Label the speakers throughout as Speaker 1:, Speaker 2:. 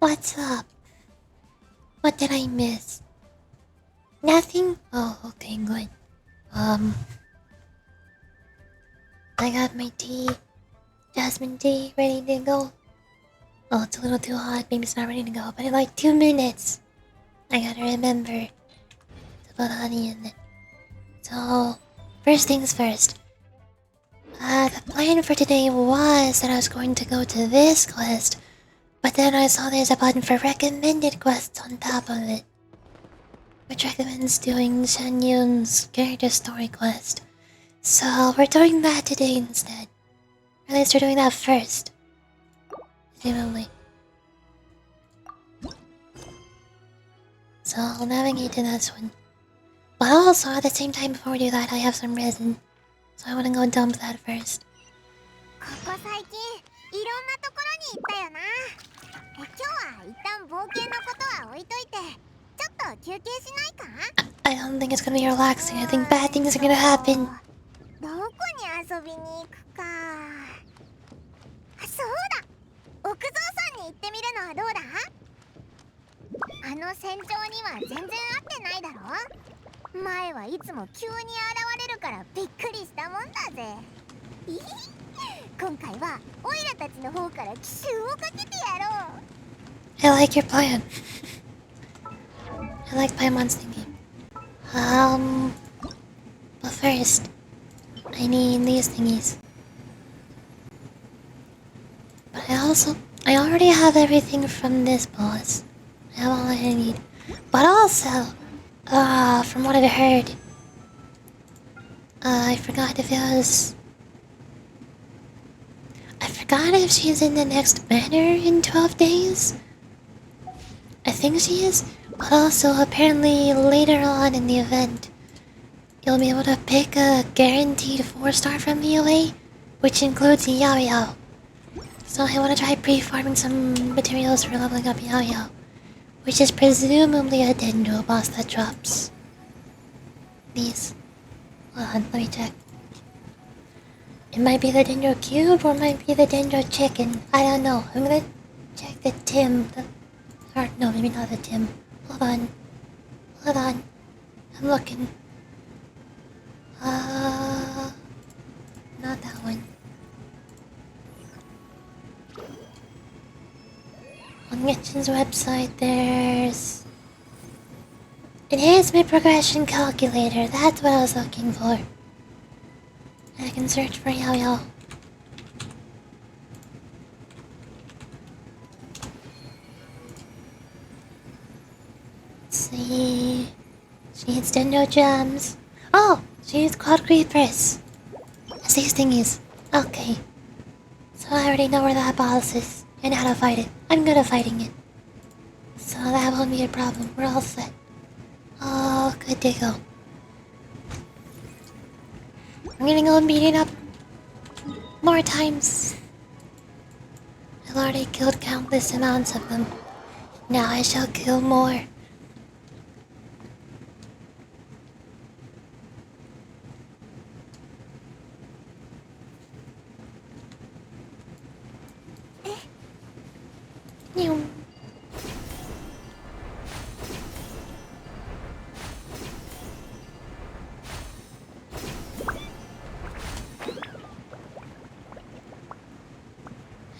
Speaker 1: What's up? What did I miss? Nothing? Oh, okay, good. Um, I got my tea, jasmine tea, ready to go. Oh, it's a little too hot. Maybe it's not ready to go, but in like 2 minutes, I gotta remember to put honey in it. So, first things first. The plan for today was that I was going to go to this quest, but then I saw there's a button for recommended quests on top of it, which recommends doing Shan Yun's character story quest. So we're doing that today instead. Or at least we're doing that first. Presumably. So I'll navigate to this one. But also at the same time before we do that I have some resin. So I wanna go dump that first. I don't think it's gonna be relaxing. I think bad things are gonna happen. I like your plan. I like Paimon's thinking. But first, I need these thingies. But I already have everything from this boss. I have all I need. But also, from what I've heard, I forgot if she's in the next banner in 12 days. I think she is, but also apparently later on in the event, you'll be able to pick a guaranteed 4-star from VOA, which includes Yao Yao. So I want to try pre-farming some materials for leveling up Yao Yao, which is presumably a Dendro boss that drops these. Hold on, let me check. It might be the Dendro Cube or it might be the Dendro Chicken. I don't know. I'm gonna check the Tim. Or, no, maybe not the Tim. Hold on. I'm looking. Not that one. On Genshin's website, there's... Enhancement progression calculator. That's what I was looking for. I can search for Yao Yao. Let's see... She needs Dendo Gems. Oh! She needs Quad Creepers. That's these thingies. Okay. So I already know where that boss is and how to fight it. I'm good at fighting it. So that won't be a problem. We're all set. Oh, good to go. I'm gonna go beat it up more times. I've already killed countless amounts of them. Now I shall kill more.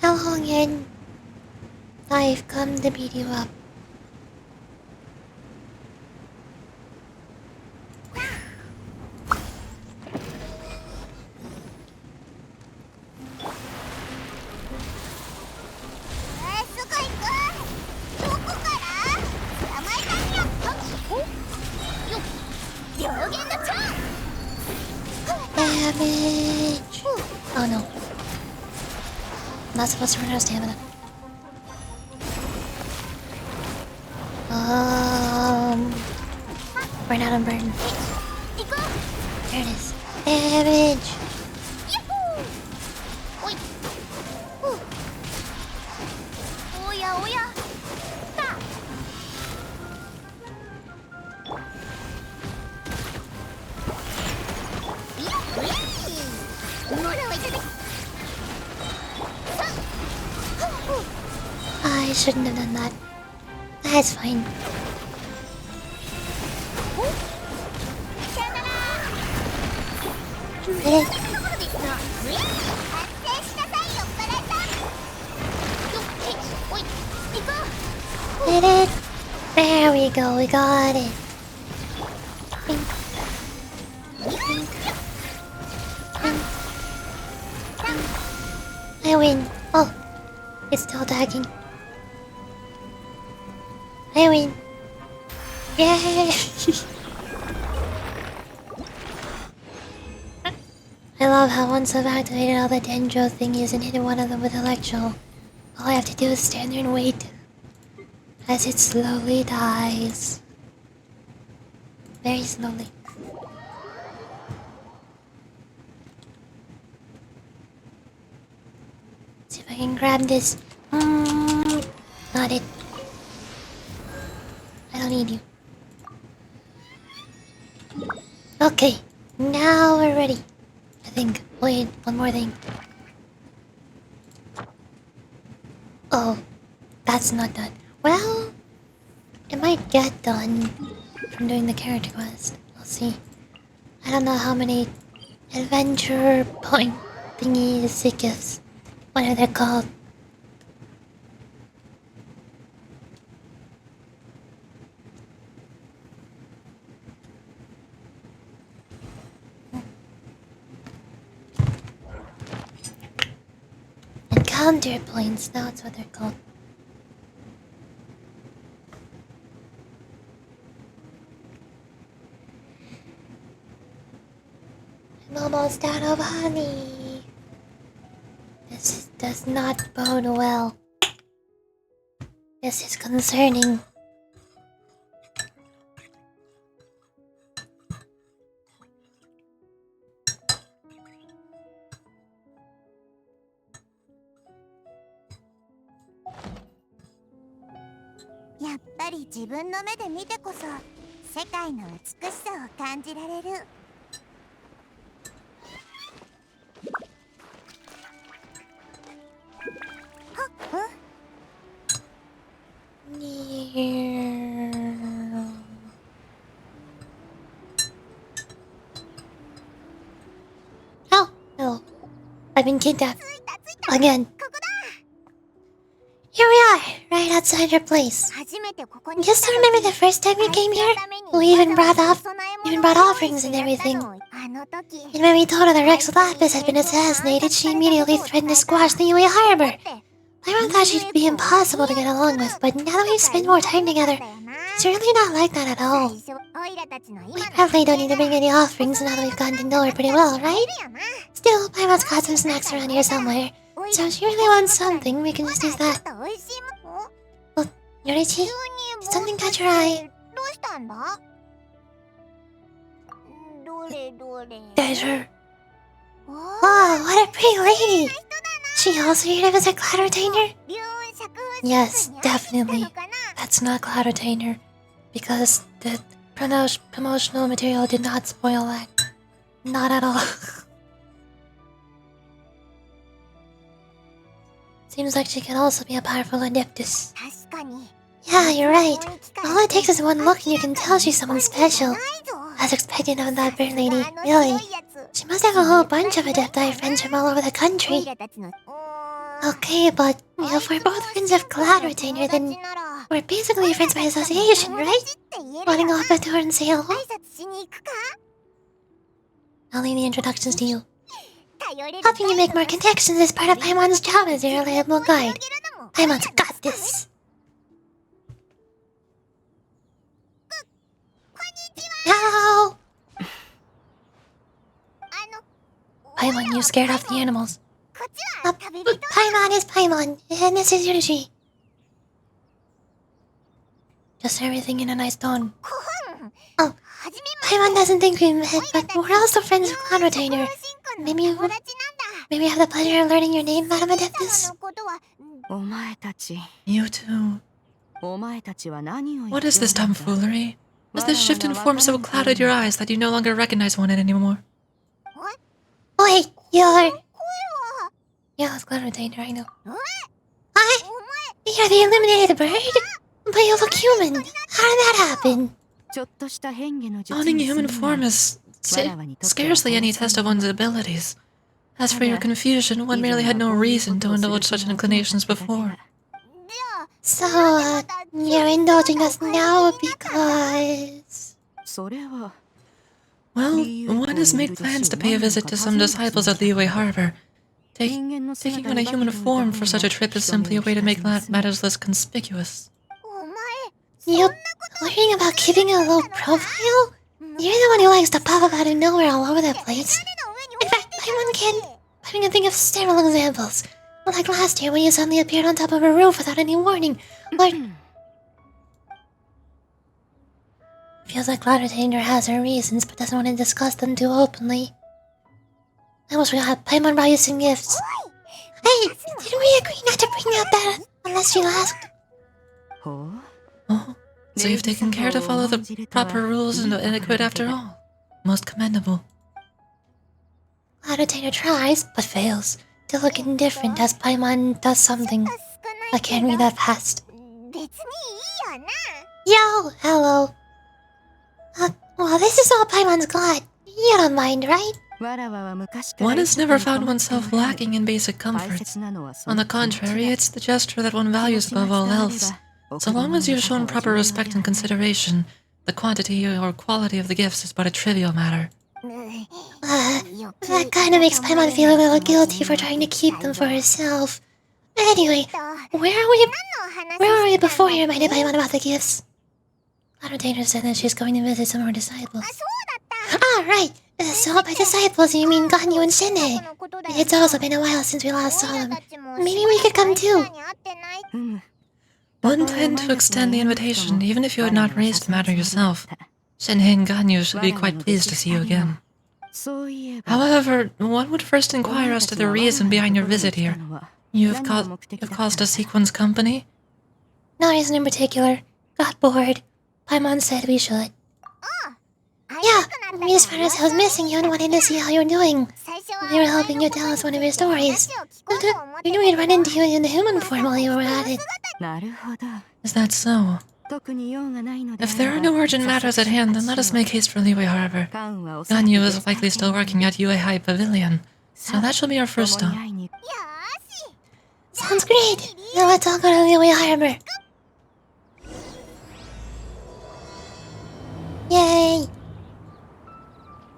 Speaker 1: How long in? I've come to beat you up. Damage! Oh no. I'm not supposed to run out of stamina. Burn out and burn. There it is. Damage! I I shouldn't have done that. That's fine. Hit it. Hit it. There we go, we got it. Bink. Bink. Bink. I win. Oh, it's still tagging. I win. Yay! I love how once I've activated all the Dendro thingies and hit one of them with Electro, all I have to do is stand there and wait as it slowly dies. Very slowly. See if I can grab this. Not it. I don't need you. Okay, now we're ready. I think. Wait, one more thing. Oh, that's not done. Well, it might get done from doing the character quest. We'll see. I don't know how many adventure point thingies it gives. What are they called? Encounter points, that's what they're called. I'm almost out of honey. This does not bode well. This is concerning. Oh, no. I've been kidnapped. Again. Here we are, right outside your place. Just to remember the first time we came here, we even brought offerings and everything. And when we told her the Rex Lapis had been assassinated, she immediately threatened to squash the Yui Harbor. I thought she'd be impossible to get along with, but now that we've spent more time together, she's really not like that at all. We probably don't need to bring any offerings now that we've gotten to know her pretty well, right? Still, Paimon's got some snacks around here somewhere, so if she really wants something, we can just use that. Oh, Yorichi, something caught your eye. There's her. Wow, what a pretty lady! She also here as a cloud retainer? Yes, definitely. That's not cloud retainer, because the promotional material did not spoil that. Not at all. Seems like she can also be a powerful adeptus. Yeah, you're right. All it takes is one look and you can tell she's someone special. As expected of that bird lady, really. She must have a whole bunch of adepti friends from all over the country. Okay, but if we're both friends of Cloud Retainer, then we're basically friends by association, right? Wanting to walk up to her and say hello? I'll leave the introductions to you. Helping you make more connections is part of Paimon's job as your reliable guide. Paimon's got this. Hello! Paimon, you scared off the animals. Paimon is Paimon, and this is Yurishi. Just everything in a nice tone. Oh, Paimon doesn't think we met, but we're also friends with Cloud Retainer. Maybe have the pleasure of learning your name, Madam Adeptus?
Speaker 2: You too. What is this tomfoolery? Has this shift in form so clouded your eyes that you no longer recognize one anymore?
Speaker 1: Wait, you're... Yeah, it's Cloud Retainer, I know. You're the eliminated bird? But you look human. How did that happen?
Speaker 2: Owning human form is scarcely any test of one's abilities. As for your confusion, one merely had no reason to indulge such inclinations before.
Speaker 1: So, you're indulging us now because...
Speaker 2: Well, one has made plans to pay a visit to some disciples at Liyue Harbor. Taking on a human form for such a trip is simply a way to make matters less conspicuous.
Speaker 1: You're worrying about keeping a low profile? You're the one who likes to pop up out of nowhere all over the place. In fact, I can think of several examples. Like last year when you suddenly appeared on top of a roof without any warning. Or... Feels like Cloudatainer has her reasons, but doesn't want to discuss them too openly. I almost forgot, Paimon brought you some gifts. Hey, didn't we agree not to bring up that unless you asked?
Speaker 2: Oh, so you've taken care to follow the proper rules and etiquette after all. Most commendable.
Speaker 1: Cloudatainer tries, but fails, to look indifferent as Paimon does something. I can't read that fast. Yo, hello. Well, this is all Paimon's glad. You don't mind, right?
Speaker 2: One has never found oneself lacking in basic comforts. On the contrary, it's the gesture that one values above all else. So long as you've shown proper respect and consideration, the quantity or quality of the gifts is but a trivial matter.
Speaker 1: That kind of makes Paimon feel a little guilty for trying to keep them for herself. Anyway, where were we before you reminded Paimon about the gifts? Cloudatainer said that she's going to visit some of her disciples. Ah, right. So by disciples, you mean Ganyu and Shinhei. It's also been a while since we last saw them. Maybe we could come too.
Speaker 2: One planned to extend the invitation, even if you had not raised the matter yourself. Shinhei and Ganyu should be quite pleased to see you again. However, one would first inquire as to the reason behind your visit here. You've caused to seek one's company?
Speaker 1: No reason in particular. Got bored. Paimon said we should. Yeah, we just found ourselves missing you and wanted to see how you're doing. We were hoping you'd tell us one of your stories. We knew we'd run into you in the human form while you were at it.
Speaker 2: Is that so? If there are no urgent matters at hand, then let us make haste for Liyue Harbor. Ganyu is likely still working at Yuehai Pavilion, so that shall be our first stop.
Speaker 1: Sounds great! Now let's all go to Liyue Harbor. Yay!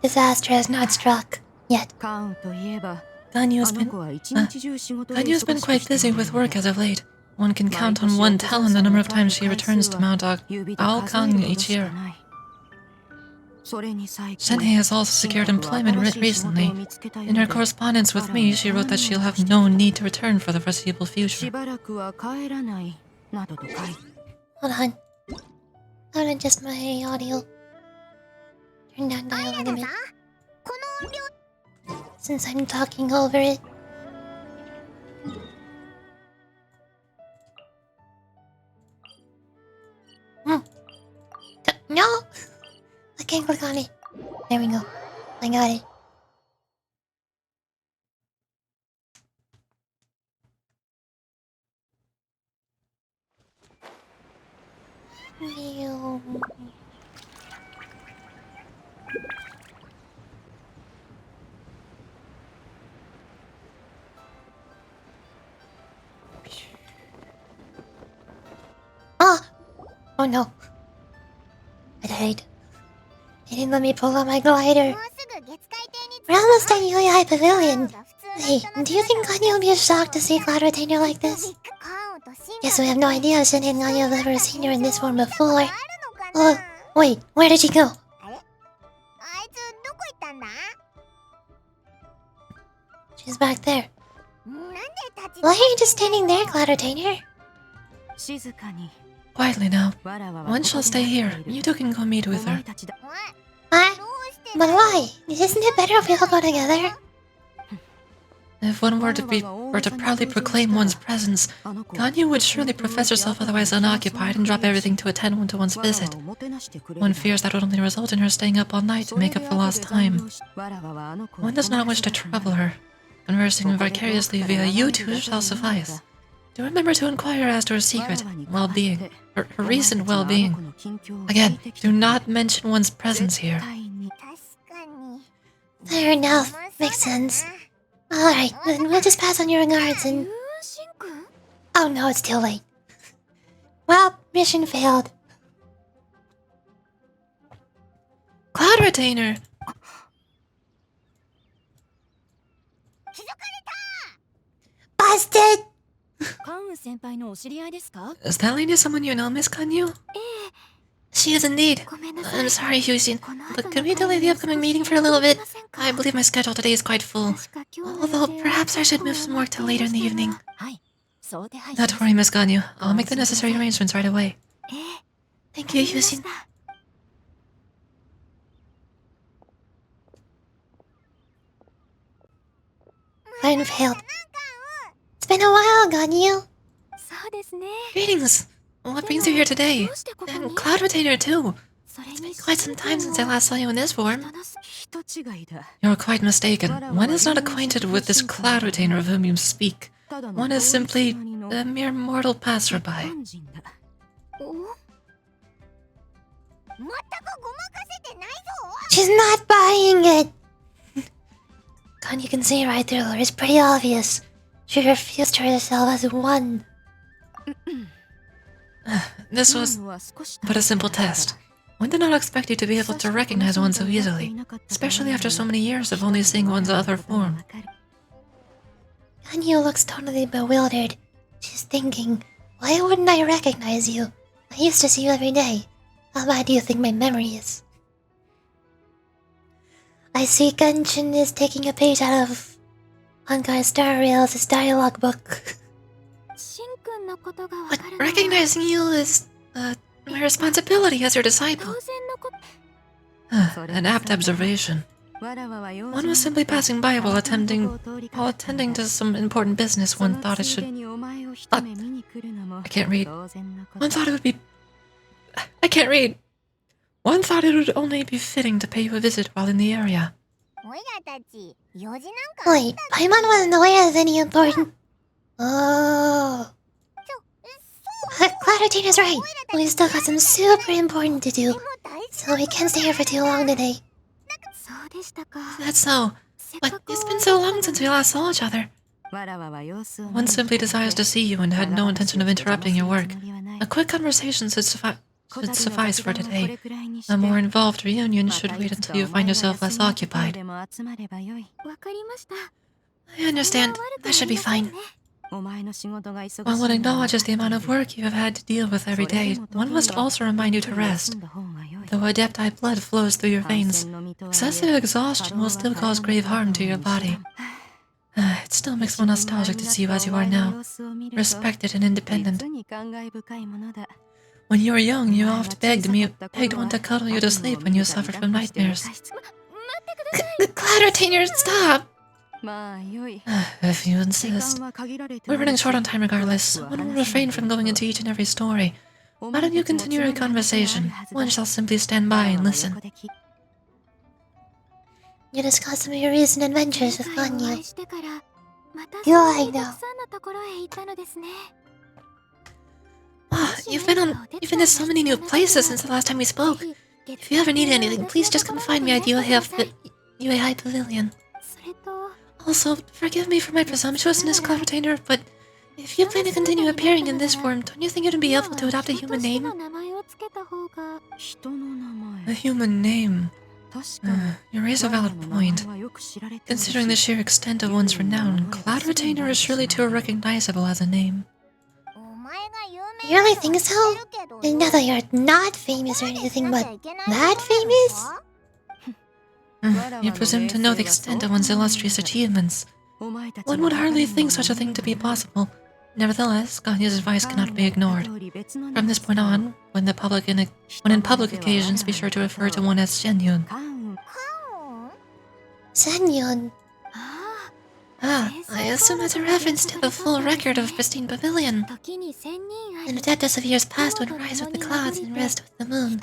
Speaker 1: Disaster has not struck yet.
Speaker 2: Ganyu's been quite busy with work as of late. One can count on one talon the number of times she returns to Mount Aokang each year. Shenhei has also secured employment recently. In her correspondence with me, she wrote that she'll have no need to return for the foreseeable future.
Speaker 1: Hold on. Hold on, just my audio. Turn down dialogue a bit. Since I'm talking over it. No! I can't click on it. There we go. I got it. Oh no. I died. They didn't let me pull out my glider. We're almost at Yuehai Pavilion. Hey, do you think Ganyu will be shocked to see Cloudatainer like this? Guess we have no idea if Shinhei and Ganyu have ever seen her in this form before. Oh, wait, where did she go? She's back there. Why are you just standing there, Cloudatainer?
Speaker 2: Quietly now. One shall stay here. You two can go meet with her.
Speaker 1: What? But why? Isn't it better if we all go together?
Speaker 2: If one were to proudly proclaim one's presence, Ganyu would surely profess herself otherwise unoccupied and drop everything to attend one to one's visit. One fears that would only result in her staying up all night to make up for lost time. One does not wish to trouble her. Conversing vicariously via you two shall suffice. Do remember to inquire as to her secret well-being, her recent well-being. Again, do not mention one's presence here.
Speaker 1: Fair enough. Makes sense. Alright, then we'll just pass on your regards and... Oh no, it's too late. Well, mission failed.
Speaker 2: Cloud Retainer!
Speaker 1: Busted!
Speaker 2: Is that lady someone you know, Miss Kanyu? She is indeed. I'm sorry, Hyushin, but can we delay the upcoming meeting for a little bit? I believe my schedule today is quite full. Although, perhaps I should move some work till later in the evening. Not to worry, Miss Ganyu. I'll make the necessary arrangements right away. Thank you, Hyushin.
Speaker 1: Plan failed. It's been a while, Ganyu.
Speaker 2: Greetings! What brings you here today? And Cloud Retainer, too. It's been quite some time since I last saw you in this form. You're quite mistaken. One is not acquainted with this Cloud Retainer of whom you speak. One is simply a mere mortal passerby.
Speaker 1: She's not buying it! Ganyu can see right through her. It's pretty obvious. She refused to herself as one.
Speaker 2: This was but a simple test. One did not expect you to be able to recognize one so easily, especially after so many years of only seeing one's other form.
Speaker 1: Ganyu looks totally bewildered. She's thinking, why wouldn't I recognize you? I used to see you every day. How bad do you think my memory is? I see Genshin is taking a page out of Honkai Star Rails' dialogue book.
Speaker 2: But recognizing you is, my responsibility as your disciple. An apt observation. One was simply passing by while attending to some important business. One thought it should... I can't read. One thought it would be... I can't read. One thought it would only be fitting to pay you a visit while in the area.
Speaker 1: Wait, Paimon wasn't aware of any important... Oh... Cloud Retainer's right. We still got some super important to do. So we can't stay here for too long today.
Speaker 2: That's so. But it's been so long since we last saw each other. One simply desires to see you and had no intention of interrupting your work. A quick conversation should suffice for today. A more involved reunion should wait until you find yourself less occupied. I understand. That should be fine. While one acknowledges the amount of work you have had to deal with every day, one must also remind you to rest. Though adepti blood flows through your veins, excessive exhaustion will still cause grave harm to your body. It still makes one nostalgic to see you as you are now, respected and independent. When you were young, you oft begged one to cuddle you to sleep when you suffered from nightmares. Cloud Retainer, stop! If you insist. We're running short on time regardless. One will refrain from going into each and every story. Why don't you continue your conversation? One shall simply stand by and listen.
Speaker 1: You discussed some of your recent adventures with Ganyu. Yeah, I know.
Speaker 2: Wow, you've been to so many new places since the last time we spoke. If you ever need anything, please just come find me at UAI Pavilion. Also, forgive me for my presumptuousness, Cloud Retainer, but if you plan to continue appearing in this form, don't you think it would be helpful to adopt a human name? A human name? You raise a valid point. Considering the sheer extent of one's renown, Cloud Retainer is surely too recognizable as a name.
Speaker 1: You really think so? And now that you're not famous or anything but that famous?
Speaker 2: You presume to know the extent of one's illustrious achievements. One would hardly think such a thing to be possible. Nevertheless, Ganyu's advice cannot be ignored. From this point on, when in public occasions, be sure to refer to one as Shenyun.
Speaker 1: Shenyun?
Speaker 2: I assume that's a reference to the full record of Pristine Pavilion. An adeptus of years past would rise with the clouds and rest with the moon.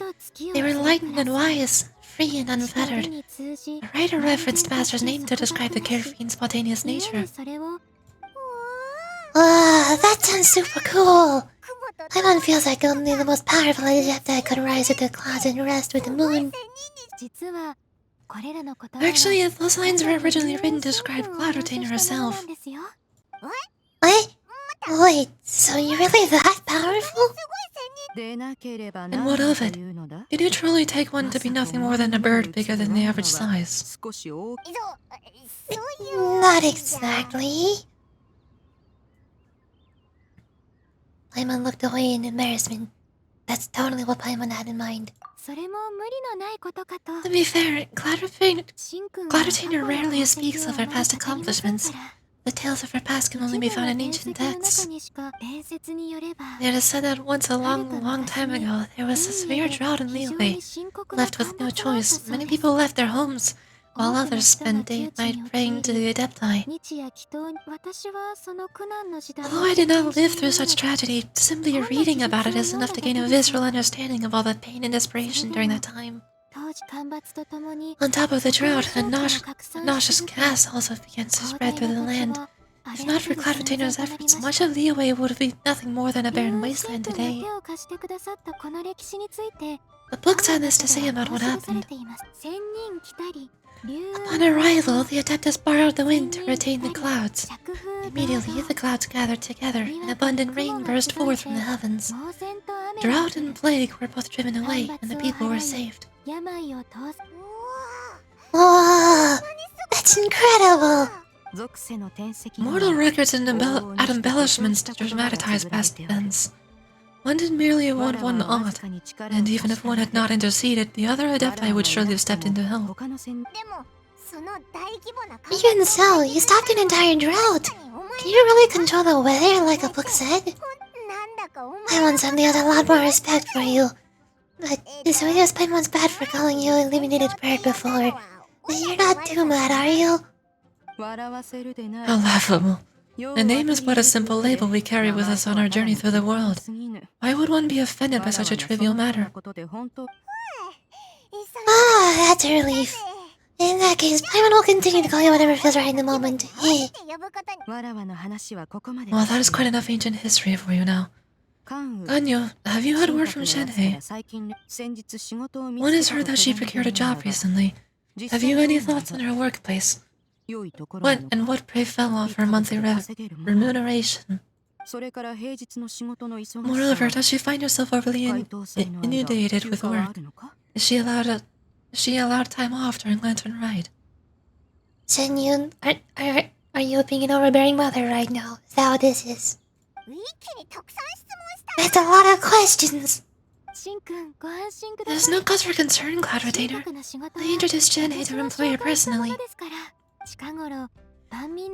Speaker 2: They were enlightened and wise, free and unfettered. A writer referenced Master's name to describe the carefree and spontaneous nature.
Speaker 1: That sounds super cool. Paimon feels like only the most powerful Adepti could rise to the clouds and rest with the moon.
Speaker 2: Actually, those lines were originally written to describe Cloud Retainer herself.
Speaker 1: What? Wait, so you're really that powerful?
Speaker 2: And what of it? Did you truly take one to be nothing more than a bird bigger than the average size?
Speaker 1: Not exactly. Paimon looked away in embarrassment. That's totally what Paimon had in mind.
Speaker 2: To be fair, Cloud Retainer rarely speaks of her past accomplishments. The tales of her past can only be found in ancient texts. It is said that once a long time ago, there was a severe drought in Liyue. Left with no choice, many people left their homes, while others spent day and night praying to the Adepti. Although I did not live through such tragedy, simply reading about it is enough to gain a visceral understanding of all the pain and desperation during that time. On top of the drought, a nauseous gas also began to spread through the land. If not for Cloud Retainer's efforts, much of Liyue would be nothing more than a barren wasteland today. The book had this to say about what happened. Upon arrival, the Adeptus borrowed the wind to retain the clouds. Immediately, the clouds gathered together, and abundant rain burst forth from the heavens. Drought and plague were both driven away, and the people were saved.
Speaker 1: Whoa! That's incredible!
Speaker 2: Mortal records and add embellishments to dramatize past events. One did merely want one odd, and even if one had not interceded, the other Adepti would surely have stepped in to help.
Speaker 1: Even so, you stopped an entire drought. Can you really control the weather like a book said? I once suddenly had a lot more respect for you. But so yes, Paimon's bad for calling you a eliminated bird before. You're not too mad, are you?
Speaker 2: How laughable. A name is but a simple label we carry with us on our journey through the world. Why would one be offended by such a trivial matter?
Speaker 1: That's a relief. In that case, Paimon will continue to call you whatever feels right in the moment.
Speaker 2: Well, that is quite enough ancient history for you now. Ganyu, have you had word from Shenhei? One has heard that she procured a job recently. Have you any thoughts on her workplace? What pray fell off her monthly remuneration? Moreover, does she find herself overly inundated with work? Is she allowed time off during Lantern Rite?
Speaker 1: Shenyun, are you being an overbearing mother right now? Is that what this is? That's a lot of questions!
Speaker 2: There's no cause for concern, Cloud Retainer. I introduced Shenhei to her employer personally.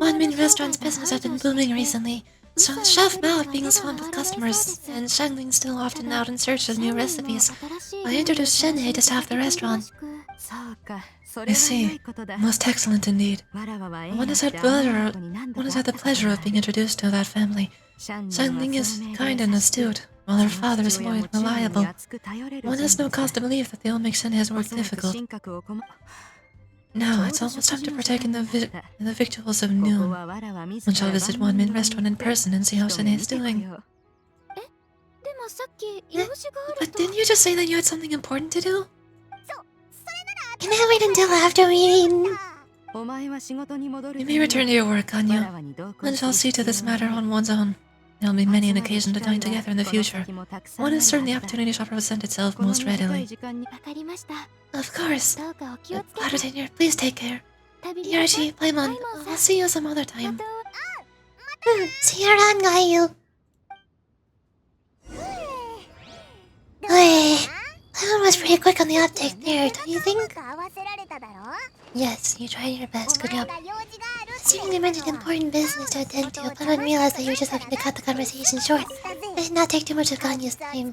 Speaker 2: Wanmin Restaurant's business has been booming recently. Chef Mao being swamped with customers, and Shangling still often out in search of new recipes. I introduced Shenhei to staff the restaurant. I see. Most excellent indeed. One has had the pleasure of being introduced to that family. Shangling is kind and astute, while her father is loyal and reliable. One has no cause to believe that they will make Shenhei's work difficult. Now, it's almost time to partake in the victuals of noon. One shall visit Wanmin Restaurant in person and see how Shenhei is doing. But didn't you just say that you had something important to do?
Speaker 1: Can I wait until after we eat?
Speaker 2: You may return to your work, Ganyu. One shall see to this matter on one's own. There will be many an occasion to dine together in the future. One is certain the opportunity shall present itself most readily. Of course. Cloud Retainer, please take care. Yarashi, Paimon, I'll see you some other time.
Speaker 1: See you around, Gayu. Paimon was pretty quick on the uptake there, don't you think? Yes, you tried your best, good job. Considering they mentioned important business to attend to, Paimon realized that you were just looking to cut the conversation short and not take too much of Ganyu's time.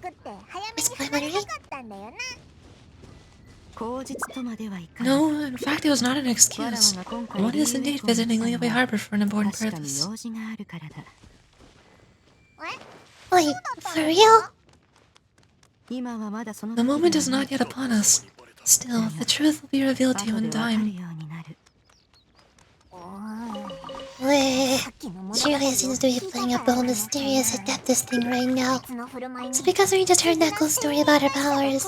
Speaker 1: Is Paimon right?
Speaker 2: No, in fact, it was not an excuse. One is indeed visiting Liyue Harbor for an important purpose.
Speaker 1: Wait, for real?
Speaker 2: The moment is not yet upon us. Still, the truth will be revealed to you in time.
Speaker 1: Wait, she really seems to be playing up the whole mysterious adeptus thing right now. Is it because we just heard that cool story about her powers?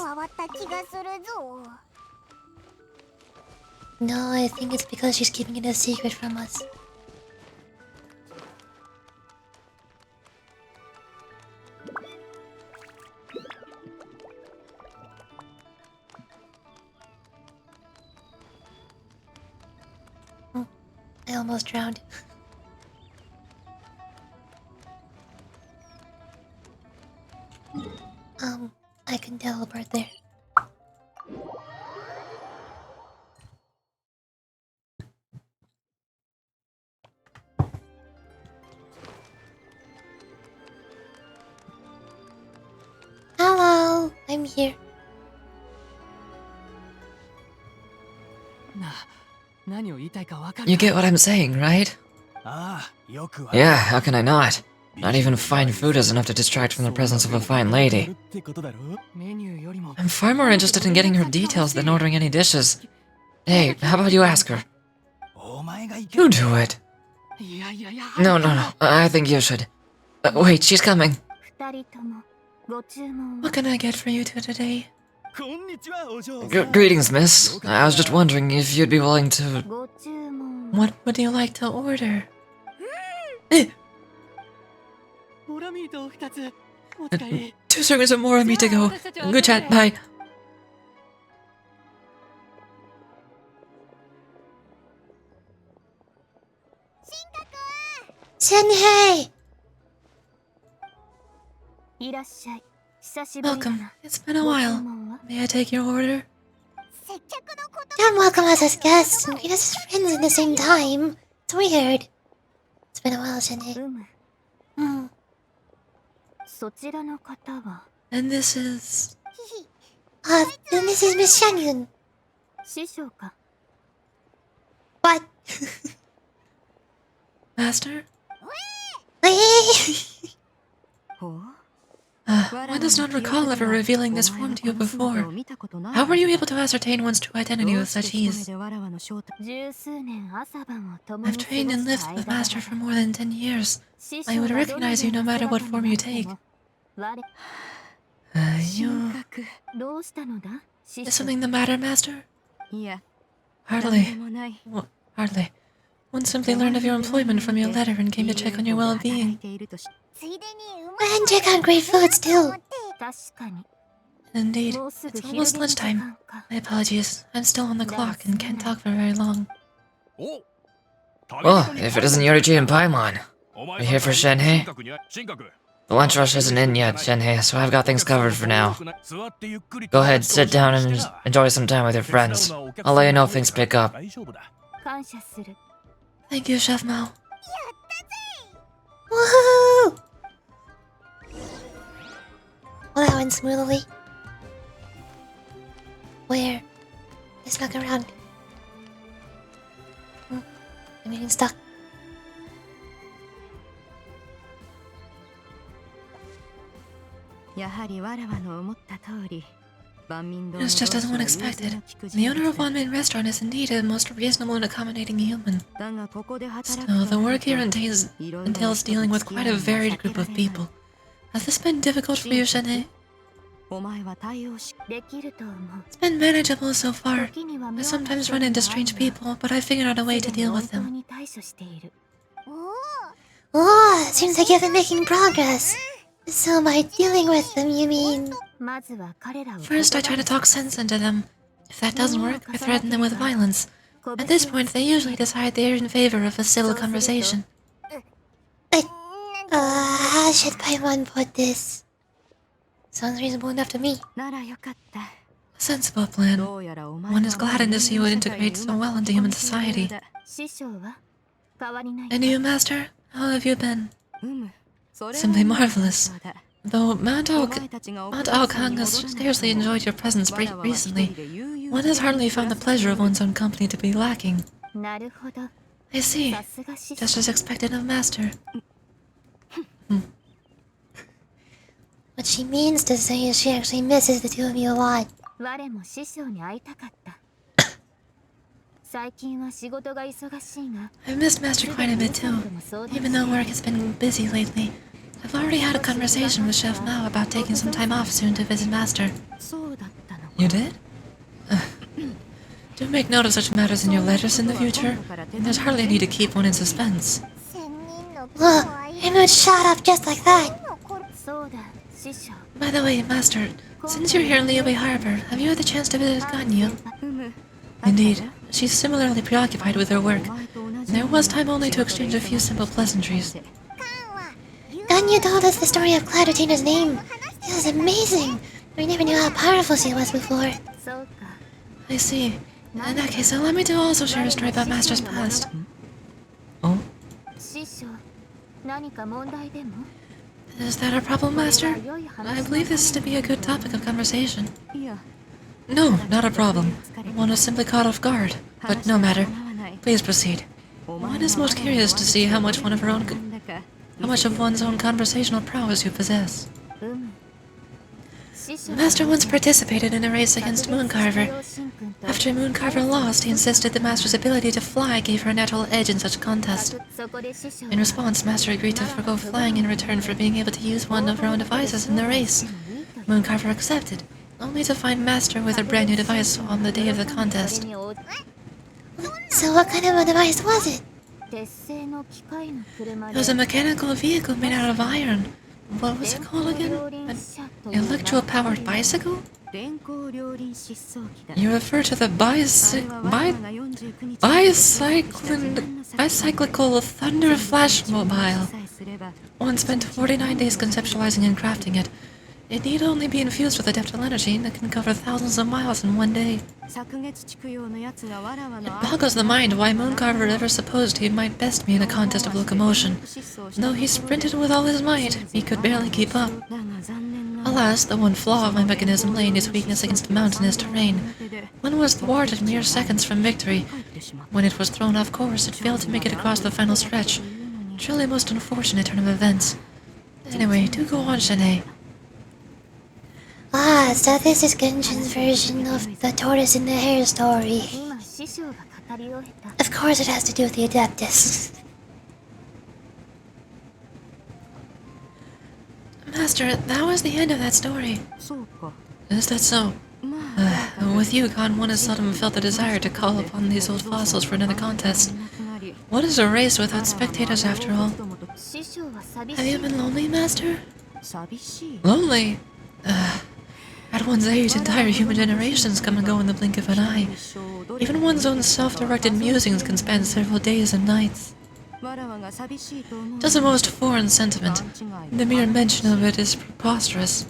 Speaker 1: No, I think it's because she's keeping it a secret from us. Oh, I almost drowned. I can teleport there. Hello, I'm here.
Speaker 2: You get what I'm saying, right? Yeah, how can I not? Not even fine food is enough to distract from the presence of a fine lady. I'm far more interested in getting her details than ordering any dishes. Hey, how about you ask her? You do it. No, I think you should. Wait, she's coming. What can I get for you two today? Greetings, miss. I was just wondering if you'd be willing to... What would you like to order? 2 servings of more of me to go. Good chat, bye.
Speaker 1: Senhei!
Speaker 2: Welcome. It's been a while. May I take your order?
Speaker 1: Don't welcome us as guests and greet us as friends at the same time. It's weird. It's been a while, Senhei.
Speaker 2: And this is...
Speaker 1: Then this is Miss Shangyun. What?
Speaker 2: Master?
Speaker 1: Wait.
Speaker 2: One does not recall ever revealing this form to you before. How were you able to ascertain one's true identity with such ease? I've trained and lived with Master for more than 10 years. I would recognize you no matter what form you take. Is something the matter, Master? Hardly. Well, hardly. One simply learned of your employment from your letter and came to check on your well-being.
Speaker 1: And check on great foods too.
Speaker 2: Indeed. It's almost lunchtime. My apologies. I'm still on the clock and can't talk for very long. Well, if it isn't Yoriji and Paimon. We're here for Shenhei? The lunch rush isn't in yet, Shenhei, so I've got things covered for now. Go ahead, sit down and enjoy some time with your friends. I'll let you know if things pick up. Thank you, Chef Mao.
Speaker 1: Woohoo! Well, that went smoothly. Where? I snuck around. I'm getting stuck.
Speaker 2: It's just as one expected. The owner of Wanmin Restaurant is indeed a most reasonable and accommodating human. Still, the work here entails dealing with quite a varied group of people. Has this been difficult for you, Shenhei? It's been manageable so far. I sometimes run into strange people, but I figured out a way to deal with them.
Speaker 1: Oh, seems like you've been making progress. So by dealing with them, you mean...
Speaker 2: First, I try to talk sense into them. If that doesn't work, I threaten them with violence. At this point, they usually decide they're in favor of a civil conversation.
Speaker 1: How should Paimon put this? Sounds reasonable enough to me.
Speaker 2: A sensible plan. One is gladdened to see you integrate so well into human society. And you, Master? How have you been? Simply marvelous. Though Mount Aokang has scarcely enjoyed your presence recently, one has hardly found the pleasure of one's own company to be lacking. I see. Just as expected of Master.
Speaker 1: What she means to say is she actually misses the two of you a lot.
Speaker 2: I've missed Master quite a bit too, even though work has been busy lately. I've already had a conversation with Chef Mao about taking some time off soon to visit Master. You did? Do make note of such matters in your letters in the future. There's hardly a need to keep one in suspense.
Speaker 1: Look, it would shot up just like that.
Speaker 2: By the way, Master, since you're here in Liyue Harbor, have you had the chance to visit Ganyu? Indeed, she's similarly preoccupied with her work. There was time only to exchange a few simple pleasantries.
Speaker 1: Ganyu told us the story of Cloud Retainer's name. It was amazing. We never knew how powerful she was before.
Speaker 2: I see. In that case, allow me to also share a story about Master's past. Oh? Is that a problem, Master? I believe this to be a good topic of conversation. No, not a problem. One was simply caught off guard. But no matter. Please proceed. One is most curious to see how much of one's own conversational prowess you possess. Master once participated in a race against Mooncarver. After Mooncarver lost, he insisted the Master's ability to fly gave her a natural edge in such a contest. In response, Master agreed to forgo flying in return for being able to use one of her own devices in the race. Mooncarver accepted, only to find Master with a brand new device on the day of the contest.
Speaker 1: So what kind of a device was it?
Speaker 2: It was a mechanical vehicle made out of iron. What was it called again? An electro-powered bicycle? You refer to the bicyclical Thunder Flash Mobile. One spent 49 days conceptualizing and crafting it. It need only be infused with adaptable energy that can cover thousands of miles in one day. It boggles the mind why Mooncarver ever supposed he might best me in a contest of locomotion. Though he sprinted with all his might, he could barely keep up. Alas, the one flaw of my mechanism lay in its weakness against mountainous terrain. One was thwarted mere seconds from victory. When it was thrown off course, it failed to make it across the final stretch. Truly a most unfortunate turn of events. Anyway, do go on, Shanae.
Speaker 1: Ah, so this is Genshin's version of the tortoise and the hare story. Of course it has to do with the Adeptus.
Speaker 2: Master, that was the end of that story. Is that so? With you gone, one has seldom felt the desire to call upon these old fossils for another contest. What is a race without spectators, after all? Have you been lonely, Master? Lonely? At one's age, entire human generations come and go in the blink of an eye. Even one's own self-directed musings can span several days and nights. Just a most foreign sentiment. The mere mention of it is preposterous.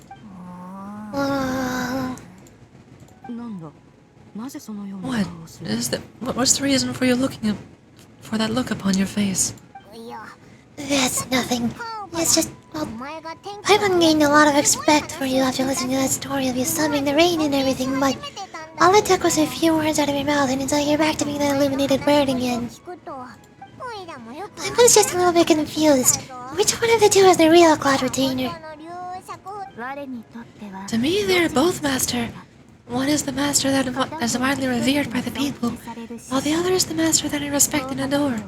Speaker 2: What? What's the reason for you for that look upon your face?
Speaker 1: That's nothing. It's just, well, Paimon gained a lot of respect for you after listening to that story of you summoning the rain and everything, but all it took was a few words out of your mouth and it's like you're back to being that illuminated bird again. I was just a little bit confused. Which one of the two is the real Cloud Retainer?
Speaker 2: To me, they're both, Master. One is the Master that is widely revered by the people, while the other is the Master that I respect and adore.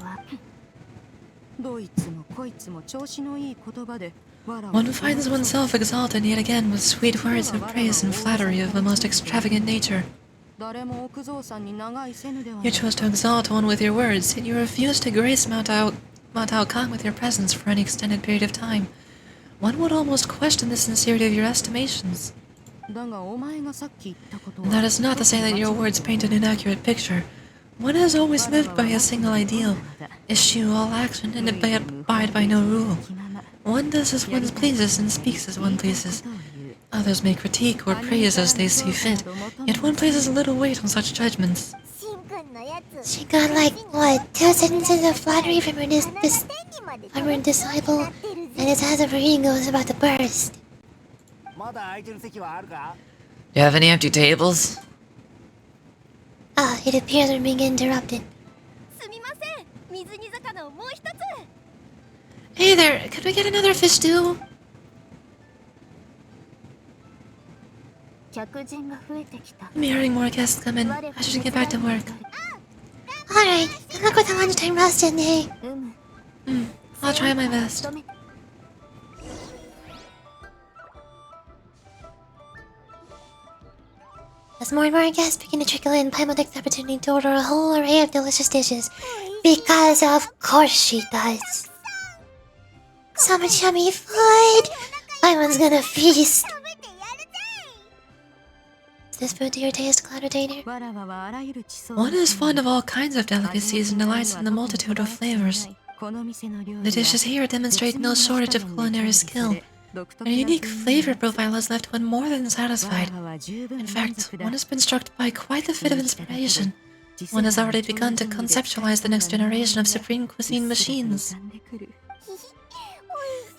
Speaker 2: One finds oneself exalted yet again with sweet words of praise and flattery of a most extravagant nature. You chose to exalt one with your words, yet you refused to grace Mount Kong with your presence for any extended period of time. One would almost question the sincerity of your estimations. That is not to say that your words paint an inaccurate picture. One has always lived by a single ideal, eschew all action and abide by no rule. One does as one pleases and speaks as one pleases. Others may critique or praise as they see fit, yet one places little weight on such judgments.
Speaker 1: She got like, what, 2 sentences of flattery from her disciple, and it's as if her ego is about to burst.
Speaker 2: You have any empty tables?
Speaker 1: Ah, it appears we're being interrupted.
Speaker 2: Hey there, could we get another fish stew? I'm hearing more guests come in. I should get back to work.
Speaker 1: Alright, good luck with the lunchtime roast, Hey.
Speaker 2: I'll try my best.
Speaker 1: As more and more guests begin to trickle in, Paimon takes the opportunity to order a whole array of delicious dishes. Because of course she does. So much yummy food! Paimon's gonna feast! Is this food to your taste, Clouditator?
Speaker 2: One is fond of all kinds of delicacies and delights in the multitude of flavors. The dishes here demonstrate no shortage of culinary skill. Their unique flavor profile has left one more than satisfied. In fact, one has been struck by quite a fit of inspiration. One has already begun to conceptualize the next generation of supreme cuisine machines.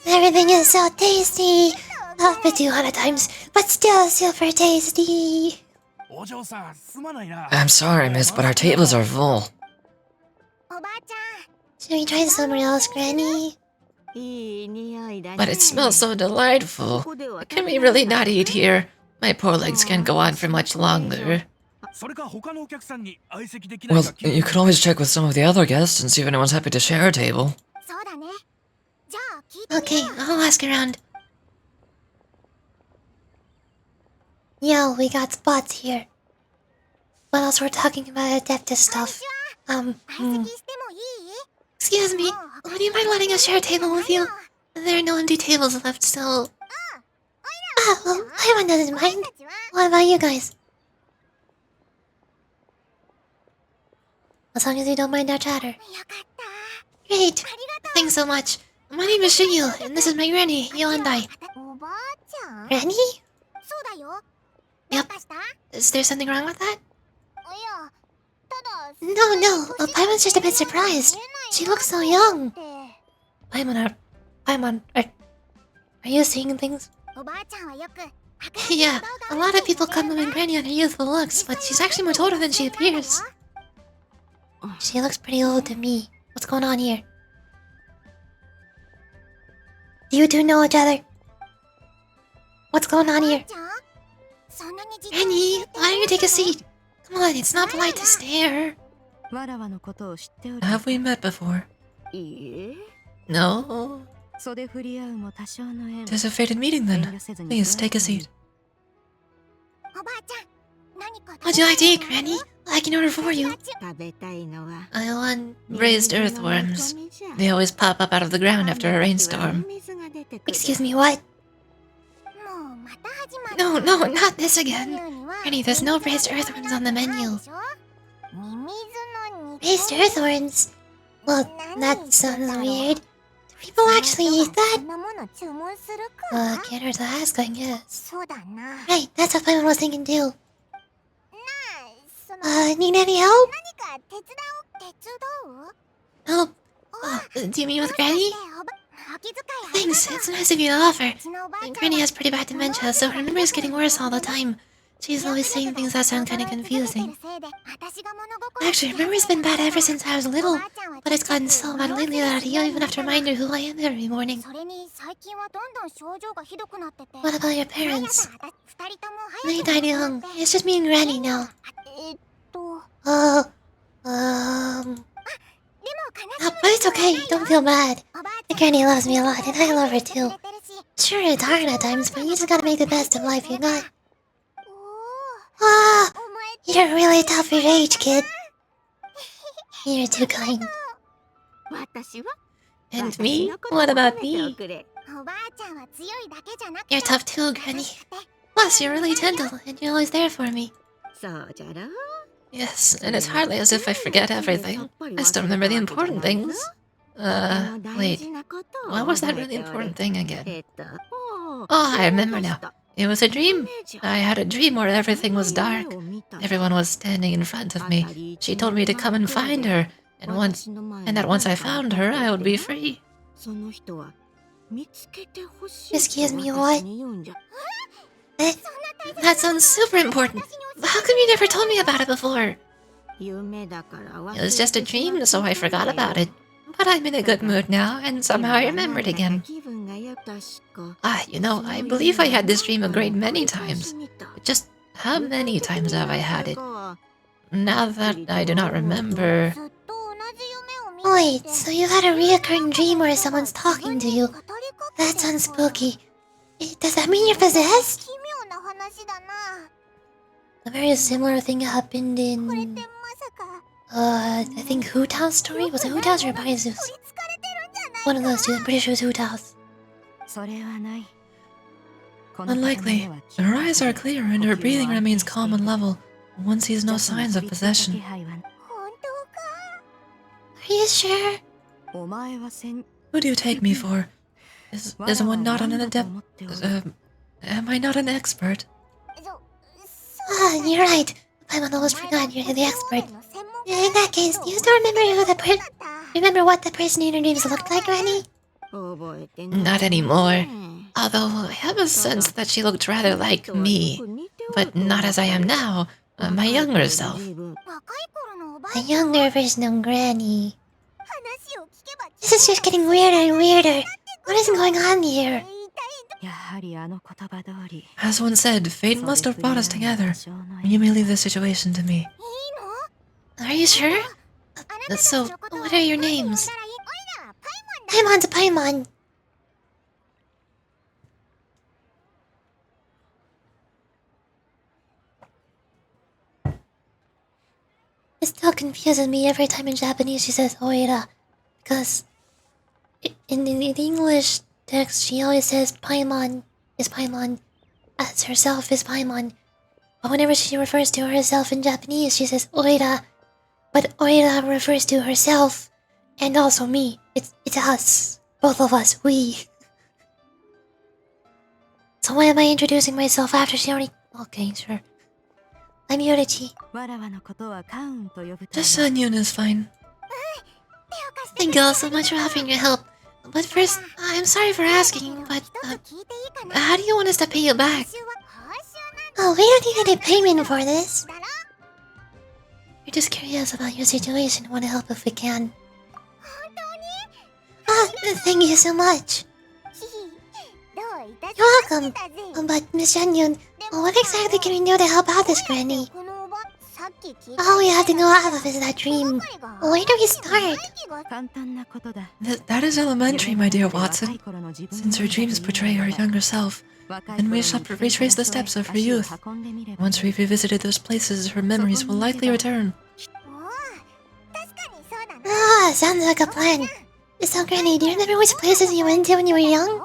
Speaker 1: Everything is so tasty! A bit 200 times, but still super tasty!
Speaker 2: I'm sorry, miss, but our tables are full.
Speaker 1: Should we try somewhere else, Granny?
Speaker 2: But it smells so delightful. Can we really not eat here? My poor legs can't go on for much longer. Well, you could always check with some of the other guests and see if anyone's happy to share a table.
Speaker 1: Okay, I'll ask around. Yo, we got spots here. What else we're talking about Adeptus stuff? Excuse me, would you mind letting us share a table with you? There are no empty tables left, so... Ah, well, Paimon doesn't mind. What about you guys? As long as you don't mind our chatter. Great, thanks so much. My name is Shinyu, and this is my granny, Yondai. Granny? Yep. Is there something wrong with that? No, Paimon's just a bit surprised. She looks so young. Paimon, are you seeing things? Yeah, a lot of people compliment Granny on her youthful looks, but she's actually much older than she appears. She looks pretty old to me. What's going on here? Do you two know each other? What's going on here? Granny, why don't you take a seat? Come on, it's not polite to stare.
Speaker 2: Have we met before? No? Tis a fated meeting then. Please, take a seat.
Speaker 1: What'd you like to eat, Granny? I can order for you.
Speaker 2: I want raised earthworms. They always pop up out of the ground after a rainstorm.
Speaker 1: Excuse me, what? No, not this again. Granny, there's no raised earthworms on the menu. Raised earthworms? Well, that sounds weird. Do people actually eat that? Can't hurt to ask, I guess. Right, that's what Paimon was thinking too. Need any help? Help? Do you mean with Granny? Thanks, it's nice of you to offer. Granny has pretty bad dementia, so her memory is getting worse all the time. She's always saying things that sound kinda confusing. Actually, her memory's been bad ever since I was little, but it's gotten so bad lately that I don't even have to remind her who I am every morning. What about your parents? They died young. It's just me and Granny now. But it's okay, don't feel bad. The Granny loves me a lot, and I love her too. Sure, it's hard at times, but you just gotta make the best of life you got. You're really tough for your age, kid. You're too kind.
Speaker 2: And me? What about me?
Speaker 1: You're tough too, Granny. Plus, you're really gentle, and you're always there for me.
Speaker 2: Yes, and it's hardly as if I forget everything. I still remember the important things. Wait. What was that really important thing again? Oh, I remember now. It was a dream. I had a dream where everything was dark. Everyone was standing in front of me. She told me to come and find her, and that once I found her, I would be free.
Speaker 1: Excuse me, what?
Speaker 2: That sounds super important. How come you never told me about it before? It was just a dream, so I forgot about it. But I'm in a good mood now, and somehow I remembered again. I believe I had this dream a great many times. Just how many times have I had it? Now that I do not remember...
Speaker 1: Wait, so you had a reoccurring dream where someone's talking to you? That sounds spooky. Does that mean you're possessed? A very similar thing happened in... I think Hootao's story? Was it Hootao's or Baizu's? One of those two, I'm pretty sure it was Hootao's.
Speaker 2: Unlikely. Her eyes are clear and her breathing remains calm and level. One sees no signs of possession.
Speaker 1: Are you sure?
Speaker 2: Who do you take me for? Is one not an adept? Am I not an expert?
Speaker 1: Ah, you're right. Paimon almost forgot you're the expert. In that case, do you still remember what the person in your dreams looked like, Granny?
Speaker 2: Not anymore. Although I have a sense that she looked rather like me. But not as I am now, my younger self.
Speaker 1: A younger version of Granny. This is just getting weirder and weirder. What is going on here?
Speaker 2: As one said, fate must have brought us together. You may leave the situation to me.
Speaker 1: Are you sure?
Speaker 2: So, what are your names?
Speaker 1: Paimon's a Paimon. It still confuses me every time in Japanese she says Oira. Because in the English text she always says Paimon is Paimon, as herself is Paimon. But whenever she refers to herself in Japanese she says Oira. But Oira refers to herself and also me. It's us. Both of us. We. So why am I introducing myself after she already... Okay, sure. I'm Yorichi.
Speaker 2: Just Anyun is fine.
Speaker 1: Thank you all so much for offering your help. But first, I'm sorry for asking, but...
Speaker 2: how do you want us to pay you back?
Speaker 1: Oh, we don't need any payment for this. We're just curious about your situation and want to help if we can. Ah, thank you so much. You're welcome. But, Miss Janyun, what exactly can we do to help out this Granny? All we have to go off of is that dream. Where do we start?
Speaker 2: That is elementary, my dear Watson. Since her dreams portray her younger self, then we shall retrace the steps of her youth. Once we've revisited those places, her memories will likely return.
Speaker 1: Ah, sounds like a plan. So, Granny, do you remember which places you went to when you were young?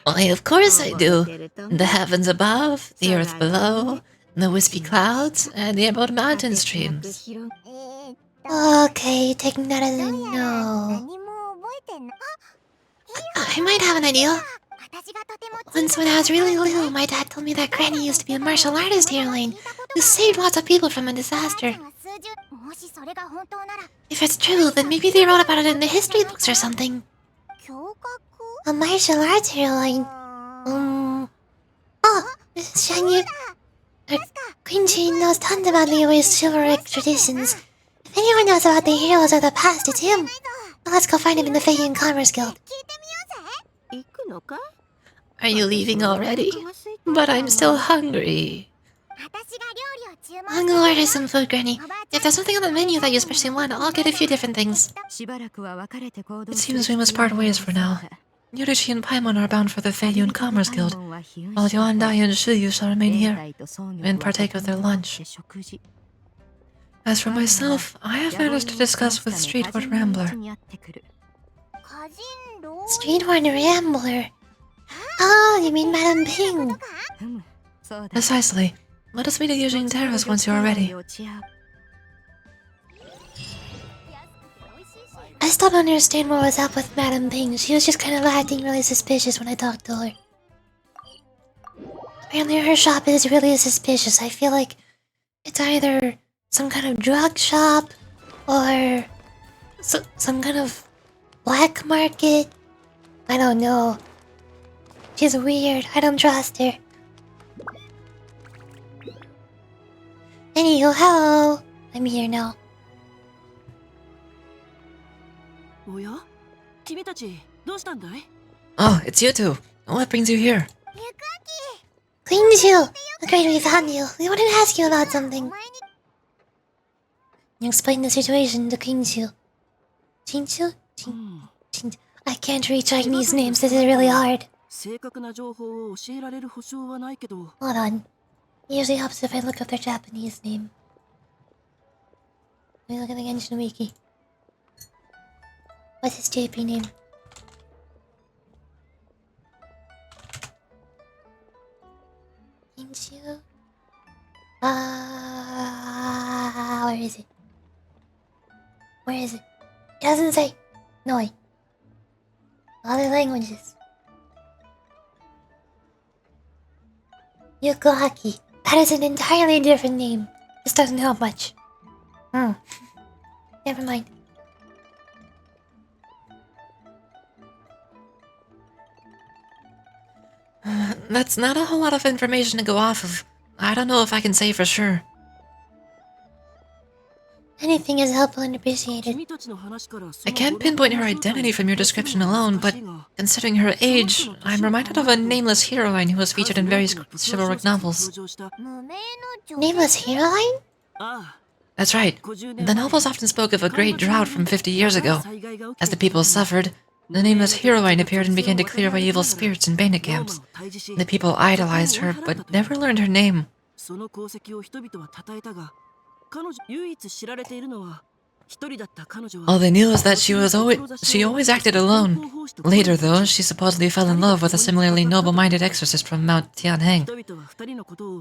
Speaker 2: Why, of course I do. The heavens above, the earth below, the wispy clouds, and the emerald mountain streams.
Speaker 1: Okay, taking that as a no. I might have an idea. Once when I was really little, my dad told me that Granny used to be a martial artist heroine who saved lots of people from a disaster. If it's true, then maybe they wrote about it in the history books or something. A martial arts heroine? Oh, Mrs. Shanyu. Queen Jane knows tons about Liyue's chivalric traditions. If anyone knows about the heroes of the past, it's him. Well, let's go find him in the Feiyan Commerce Guild.
Speaker 2: Are you leaving already? But I'm still hungry.
Speaker 1: I'll go order some food, Granny. If there's something on the menu that you especially want, I'll get a few different things.
Speaker 2: It seems we must part ways for now. Yorichi and Paimon are bound for the Feiyan Commerce Guild, while Yuandai and Shuyu shall remain here and partake of their lunch. As for myself, I have matters to discuss with Streetward Rambler.
Speaker 1: Streetward Rambler? Oh, you mean Madame Ping?
Speaker 2: Precisely. Let us meet at Yujing Terrace once you are ready.
Speaker 1: I still don't understand what was up with Madame Ping. She was just kind of acting really suspicious when I talked to her. Apparently her shop is really suspicious. I feel like it's either some kind of drug shop or some kind of black market. I don't know. She's weird. I don't trust her. Anywho, hello. I'm here now.
Speaker 2: Oh, it's you two. What brings you here?
Speaker 1: Queen Ju! Great we found you. We wanted to ask you about something. You explain the situation to Kinchu. Chinchu? Chin... I can't read Chinese names, this is really hard. Hold on. It usually helps if I look up their Japanese name. Let me look at the Genshin Wiki. What's his JP name? Kinchu? Where is it? Where is it? It doesn't say. No way. Other languages. Yukuhaki. That is an entirely different name. This doesn't help much. Never mind.
Speaker 2: That's not a whole lot of information to go off of. I don't know if I can say for sure.
Speaker 1: Anything is helpful and appreciated.
Speaker 2: I can't pinpoint her identity from your description alone, but considering her age, I'm reminded of a nameless heroine who was featured in various chivalric novels.
Speaker 1: Nameless heroine?
Speaker 2: That's right. The novels often spoke of a great drought from 50 years ago. As the people suffered, the nameless heroine appeared and began to clear away evil spirits in bandit camps. The people idolized her, but never learned her name. All they knew was that she always acted alone. Later, though, she supposedly fell in love with a similarly noble-minded exorcist from Mount Tianheng.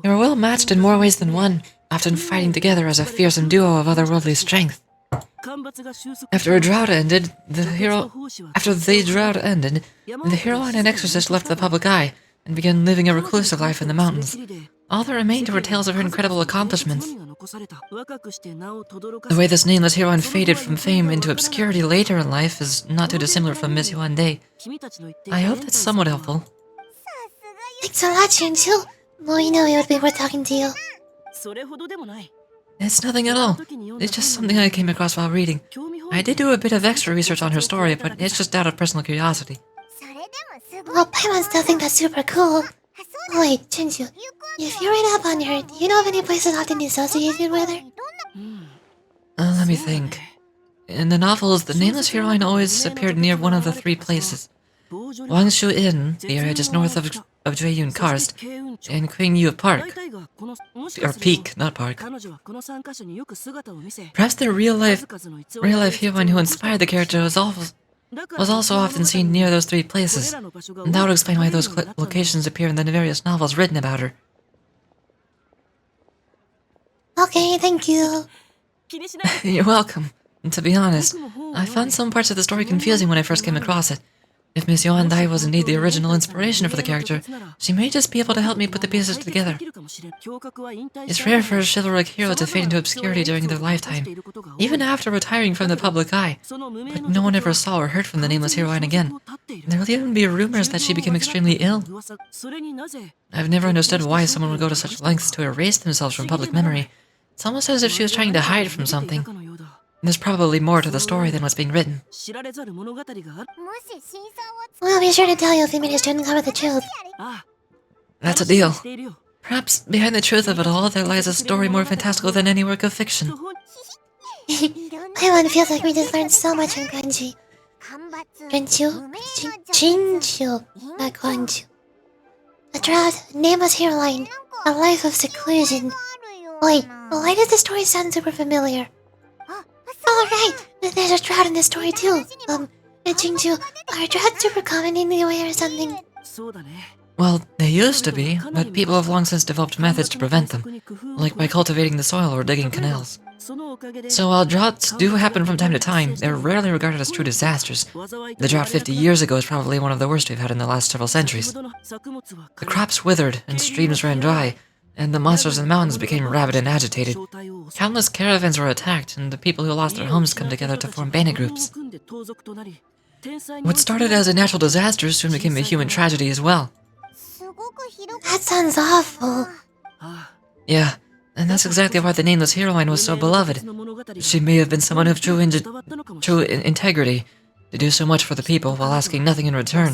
Speaker 2: They were well matched in more ways than one, often fighting together as a fearsome duo of otherworldly strength. After the drought ended, the heroine and exorcist left the public eye and began living a reclusive life in the mountains. All that remained were tales of her incredible accomplishments. The way this nameless heroine faded from fame into obscurity later in life is not too dissimilar from Miss Yuande. I hope that's somewhat helpful.
Speaker 1: Thanks a lot, Shinchu. Well, you know it would be worth talking to you.
Speaker 2: It's nothing at all. It's just something I came across while reading. I did do a bit of extra research on her story, but it's just out of personal curiosity.
Speaker 1: Well, Paimon still think that's super cool. Oh wait, Shinchu, if you read up on her, do you know of any places often associated with her?
Speaker 2: Let me think. In the novels, the nameless heroine always appeared near one of the three places. Wangshu Inn, the area just north of Jueyun Karst, and Qingyu Park. Or Peak, not Park. Perhaps the real-life heroine who inspired the character was also often seen near those three places, and that would explain why those locations appear in the various novels written about her.
Speaker 1: Okay, thank you.
Speaker 2: You're welcome. And to be honest, I found some parts of the story confusing when I first came across it. If Miss Yuandai was indeed the original inspiration for the character, she may just be able to help me put the pieces together. It's rare for a chivalric hero to fade into obscurity during their lifetime, even after retiring from the public eye, but no one ever saw or heard from the nameless heroine again. There will even be rumors that she became extremely ill. I've never understood why someone would go to such lengths to erase themselves from public memory. It's almost as if she was trying to hide from something. There's probably more to the story than what's being written.
Speaker 1: We'll be sure to tell you if we manage to uncover the truth.
Speaker 2: That's a deal. Perhaps behind the truth of it all, there lies a story more fantastical than any work of fiction.
Speaker 1: Paimon feels like we just learned so much from Kanji. Chinchu, not Kanju. A drought, a nameless heroine, a life of seclusion. Wait, why does the story sound super familiar? Oh, right! There's a drought in this story too. Chinchu, are droughts super common in the way or something?
Speaker 2: Well, they used to be, but people have long since developed methods to prevent them, like by cultivating the soil or digging canals. So while droughts do happen from time to time, they're rarely regarded as true disasters. The drought 50 years ago is probably one of the worst we've had in the last several centuries. The crops withered, and streams ran dry, and the monsters in the mountains became rabid and agitated. Countless caravans were attacked, and the people who lost their homes come together to form bandit groups. What started as a natural disaster soon became a human tragedy as well.
Speaker 1: That sounds awful.
Speaker 2: Yeah, and that's exactly why the nameless heroine was so beloved. She may have been someone of true integrity, to do so much for the people while asking nothing in return.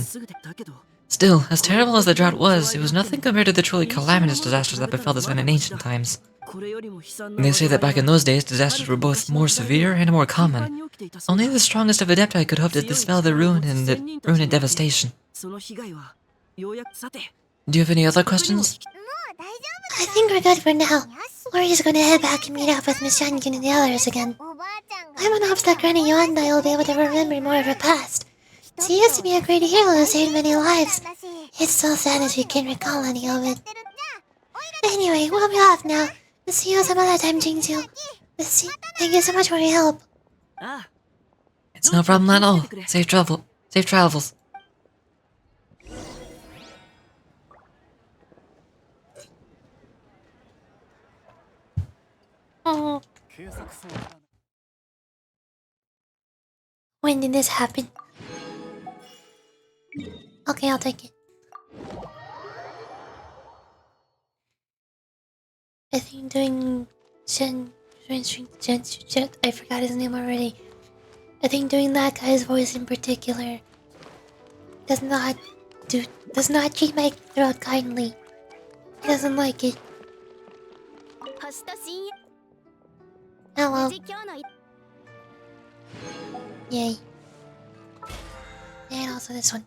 Speaker 2: Still, as terrible as the drought was, it was nothing compared to the truly calamitous disasters that befell this man in ancient times. They say that back in those days, disasters were both more severe and more common. Only the strongest of Adepti could hope to dispel the ruin and devastation. Do you have any other questions?
Speaker 1: I think we're good for now. We're just gonna head back and meet up with Miss Yankin and the others again. I'm in hopes that Granny Yonda will be able to remember more of her past. She used to be a great hero who saved many lives. It's so sad as we can't recall any of it. Anyway, we'll be off now. We'll see you some other time, Jingju. Thank you so much for your help.
Speaker 2: It's no problem at all. Safe travels.
Speaker 1: Oh. When did this happen? Okay, I'll take it. I think doing I forgot his name already. I think doing that guy's voice in particular does not treat my throat kindly. He doesn't like it. Hello. Yay. And also this one.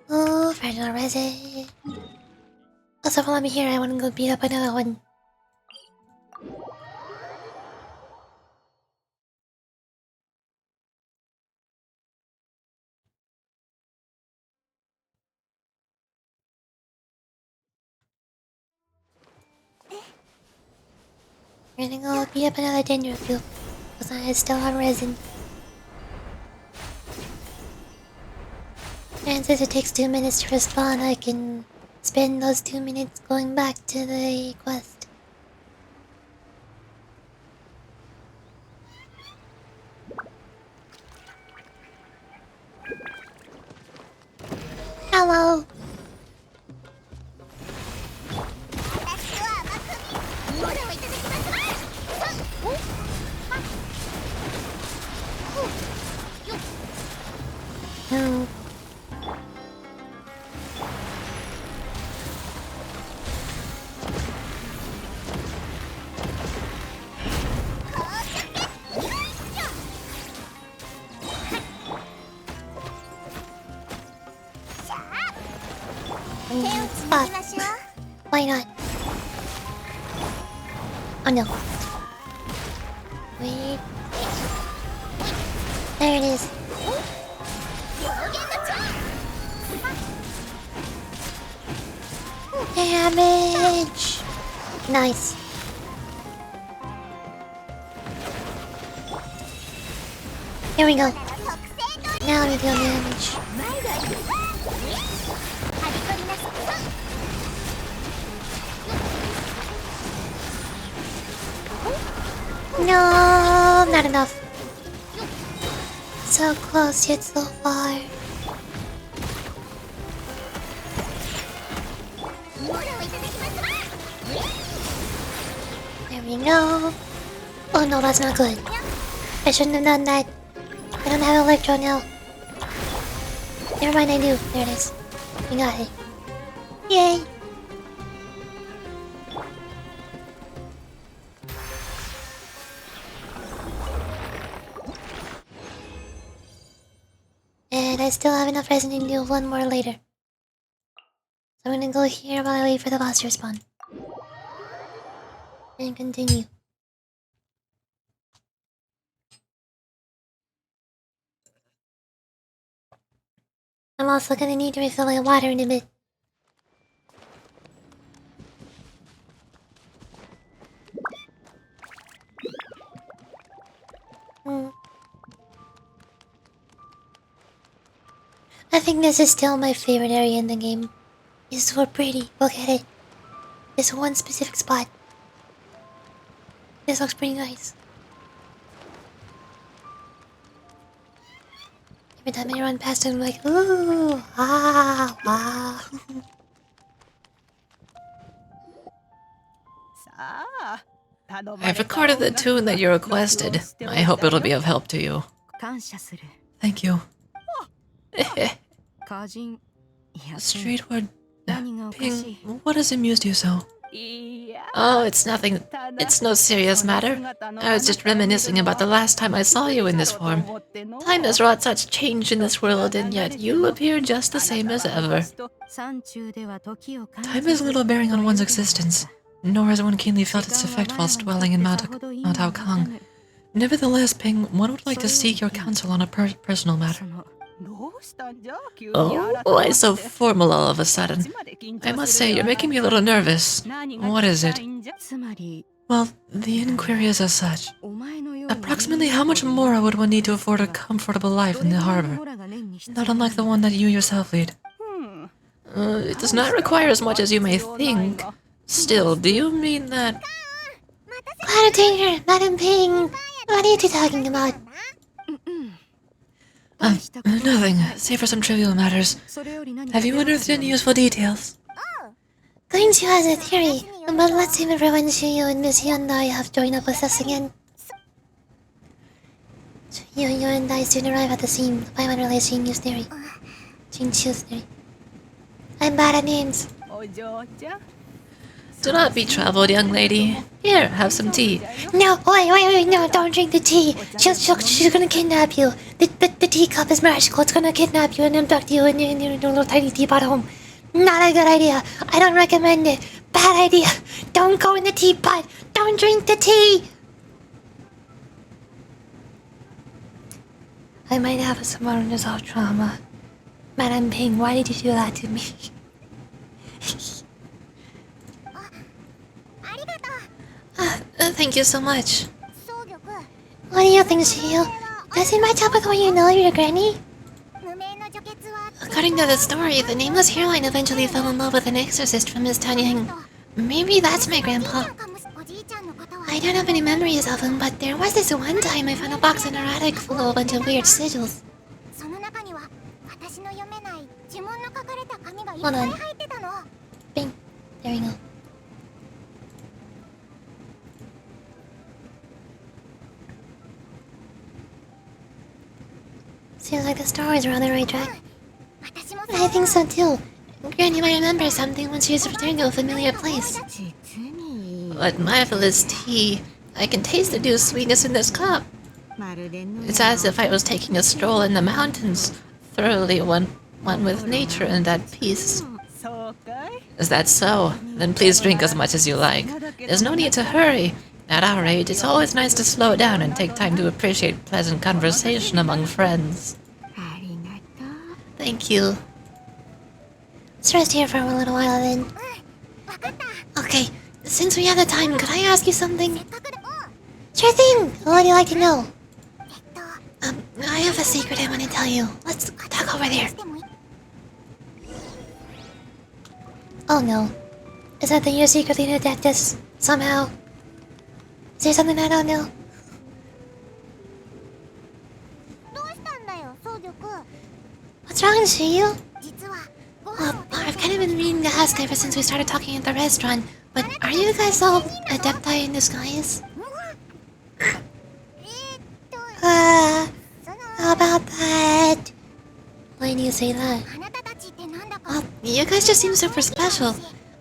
Speaker 1: Oh, fragile resin. Also, while I'm here, I want to go beat up another one. We're gonna go beat up another Dendrofield. Because I still have resin. And since it takes 2 minutes to respawn, I can spend those 2 minutes going back to the quest. Hello! No. Why not? Oh no. Wait. There it is. Damage! Nice. Here we go. Now we deal damage. No, not enough. So close yet so far. There we go. Oh no, that's not good. I shouldn't have done that. I don't have Electro now. Never mind, I do. There it is. We got it. Yay! And I still have enough resin to do one more later. So I'm gonna go here while I wait for the boss to respawn. And continue. I'm also gonna need to refill my water in a bit. I think this is still my favorite area in the game. It's so pretty. Look at it. This one specific spot. This looks pretty nice. Every time I run past it, I'm like, ooh, ah, wow.
Speaker 2: I've recorded the tune that you requested. I hope it'll be of help to you. Thank you. Streetward Ping, what has amused you so? Oh, it's nothing. It's no serious matter. I was just reminiscing about the last time I saw you in this form. Time has wrought such change in this world, and yet you appear just the same as ever. Time has little bearing on one's existence, nor has one keenly felt its effect whilst dwelling in Mount Aokang. Nevertheless, Ping, one would like to seek your counsel on a personal matter. Oh, why so formal all of a sudden? I must say, you're making me a little nervous. What is it? Well, the inquiry is as such. Approximately how much more would one need to afford a comfortable life in the harbor? Not unlike the one that you yourself lead. It does not require as much as you may think. Still, do you mean that...
Speaker 1: Cloud Danger, Madam Ping. What are you two talking about?
Speaker 2: Nothing, save for some trivial matters. Have you unearthed any useful details?
Speaker 1: Going to has a theory, but let's see if everyone Shiyu and Miss Yu and I have joined up with us again. You and I soon arrive at the scene by one realize Jinchu's theory. Jinchu's theory. I'm bad at names.
Speaker 2: Do not be troubled, young lady. Here, have some tea.
Speaker 1: No, wait, no, don't drink the tea. She's gonna kidnap you. The teacup is magical, it's gonna kidnap you and abduct you in your little tiny teapot home. Not a good idea. I don't recommend it. Bad idea. Don't go in the teapot. Don't drink the tea. I might have some unresolved trauma. Madam Ping, why did you do that to me?
Speaker 2: Thank you so much.
Speaker 1: What do you think, Shiyu? Does it match up with what you know of your granny?
Speaker 2: According to the story, the nameless heroine eventually fell in love with an exorcist from Miss Tanyang. Maybe that's my grandpa. I don't have any memories of him, but there was this one time I found a box in our attic full of a bunch of weird sigils. Hold on. Bing. There we go. Seems like the stories are on the right track. I think so too. Granny might remember something once she's returned to a familiar place. What marvelous tea. I can taste the new sweetness in this cup. It's as if I was taking a stroll in the mountains, thoroughly one with nature and at peace. Is that so? Then please drink as much as you like. There's no need to hurry. At our age, it's always nice to slow down and take time to appreciate pleasant conversation among friends. Thank you. Let's rest here for a little while then. Okay, since we have the time, could I ask you something? Sure thing! What do you like to know? I have a secret I want to tell you. Let's talk over there. Oh no. Is that you're secretly an adeptus? Somehow? Is there something I don't know? What's wrong, Shiyu? Well, I've kind of been meaning to ask ever since we started talking at the restaurant, but are you guys all adepti in disguise? How about that? Why do you say that? Well, you guys just seem super special.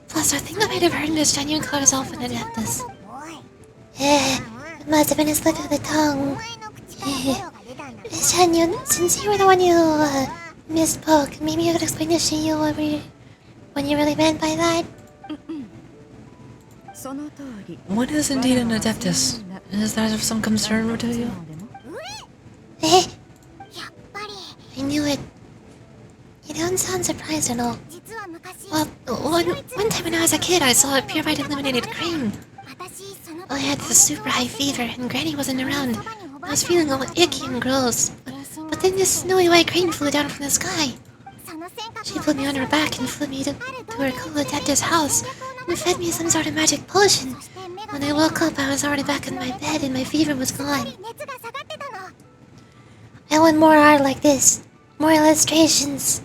Speaker 2: Plus, I think I might have heard Miss Genuine call herself an adeptus. It must have been a slip of the tongue. Miss Genuine, since you were the one who misspoke, maybe you could explain to Shiyu what you really meant by that? One is indeed an adeptus. Is that of some concern to you?
Speaker 1: I knew it. You don't sound surprised at all. Well, one time when I was a kid, I saw a purified illuminated crane. I had this super high fever, and Granny wasn't around. I was feeling all icky and gross. But then this snowy white crane flew down from the sky. She put me on her back and flew me to her cool adeptus house and fed me some sort of magic potion. When I woke up, I was already back in my bed and my fever was gone. I want more art like this. More illustrations.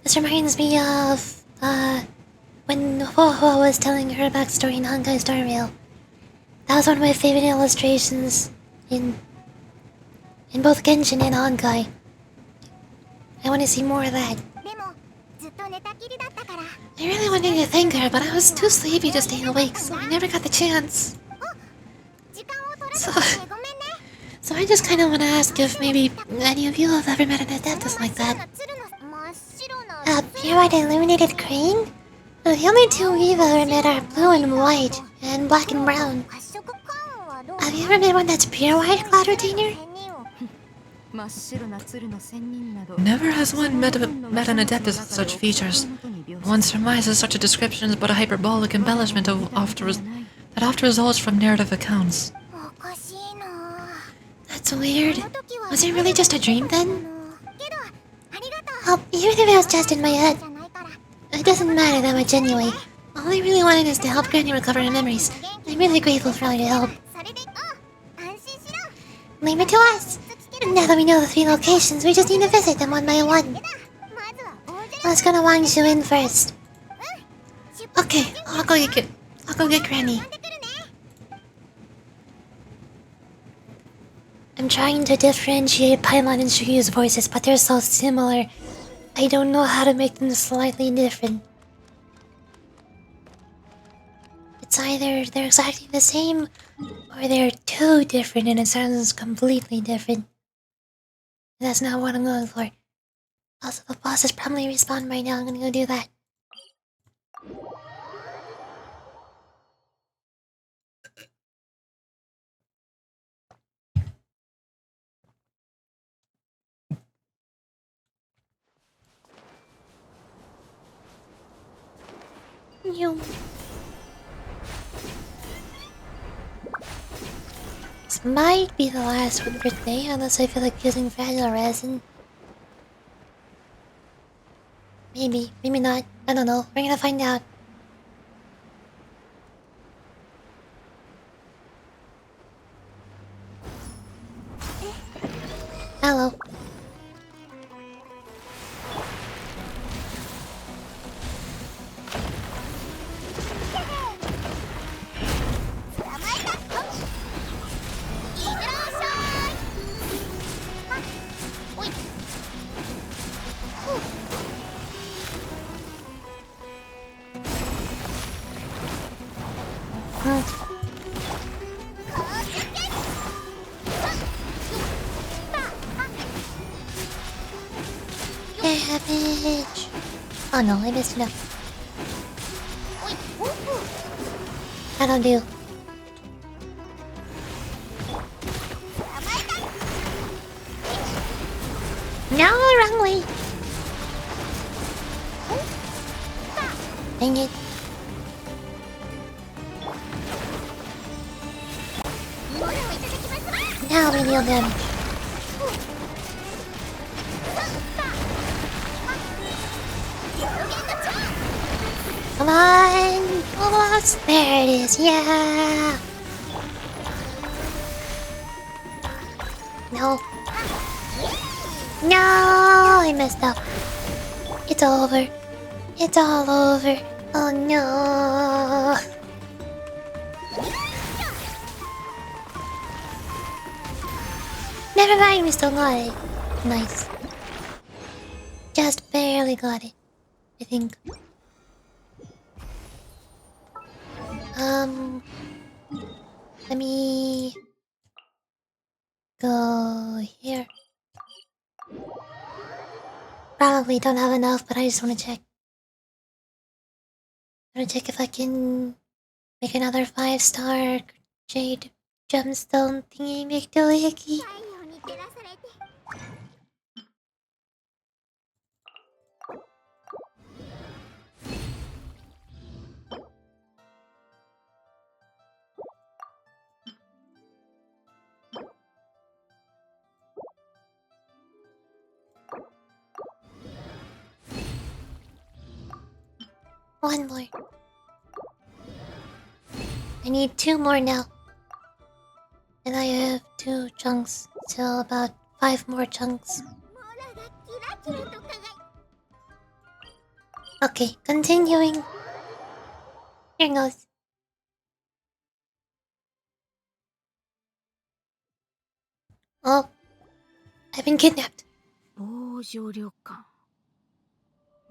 Speaker 1: This reminds me of, when Ho-Ho was telling her backstory in Honkai Star Rail. That was one of my favorite illustrations in both Genshin and Honkai. I want to see more of that. I really wanted to thank her, but I was too sleepy to stay awake, so I never got the chance. So, so I just kind of want to ask if maybe any of you have ever met an adeptus like that. Pure white illuminated crane? The only two we've ever met are blue and white, and black and brown. Have you ever met one that's pure white, Cloud Retainer?
Speaker 2: Never has one met an adeptus with such features. One surmises such a description is but a hyperbolic embellishment that often results from narrative accounts.
Speaker 1: That's weird. Was it really just a dream then? Oh, even if it was just in my head, it doesn't matter that much anyway. All I really wanted is to help Granny recover her memories. I'm really grateful for all your help. Leave it to us! Now that we know the 3 locations, we just need to visit them one by one. Let's go to Wangshu Inn first. Okay, I'll go get Granny. I'm trying to differentiate Paimon and Shuryu's voices, but they're so similar. I don't know how to make them slightly different. It's either they're exactly the same, or they're too different and it sounds completely different. That's not what I'm going for. Also, the boss is probably respawned right now. I'm gonna go do that. You. This might be the last one for today, unless I feel like using fragile resin. Maybe, maybe not. I don't know. We're gonna find out. Hello. Damage. Oh no, I missed enough. That'll do. No, wrong way. Dang it. Now we deal damage. Come on! Almost! There it is, yeah! No. No! I messed up. It's over. It's all over. Oh no! Never mind, we still got it. Nice. Just barely got it, I think. Let me go here. Probably don't have enough, but I just want to check. I want to check if I can make another 5-star jade gemstone thingy make doohickey. One more. I need 2 more now. And I have 2 chunks, so about 5 more chunks. Okay, continuing. Here goes. Oh, I've been kidnapped.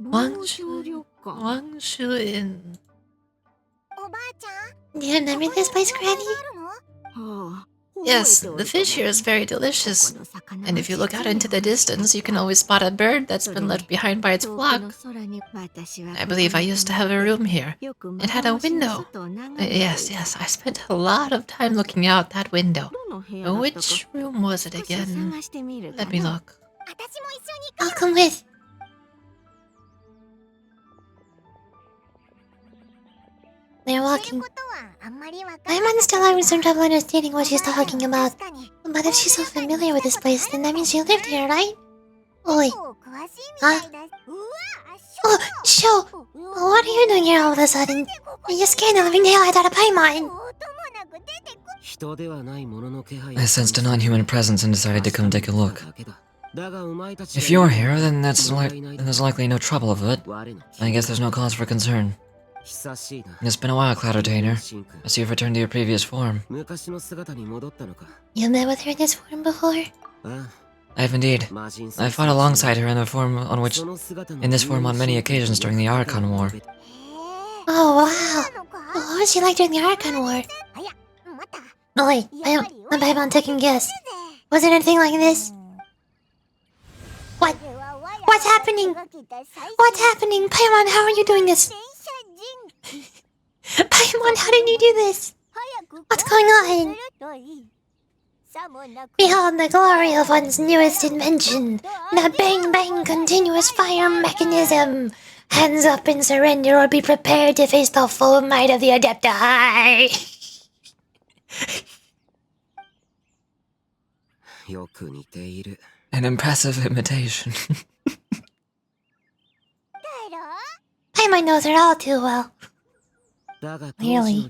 Speaker 2: Wangshu Inn.
Speaker 1: Do you remember this place, Granny?
Speaker 2: Yes, the fish here is very delicious. And if you look out into the distance, you can always spot a bird that's been left behind by its flock. I believe I used to have a room here. It had a window. Yes, I spent a lot of time looking out that window. Which room was it again? Let me look.
Speaker 1: I'll come with. They're walking. I'm still having some trouble understanding what she's talking about. But if she's so familiar with this place, then that means she lived here, right? Oi. Huh? Oh, Sho! What are you doing here all of a sudden? You scared the living daylights out of Paimon!
Speaker 3: I sensed a non-human presence and decided to come take a look. If you're here, then there's likely no trouble afoot. I guess there's no cause for concern. It's been a while, Cloudretainer. I see you've returned to your previous form.
Speaker 1: You met with her in this form before?
Speaker 3: I have indeed. I fought alongside her in this form on many occasions during the Archon War.
Speaker 1: Oh, wow. What was she like during the Archon War? Oi, I'm Paimon taking a guess. Was it anything like this? What? What's happening? What's happening? Paimon, how are you doing this? Paimon, how did you do this? What's going on? Behold the glory of one's newest invention, the Bang Bang continuous fire mechanism. Hands up in surrender or be prepared to face the full might of the Adepti.
Speaker 3: An impressive imitation.
Speaker 1: Paimon knows her all too well. Really?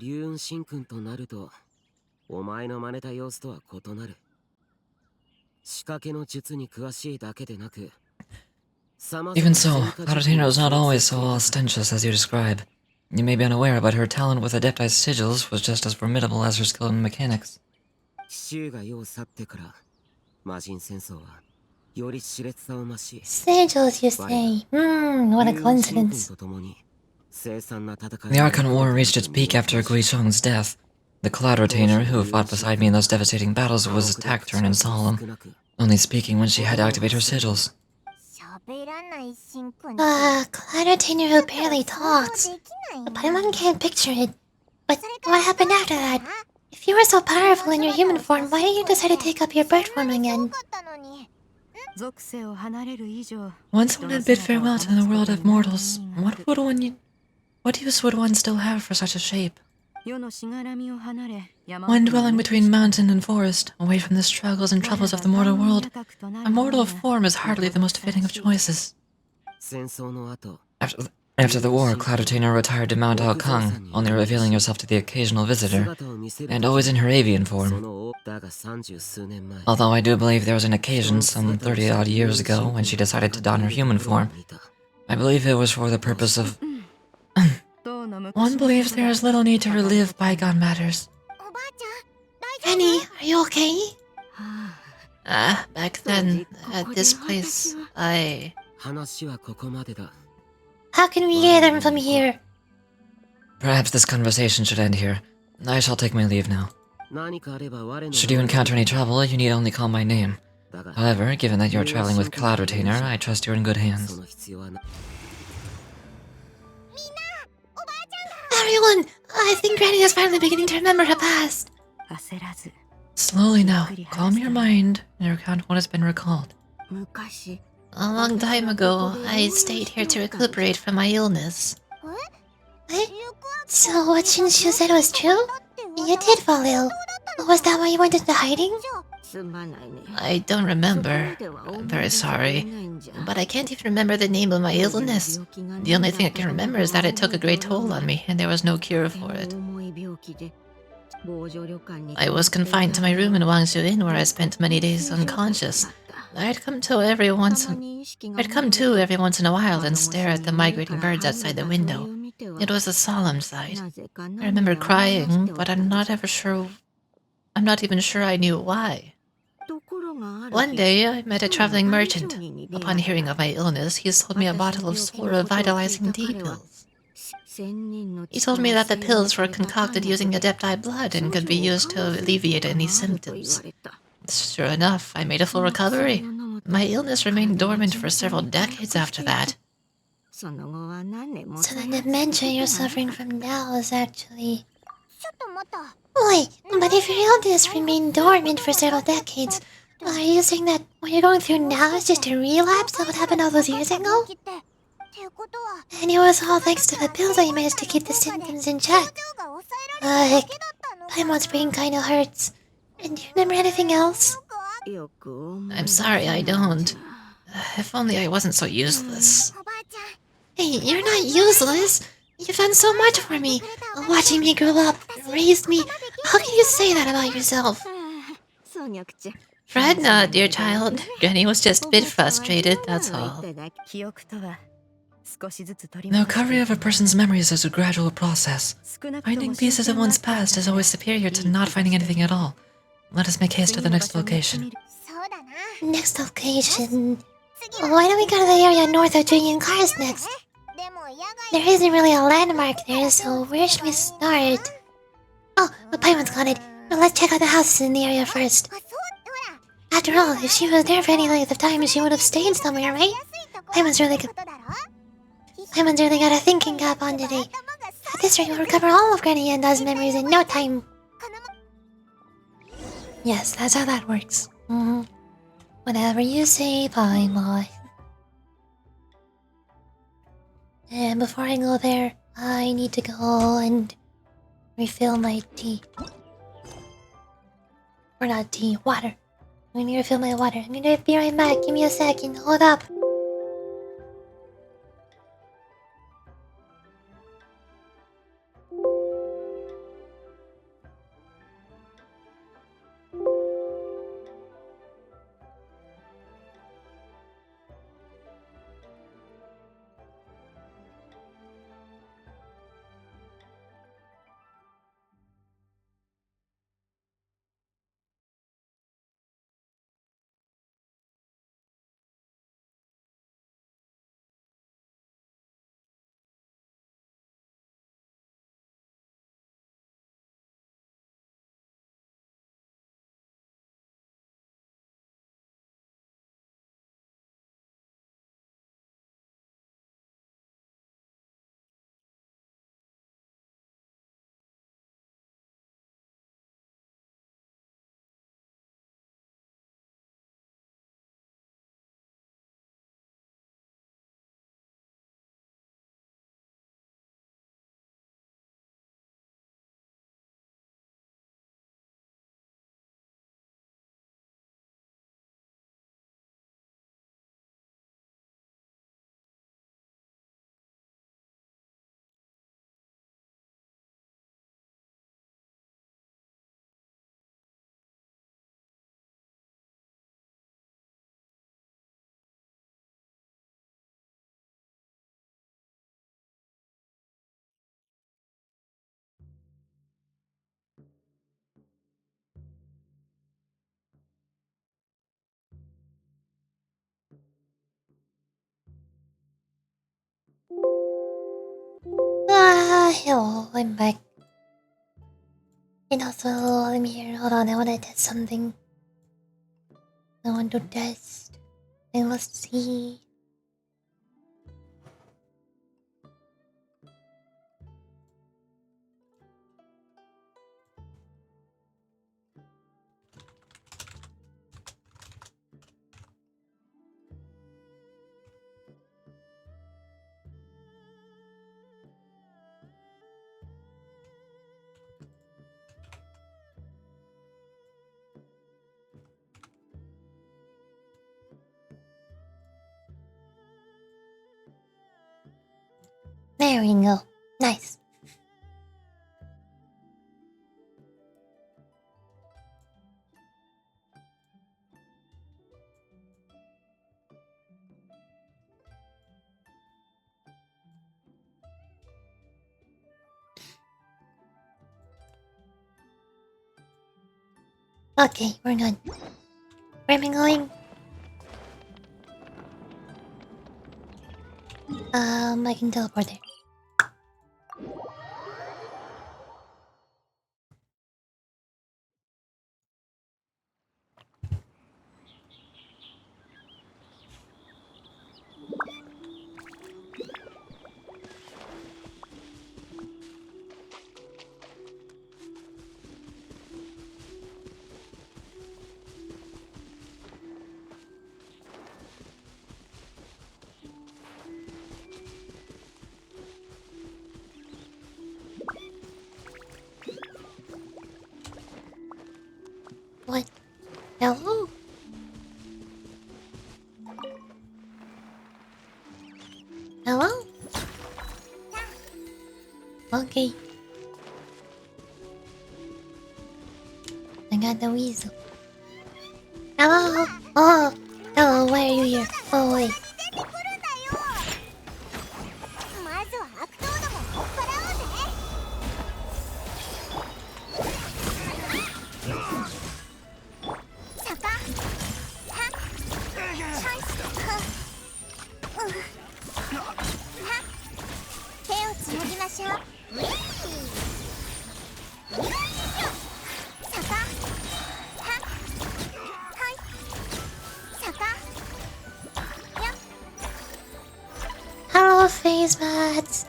Speaker 3: Even so, Cloudretainer is not always so ostentatious as you describe. You may be unaware, but her talent with Adepti sigils was just as formidable as her skill in mechanics.
Speaker 1: Sigils, you say? What a coincidence.
Speaker 3: The Archon War reached its peak after Guishong's death. The Cloudretainer, who fought beside me in those devastating battles, was tactful and solemn, only speaking when she had to activate her sigils.
Speaker 1: Cloudretainer who barely talks. Paimon can't picture it. But what happened after that? If you were so powerful in your human form, why did you decide to take up your bird form again?
Speaker 2: Once one had bid farewell to the world of mortals, what use would one still have for such a shape? One dwelling between mountain and forest, away from the struggles and troubles of the mortal world, a mortal form is hardly the most fitting of choices.
Speaker 3: After the war, Cloudretainer retired to Mount Alkang, only revealing herself to the occasional visitor, and always in her avian form. Although I do believe there was an occasion some 30-odd years ago when she decided to don her human form. I believe it was for the purpose of...
Speaker 2: One believes there is little need to relive bygone matters.
Speaker 1: Annie, are you okay?
Speaker 2: Back then, at this place,
Speaker 1: How can we get them from here?
Speaker 3: Perhaps this conversation should end here. I shall take my leave now. Should you encounter any trouble, you need only call my name. However, given that you're traveling with Cloudretainer, I trust you're in good hands.
Speaker 1: Everyone, I think Granny is finally beginning to remember her past.
Speaker 2: Slowly now, calm your mind and recount what has been recalled.
Speaker 1: A long time ago, I stayed here to recuperate from my illness. What? So what Shinshu said was true? You did fall ill. Was that why you went into hiding?
Speaker 2: I don't remember. I'm very sorry. But I can't even remember the name of my illness. The only thing I can remember is that it took a great toll on me, and there was no cure for it. I was confined to my room in Wangshu Inn, where I spent many days unconscious. I'd come to every once in a while and stare at the migrating birds outside the window. It was a solemn sight. I remember crying, but I'm not even sure I knew why. One day, I met a traveling merchant. Upon hearing of my illness, he sold me a bottle of soul revitalizing tea pills. He told me that the pills were concocted using Adepti blood and could be used to alleviate any symptoms. Sure enough, I made a full recovery. My illness remained dormant for several decades after that.
Speaker 1: So the dementia you're suffering from now is actually... Wait, but if your illness remained dormant for several decades, are you saying that what you're going through now is just a relapse of what happened all those years ago? And it was all thanks to the pills that you managed to keep the symptoms in check. Like, Paimon's brain kinda hurts. And do you remember anything else?
Speaker 2: I'm sorry, I don't. If only I wasn't so useless.
Speaker 1: Hey, you're not useless. You've done so much for me. Watching me grow up, raised me. How can you say that about yourself?
Speaker 2: Fret not, dear child. Jenny was just a bit frustrated, that's all. The recovery of a person's memories is a gradual process. Finding pieces of one's past is always superior to not finding anything at all. Let us make haste to the next location.
Speaker 1: Next location... Why don't we go to the area north of Julian Cars next? There isn't really a landmark there, so where should we start? Oh, the Paimon's got it. Well, let's check out the houses in the area first. After all, if she was there for any length of time, she would have stayed somewhere, right? Paimon's really got a thinking cap on today. At this rate, we'll recover all of Granny Yenda's memories in no time. Yes, that's how that works. Whatever you say, Paimon. And before I go there, I need to go and refill my tea. Or not tea, water. I'm gonna refill my water. I'm gonna be right back. Give me a second. Hold up. Hello, I'm back. And also, let me hear. Hold on, I wanna test something. I want to test. I must see. There we go. Nice. Okay, we're good. Where am I going? I can teleport there. What? Hello? Hello? Okay. I got the weasel. Hello? Oh! Hello, why are you here? Oh, wait. Hello, face mats.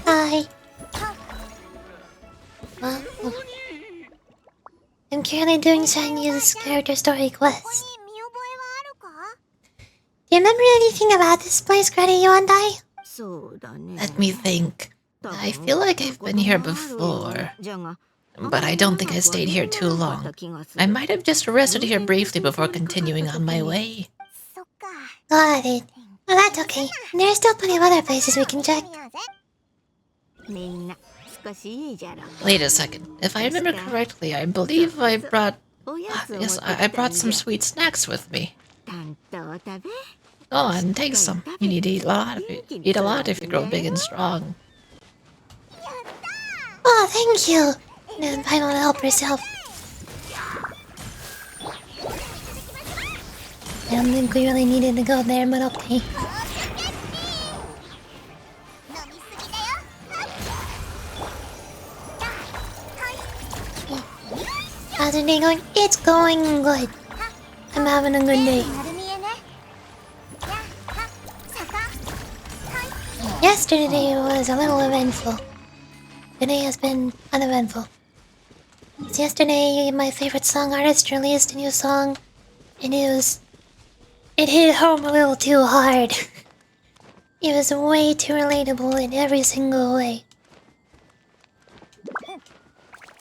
Speaker 1: Hi. Well, I'm currently doing Chinese character story quest. Do you remember anything about this place, Granny, you and I?
Speaker 2: Let me think. I feel like I've been here before, but I don't think I stayed here too long. I might have just rested here briefly before continuing on my way.
Speaker 1: Got it. Well, that's okay. There are still plenty of other places we can check.
Speaker 2: Wait a second. If I remember correctly, I believe I brought... yes, I brought some sweet snacks with me. Go on, take some. You need to eat a lot. Eat a lot if you grow big and strong.
Speaker 1: Oh, thank you. And Paimon will help herself. I don't think we really needed to go there, but okay. How's your day going? It's going good. I'm having a good day. Yesterday was a little eventful. Today has been uneventful. Yesterday, my favorite song artist released a new song, and it hit home a little too hard. It was way too relatable in every single way.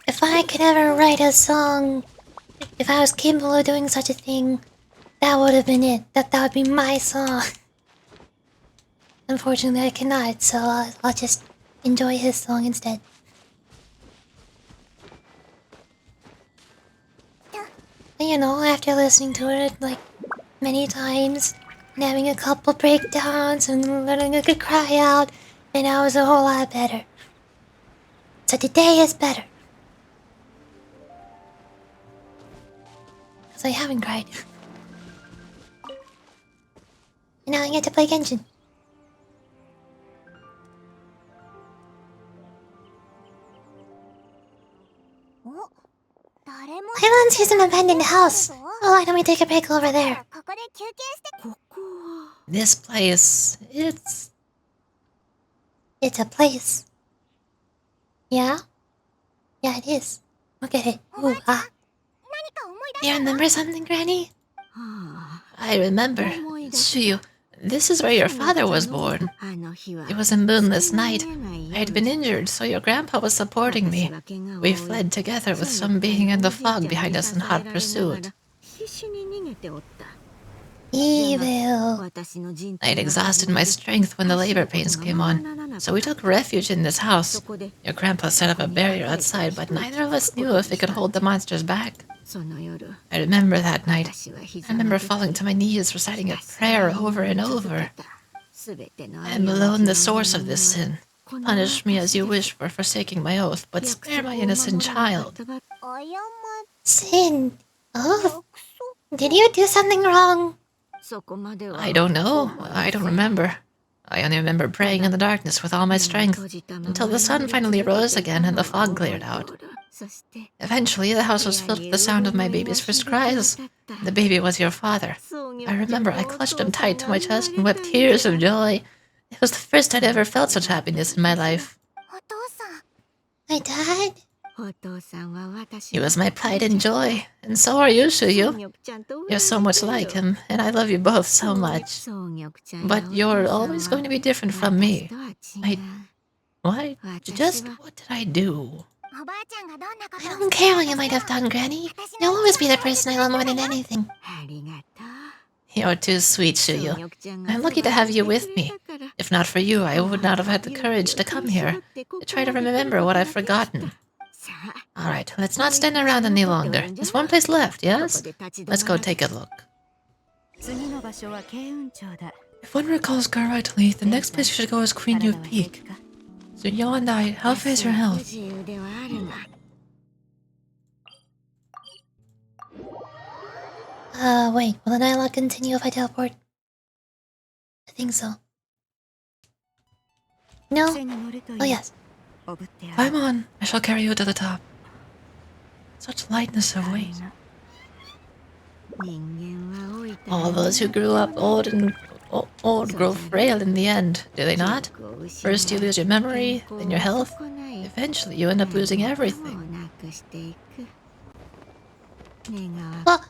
Speaker 1: If I could ever write a song, if I was capable of doing such a thing, that would have been it. That would be my song. Unfortunately, I cannot, so I'll just enjoy his song instead. And, you know, after listening to it like many times, and having a couple breakdowns and letting a good cry out, and I was a whole lot better. So today is better. Because I haven't cried. And now I get to play Genshin. Paimon sees an abandoned house. Oh, why don't we take a break over there?
Speaker 2: This place, it's
Speaker 1: a place. Yeah? Yeah, it is. Look at it. Ooh, ah. You remember something, Granny?
Speaker 2: I remember. Shuyu, this is where your father was born. It was a moonless night. I had been injured, so your grandpa was supporting me. We fled together with some being in the fog behind us in hot pursuit.
Speaker 1: Evil.
Speaker 2: I had exhausted my strength when the labor pains came on, so we took refuge in this house. Your grandpa set up a barrier outside, but neither of us knew if it could hold the monsters back. I remember that night. I remember falling to my knees, reciting a prayer over and over. I am alone the source of this sin. Punish me as you wish for forsaking my oath, but spare my innocent child.
Speaker 1: Sin. Oh. Did you do something wrong?
Speaker 2: I don't know. I don't remember. I only remember praying in the darkness with all my strength, until the sun finally rose again and the fog cleared out. Eventually, the house was filled with the sound of my baby's first cries. The baby was your father. I remember I clutched him tight to my chest and wept tears of joy. It was the first I'd ever felt such happiness in my life.
Speaker 1: My dad?
Speaker 2: He was my pride and joy, and so are you, Shuyu. You're so much like him, and I love you both so much. But you're always going to be different from me. What? Just what did I do?
Speaker 1: I don't care what you might have done, Granny. You'll always be the person I love more than anything.
Speaker 2: You're too sweet, Shuyu. I'm lucky to have you with me. If not for you, I would not have had the courage to come here, to try to remember what I've forgotten. Alright, let's not stand around any longer. There's one place left, yes? Let's go take a look. If one recalls correctly, the next place you should go is Queen Yu Peak. So you and I, how is your health?
Speaker 1: Wait, will the dialogue continue if I teleport? I think so. No? Oh, yes.
Speaker 2: Climb on, I shall carry you to the top. Such lightness of weight. All those who grew up old grow frail in the end, do they not? First you lose your memory, then your health. Eventually you end up losing everything.
Speaker 1: Oh!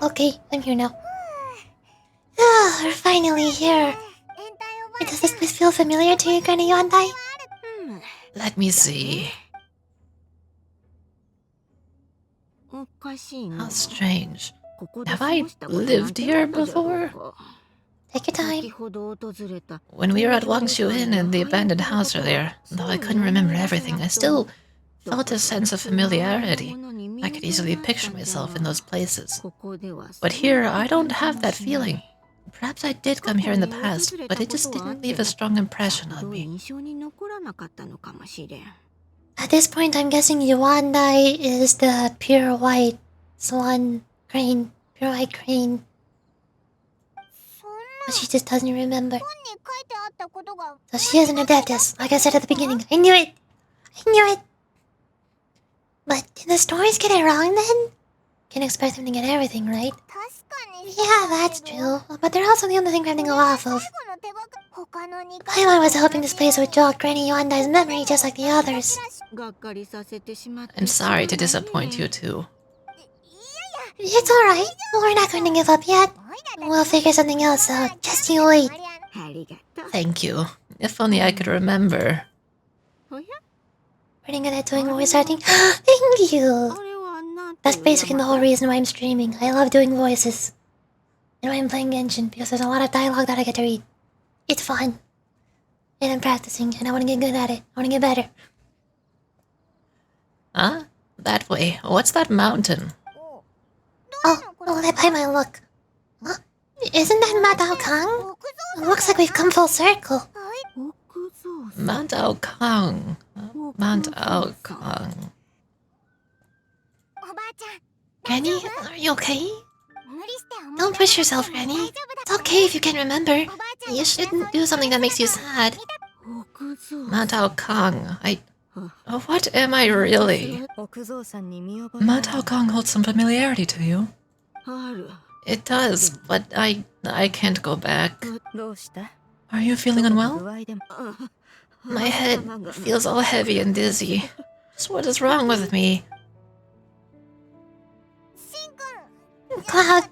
Speaker 1: Okay, I'm here now. Ah, we're finally here. Does this place feel familiar to you, Granny Yondai?
Speaker 2: Let me see. How strange. Have I lived here before?
Speaker 1: Take your time.
Speaker 2: When we were at Wangshu Inn in the abandoned house earlier, though I couldn't remember everything, I still felt a sense of familiarity. I could easily picture myself in those places. But here, I don't have that feeling. Perhaps I did come here in the past, but it just didn't leave a strong impression on me.
Speaker 1: At this point, I'm guessing Yuandai is the pure white swan crane. Pure white crane. But she just doesn't remember. So she is an adeptus, like I said at the beginning. I knew it! I knew it! But did the stories get it wrong then? Can't expect them to get everything right. Yeah, that's true. But they're also the only thing we have to go off of. Paimon was hoping this place would jog Granny Yondai's memory just like the others.
Speaker 2: I'm sorry to disappoint you too.
Speaker 1: It's alright. We're not going to give up yet. We'll figure something else out. Just you wait.
Speaker 2: Thank you. If only I could remember.
Speaker 1: Pretty good at doing voice acting. Thank you. That's basically the whole reason why I'm streaming. I love doing voices. And why I'm playing Genshin, because there's a lot of dialogue that I get to read. It's fun. And I'm practicing, and I want to get good at it. I want to get better.
Speaker 2: Huh? That way. What's that mountain?
Speaker 1: Oh, that by my look. Huh? Isn't that Mount Aokang? It looks like we've come full circle.
Speaker 2: Mount Aokang. Mount Aokang.
Speaker 1: Granny, are you okay? Don't push yourself, Granny. It's okay if you can't remember. You shouldn't do something that makes you sad.
Speaker 2: Mount Aokang. What am I really? Mount Aokang holds some familiarity to you. It does, but I can't go back. Are you feeling unwell? My head feels all heavy and dizzy. So what is wrong with me?
Speaker 1: Cloud,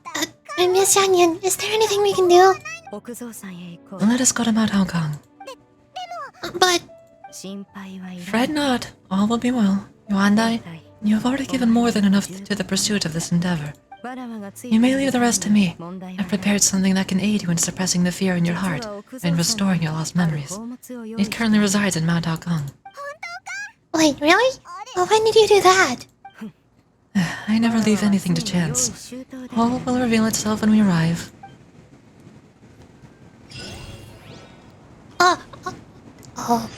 Speaker 1: Miss Yanyan, is there anything we can do?
Speaker 2: Let us go to Mount Aokang.
Speaker 1: But...
Speaker 2: Fret not, all will be well. You and I, you have already given more than enough to the pursuit of this endeavor. You may leave the rest to me. I've prepared something that can aid you in suppressing the fear in your heart and restoring your lost memories. It currently resides in Mount Aokang.
Speaker 1: Wait, really? Well, when did you do that?
Speaker 2: I never leave anything to chance. All will reveal itself when we arrive.
Speaker 1: Oh,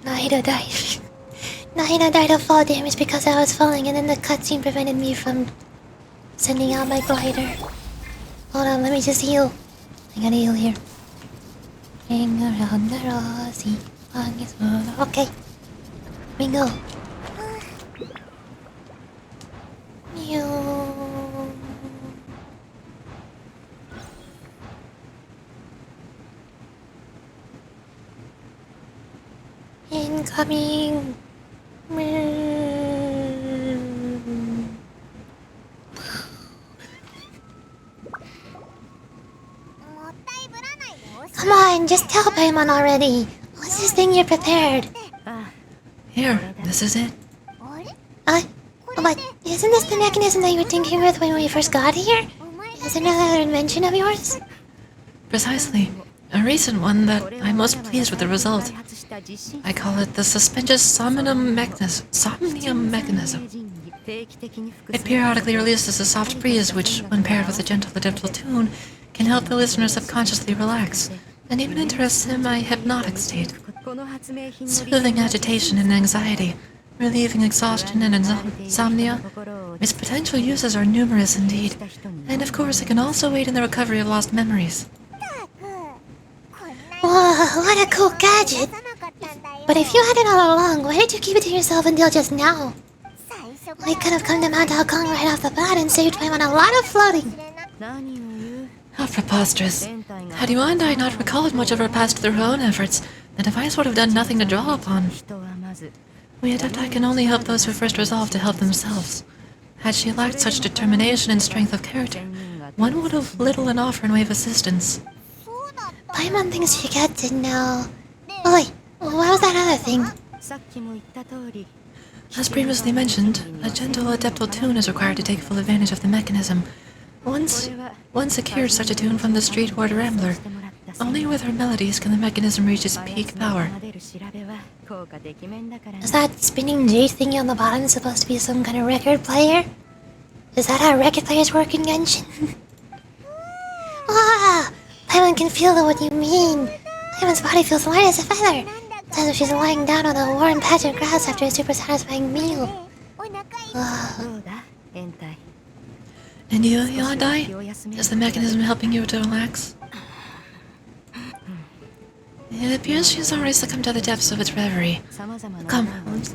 Speaker 1: Nahida died. Nahida died of fall damage because I was falling, and then the cutscene prevented me from sending out my glider. Hold on, let me just heal. I gotta heal here. Ring around the rosy. Okay. Bingo. Incoming. Come on, just tell Paimon already. What's this thing you prepared?
Speaker 2: Here, this is it.
Speaker 1: But isn't this the mechanism that you were tinkering with when we first got here? Is it another invention of yours?
Speaker 2: Precisely. A recent one that I'm most pleased with the result. I call it the suspicious somnium mechanism. It periodically releases a soft breeze which, when paired with a gentle adaptable tune, can help the listener subconsciously relax, and even enter a semi-hypnotic state, soothing agitation and anxiety, relieving exhaustion and insomnia. Its potential uses are numerous indeed, and of course it can also aid in the recovery of lost memories.
Speaker 1: Whoa, what a cool gadget! But if you had it all along, why did you keep it to yourself until just now? We could have come to Mount Halcong right off the bat and saved Paimon a lot of floating.
Speaker 2: How preposterous. Had you and I not recalled much of her past through her own efforts, the device would have done nothing to draw upon. We Adepti can only help those who first resolve to help themselves. Had she lacked such determination and strength of character, one would have little in offer in way of assistance.
Speaker 1: Paimon thinks she gets it now. Oh wait, what was that other thing?
Speaker 2: As previously mentioned, a gentle adeptal tune is required to take full advantage of the mechanism. Once secured such a tune from the streetward rambler, only with her melodies can the mechanism reach its peak power.
Speaker 1: Is that spinning jade thingy on the bottom supposed to be some kind of record player? Is that how record players work in Genshin? Ah! Paimon can feel what you mean. Paimon's body feels light as a feather. It's as if she's lying down on a warm patch of grass after a super satisfying meal.
Speaker 2: And you, Yondai? Is the mechanism helping you to relax? It appears she's already succumbed to the depths of its reverie. Come, let's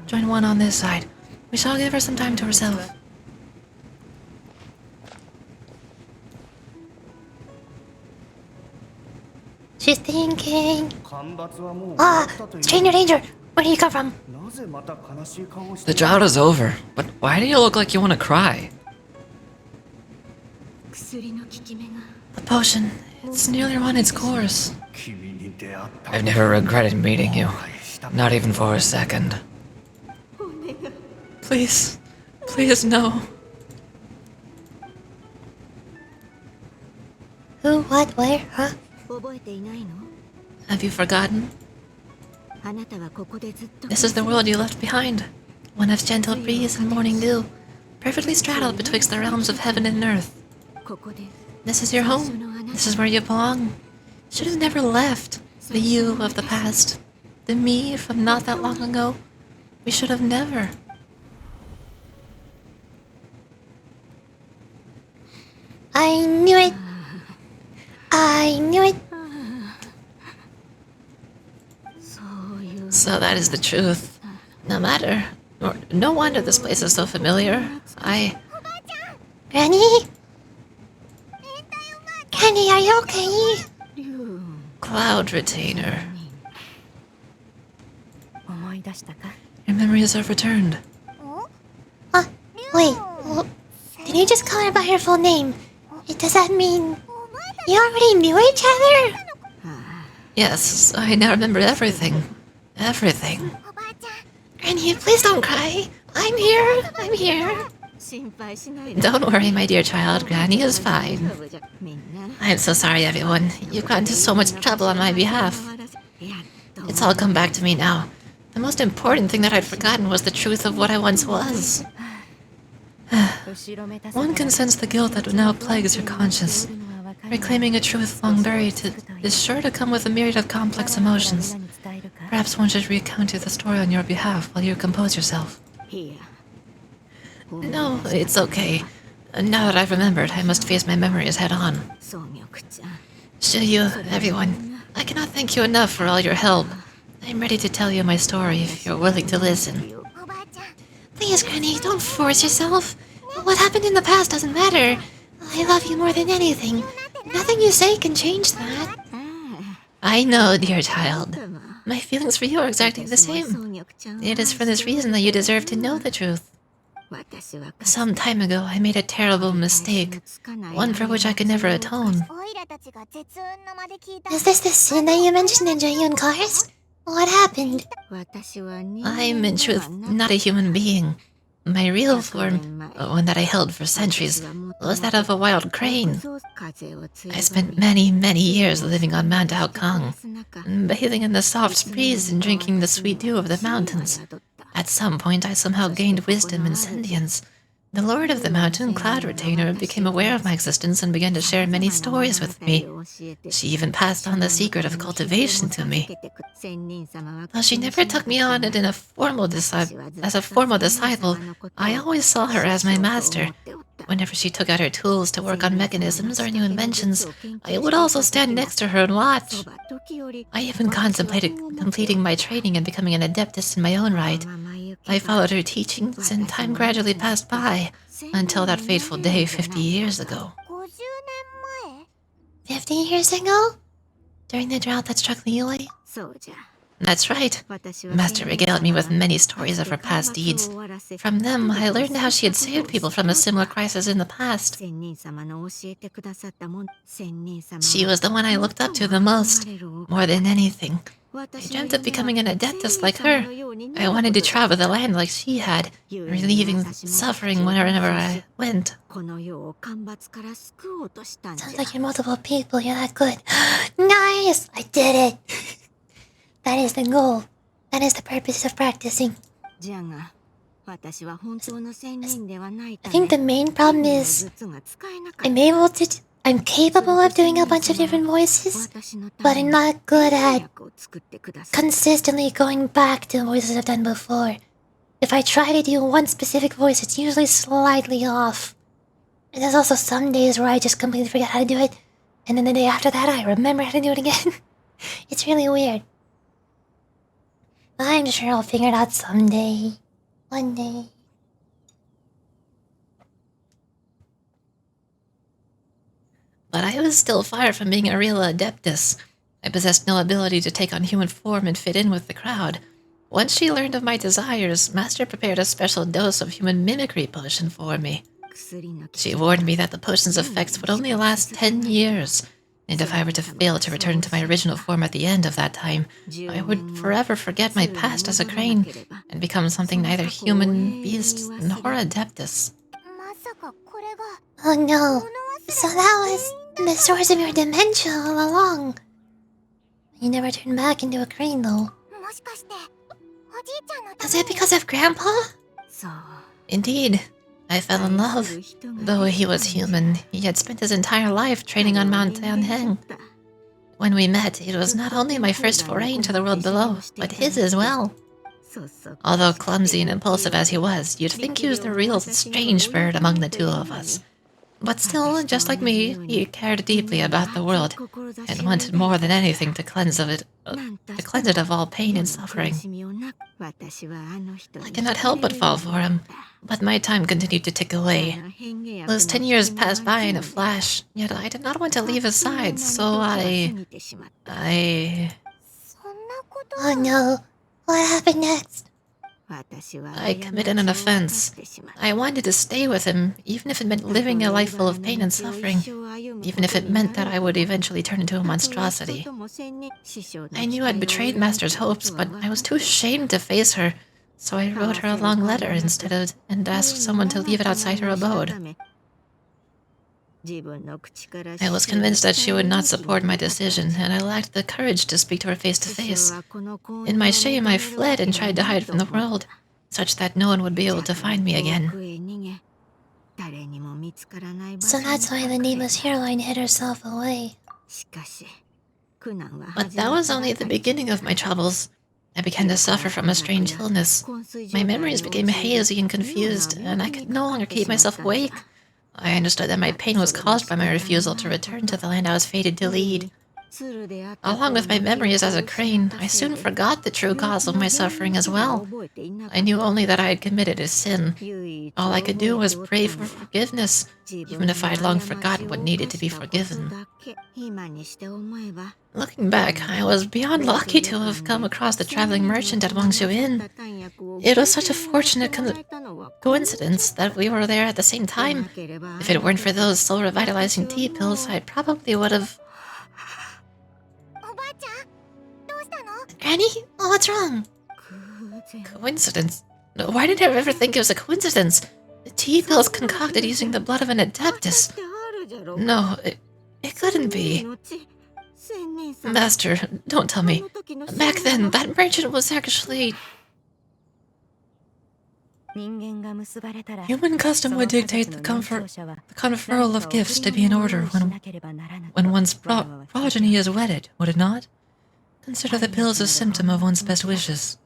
Speaker 2: join one on this side. We shall give her some time to herself.
Speaker 1: She's thinking. Stranger danger! Where do you come from?
Speaker 3: The drought is over, but why do you look like you want to cry?
Speaker 2: The potion, it's nearly run its course.
Speaker 3: I've never regretted meeting you. Not even for a second.
Speaker 2: Please, please no.
Speaker 1: Who, what, where, huh?
Speaker 2: Have you forgotten? This is the world you left behind. One of gentle breeze and morning dew, perfectly straddled betwixt the realms of heaven and earth. This is your home. This is where you belong. Should have never left. The you of the past. The me from not that long ago. We should have never.
Speaker 1: I knew it. I knew it.
Speaker 2: So that is the truth. No matter. No wonder this place is so familiar.
Speaker 1: Granny? Granny, are you okay?
Speaker 2: Cloud Retainer. Your memories have returned.
Speaker 1: Wait. Did you just call her by her full name? Does that mean you already knew each other?
Speaker 2: Yes, I now remember everything. Everything.
Speaker 1: Granny, please don't cry. I'm here. I'm here.
Speaker 2: Don't worry, my dear child. Granny is fine. I'm so sorry, everyone. You've gone to so much trouble on my behalf. It's all come back to me now. The most important thing that I'd forgotten was the truth of what I once was. One can sense the guilt that now plagues your conscience. Reclaiming a truth long buried is sure to come with a myriad of complex emotions. Perhaps one should recount you the story on your behalf while you compose yourself. No, it's okay. Now that I've remembered, I must face my memories head-on. Shiryu, everyone, I cannot thank you enough for all your help. I'm ready to tell you my story if you're willing to listen.
Speaker 1: Please, Granny, don't force yourself. What happened in the past doesn't matter. I love you more than anything. Nothing you say can change that.
Speaker 2: I know, dear child. My feelings for you are exactly the same. It is for this reason that you deserve to know the truth. Some time ago, I made a terrible mistake, one for which I could never atone.
Speaker 1: Is this the sin that you mentioned in Jayun Cars? What happened?
Speaker 2: I'm, in truth, not a human being. My real form, one that I held for centuries, was that of a wild crane. I spent many, many years living on Mount Aokang, bathing in the soft breeze and drinking the sweet dew of the mountains. At some point, I somehow gained wisdom and sentience. The Lord of the Mountain, Cloud Retainer, became aware of my existence and began to share many stories with me. She even passed on the secret of cultivation to me. Though she never took me on as a formal disciple, I always saw her as my master. Whenever she took out her tools to work on mechanisms or new inventions, I would also stand next to her and watch. I even contemplated completing my training and becoming an adeptus in my own right. I followed her teachings, and time gradually passed by, until that fateful day 50 years ago.
Speaker 1: 50 years ago? During the drought that struck Liyue?
Speaker 2: That's right. Master regaled me with many stories of her past deeds. From them, I learned how she had saved people from a similar crisis in the past. She was the one I looked up to the most, more than anything. I dreamt of becoming an adeptus like her. I wanted to travel the land like she had, relieving suffering wherever I went.
Speaker 1: Sounds like you're multiple people, you're that good. Nice! I did it! That is the goal. That is the purpose of practicing. I think the main problem is I'm capable of doing a bunch of different voices, but I'm not good at consistently going back to voices I've done before. If I try to do one specific voice, it's usually slightly off. And there's also some days where I just completely forget how to do it, and then the day after that I remember how to do it again. It's really weird. I'm sure I'll figure it out someday. One day.
Speaker 2: But I was still far from being a real adeptus. I possessed no ability to take on human form and fit in with the crowd. Once she learned of my desires, Master prepared a special dose of human mimicry potion for me. She warned me that the potion's effects would only last 10 years, and if I were to fail to return to my original form at the end of that time, I would forever forget my past as a crane and become something neither human, beast, nor adeptus.
Speaker 1: Oh no. So that was the source of your dementia all along. You never turned back into a crane, though.
Speaker 2: Was it because of Grandpa? Indeed. I fell in love. Though he was human, he had spent his entire life training on Mount Tianheng. When we met, it was not only my first foray into the world below, but his as well. Although clumsy and impulsive as he was, you'd think he was the real strange bird among the two of us. But still, just like me, he cared deeply about the world, and wanted more than anything to cleanse it of all pain and suffering. I cannot help but fall for him, but my time continued to tick away. Those 10 years passed by in a flash, yet I did not want to leave his side, so I...
Speaker 1: Oh no. What happened next?
Speaker 2: I committed an offense. I wanted to stay with him, even if it meant living a life full of pain and suffering, even if it meant that I would eventually turn into a monstrosity. I knew I'd betrayed Master's hopes, but I was too ashamed to face her, so I wrote her a long letter instead and asked someone to leave it outside her abode. I was convinced that she would not support my decision, and I lacked the courage to speak to her face to face. In my shame, I fled and tried to hide from the world, such that no one would be able to find me again.
Speaker 1: So that's why the nameless heroine hid herself away.
Speaker 2: But that was only the beginning of my troubles. I began to suffer from a strange illness. My memories became hazy and confused, and I could no longer keep myself awake. I understood that my pain was caused by my refusal to return to the land I was fated to lead. Along with my memories as a crane, I soon forgot the true cause of my suffering as well. I knew only that I had committed a sin. All I could do was pray for forgiveness, even if I had long forgotten what needed to be forgiven. Looking back, I was beyond lucky to have come across the traveling merchant at Wangshu Inn. It was such a fortunate coincidence that we were there at the same time. If it weren't for those soul-revitalizing tea pills, I probably would have... Granny? Oh, what's wrong? Coincidence? Why did I ever think it was a coincidence? The tea pills concocted using the blood of an adeptus. No, it couldn't be. Master, don't tell me. Back then, that merchant was actually... Human custom would dictate the conferral of gifts to be in order when one's progeny is wedded, would it not? Consider the pills a symptom of one's best wishes.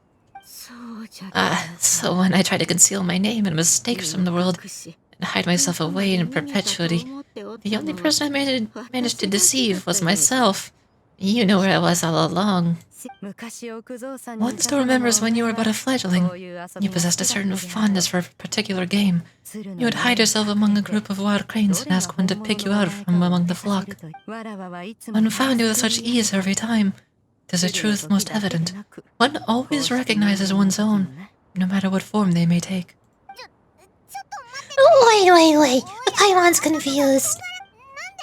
Speaker 2: So when I tried to conceal my name and mistakes from the world, and hide myself away in perpetuity, the only person I managed to deceive was myself. You know where I was all along. One still remembers when you were but a fledgling. You possessed a certain fondness for a particular game. You would hide yourself among a group of wild cranes and ask one to pick you out from among the flock. One found you with such ease every time. 'Tis a truth most evident. One always recognizes one's own, no matter what form they may take.
Speaker 1: Wait. The Paimon's confused.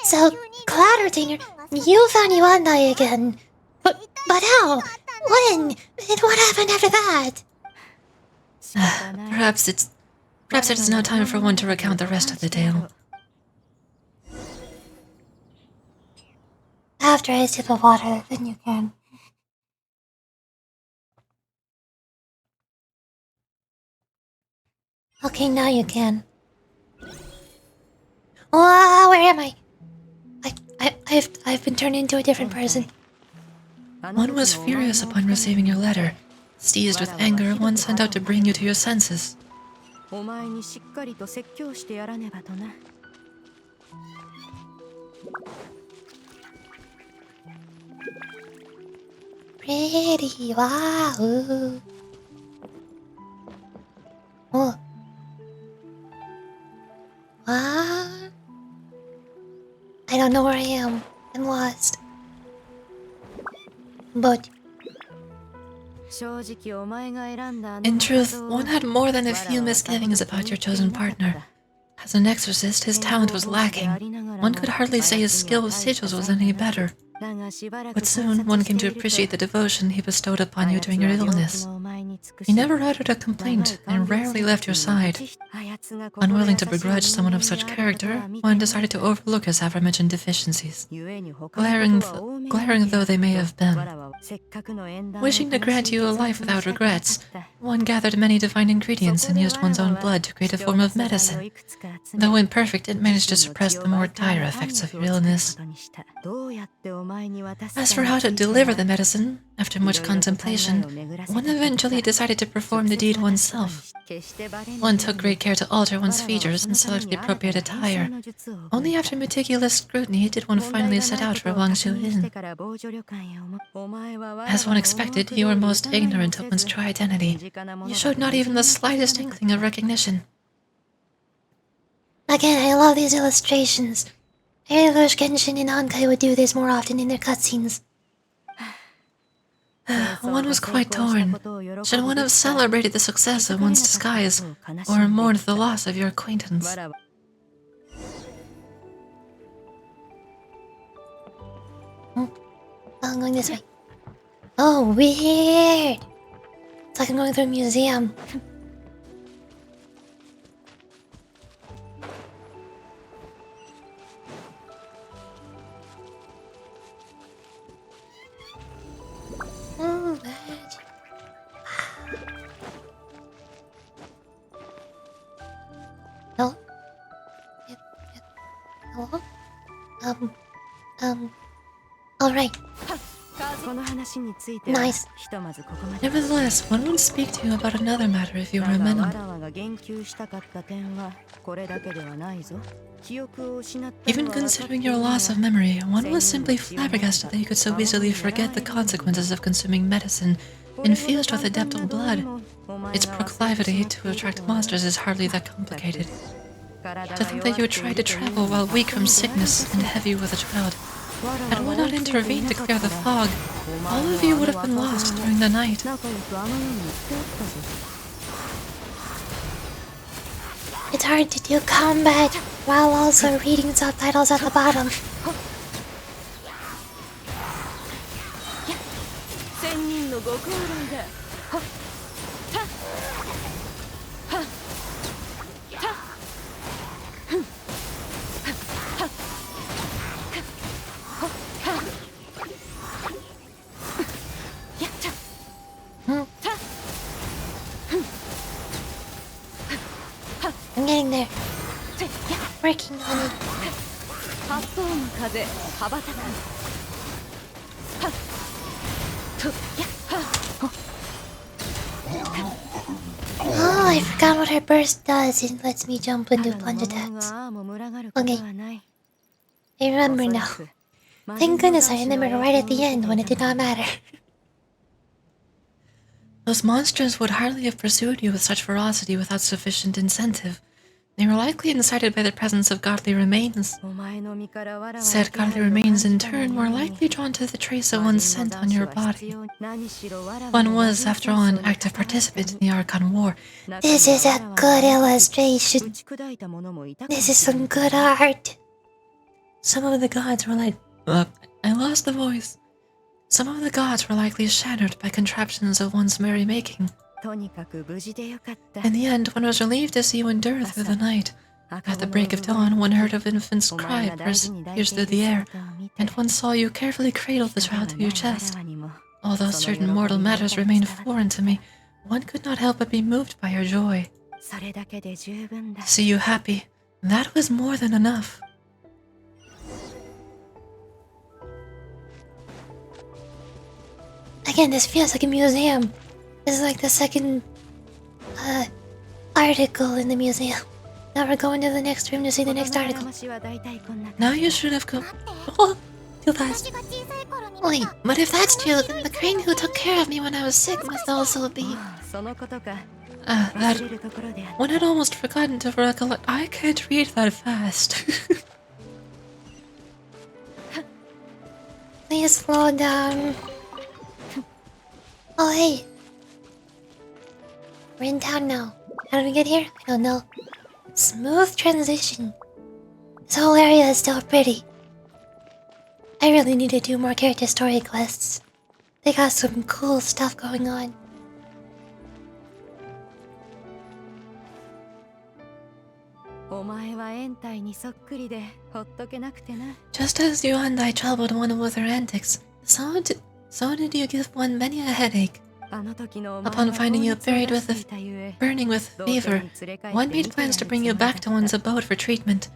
Speaker 1: So, Clattertinger, you found Yuandai again. But how? When? And what happened after that?
Speaker 2: Perhaps it is now time for one to recount the rest of the tale.
Speaker 1: After I sip of water, then you can. Okay, now you can. Where am I? I've been turned into a different person.
Speaker 2: One was furious upon receiving your letter. Seized with anger, one sent out to bring you to your senses.
Speaker 1: Pretty, wow. Oh. What? I don't know where I am. I'm lost. But...
Speaker 2: In truth, one had more than a few misgivings about your chosen partner. As an exorcist, his talent was lacking. One could hardly say his skill with sigils was any better. But soon, one came to appreciate the devotion he bestowed upon you during your illness. He never uttered a complaint and rarely left your side. Unwilling to begrudge someone of such character, one decided to overlook his aforementioned deficiencies, glaring though they may have been. Wishing to grant you a life without regrets, one gathered many divine ingredients and used one's own blood to create a form of medicine. Though imperfect, it managed to suppress the more dire effects of your illness. As for how to deliver the medicine, after much contemplation, one eventually decided to perform the deed oneself. One took great care to alter one's features and select the appropriate attire. Only after meticulous scrutiny did one finally set out for Wangshu Inn. As one expected, you were most ignorant of one's true identity. You showed not even the slightest inkling of recognition.
Speaker 1: Again, I love these illustrations. I wish Genshin and Honkai would do this more often in their cutscenes.
Speaker 2: One was quite torn. Should one have celebrated the success of one's disguise, or mourned the loss of your acquaintance?
Speaker 1: Oh, I'm going this way. Oh, weird! It's like I'm going through a museum. Magic. Hello? Yep. Hello? Alright. Nice.
Speaker 2: Nevertheless, one would speak to you about another matter if you were amenable. Even considering your loss of memory, one was simply flabbergasted that you could so easily forget the consequences of consuming medicine infused with adeptal blood. Its proclivity to attract monsters is hardly that complicated. To think that you would try to travel while weak from sickness and heavy with a child. Had one not intervened to clear the fog, all of you would have been lost during the night.
Speaker 1: It's hard to do combat while also reading subtitles at the bottom. I'm getting there. Working on it. Oh, I forgot what her burst does. It lets me jump and do plunge attacks. Okay. I remember now. Thank goodness I remembered right at the end when it did not matter.
Speaker 2: Those monsters would hardly have pursued you with such ferocity without sufficient incentive. They were likely incited by the presence of godly remains. Said godly remains, in turn, were likely drawn to the trace of one's scent on your body. One was, after all, an active participant in the Archon War.
Speaker 1: This is a good illustration. This is some good art.
Speaker 2: Some of the gods were like... I lost the voice. Some of the gods were likely shattered by contraptions of one's merry making. In the end, one was relieved to see you endure through the night. At the break of dawn, one heard of infant's cry pierce through the air, and one saw you carefully cradle the child to your chest. Although certain mortal matters remained foreign to me, one could not help but be moved by your joy. To see you happy, that was more than enough.
Speaker 1: Again, this feels like a museum. This is like the second article in the museum. Now we're going to the next room to see the next article.
Speaker 2: Now you should have come. Oh, too fast.
Speaker 1: Wait, but if that's true, then the crane who took care of me when I was sick must also be...
Speaker 2: That... One had almost forgotten to recollect. I can't read that fast.
Speaker 1: Please slow down. Oh, hey. We're in town now. How did we get here? I don't know. Smooth transition. This whole area is still pretty. I really need to do more character story quests. They got some cool stuff going on.
Speaker 2: Just as you and I troubled one with her antics, so did you give one many a headache. Upon finding you buried burning with fever, one made plans to bring you back to one's abode for treatment.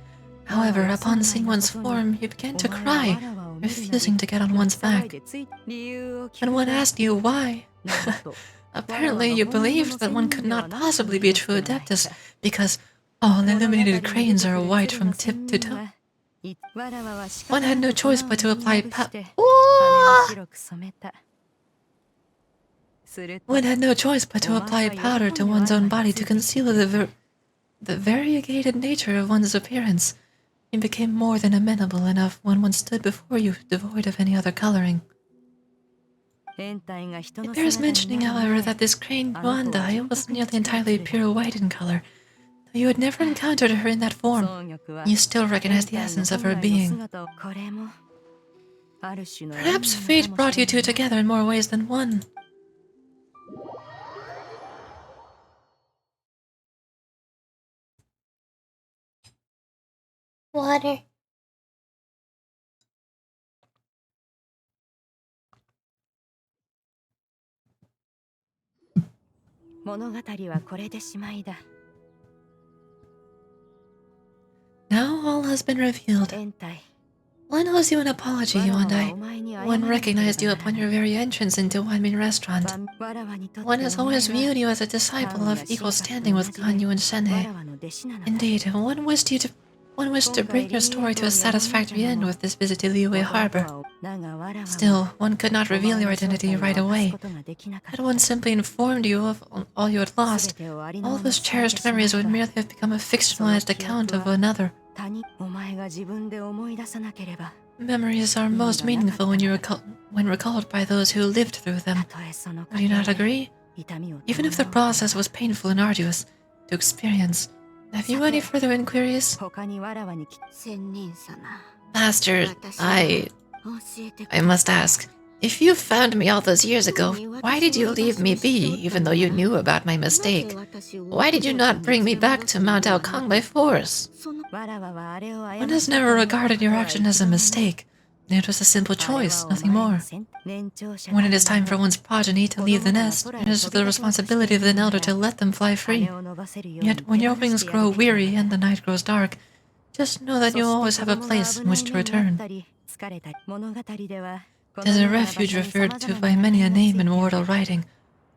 Speaker 2: However, upon seeing one's form, you began to cry, refusing to get on one's back. When one asked you why, apparently you believed that one could not possibly be a true Adeptus, because all illuminated cranes are white from tip to toe. One had no choice but to apply One had no choice but to apply powder to one's own body to conceal the variegated nature of one's appearance. It became more than amenable enough when one stood before you, devoid of any other coloring. It bears mentioning, however, that this crane Yuandai was nearly entirely pure white in color. Though you had never encountered her in that form, you still recognized the essence of her being. Perhaps fate brought you two together in more ways than one.
Speaker 1: Water.
Speaker 2: Now all has been revealed. One owes you an apology, Yuandai. One recognized you upon your very entrance into Wanmin Restaurant. One has always viewed you as a disciple of equal standing with Ganyu and Shenhe. Indeed, one wished to bring your story to a satisfactory end with this visit to Liyue Harbor. Still, one could not reveal your identity right away. Had one simply informed you of all you had lost, all those cherished memories would merely have become a fictionalized account of another. Memories are most meaningful when recalled by those who lived through them. Would you not agree? Even if the process was painful and arduous to experience. Have you any further inquiries? Master, I must ask, if you found me all those years ago, why did you leave me be, even though you knew about my mistake? Why did you not bring me back to Mount Aokang by force? One has never regarded your action as a mistake. It was a simple choice, nothing more. When it is time for one's progeny to leave the nest, it is the responsibility of an elder to let them fly free. Yet when your wings grow weary and the night grows dark, just know that you'll always have a place in which to return. It is a refuge referred to by many a name in mortal writing.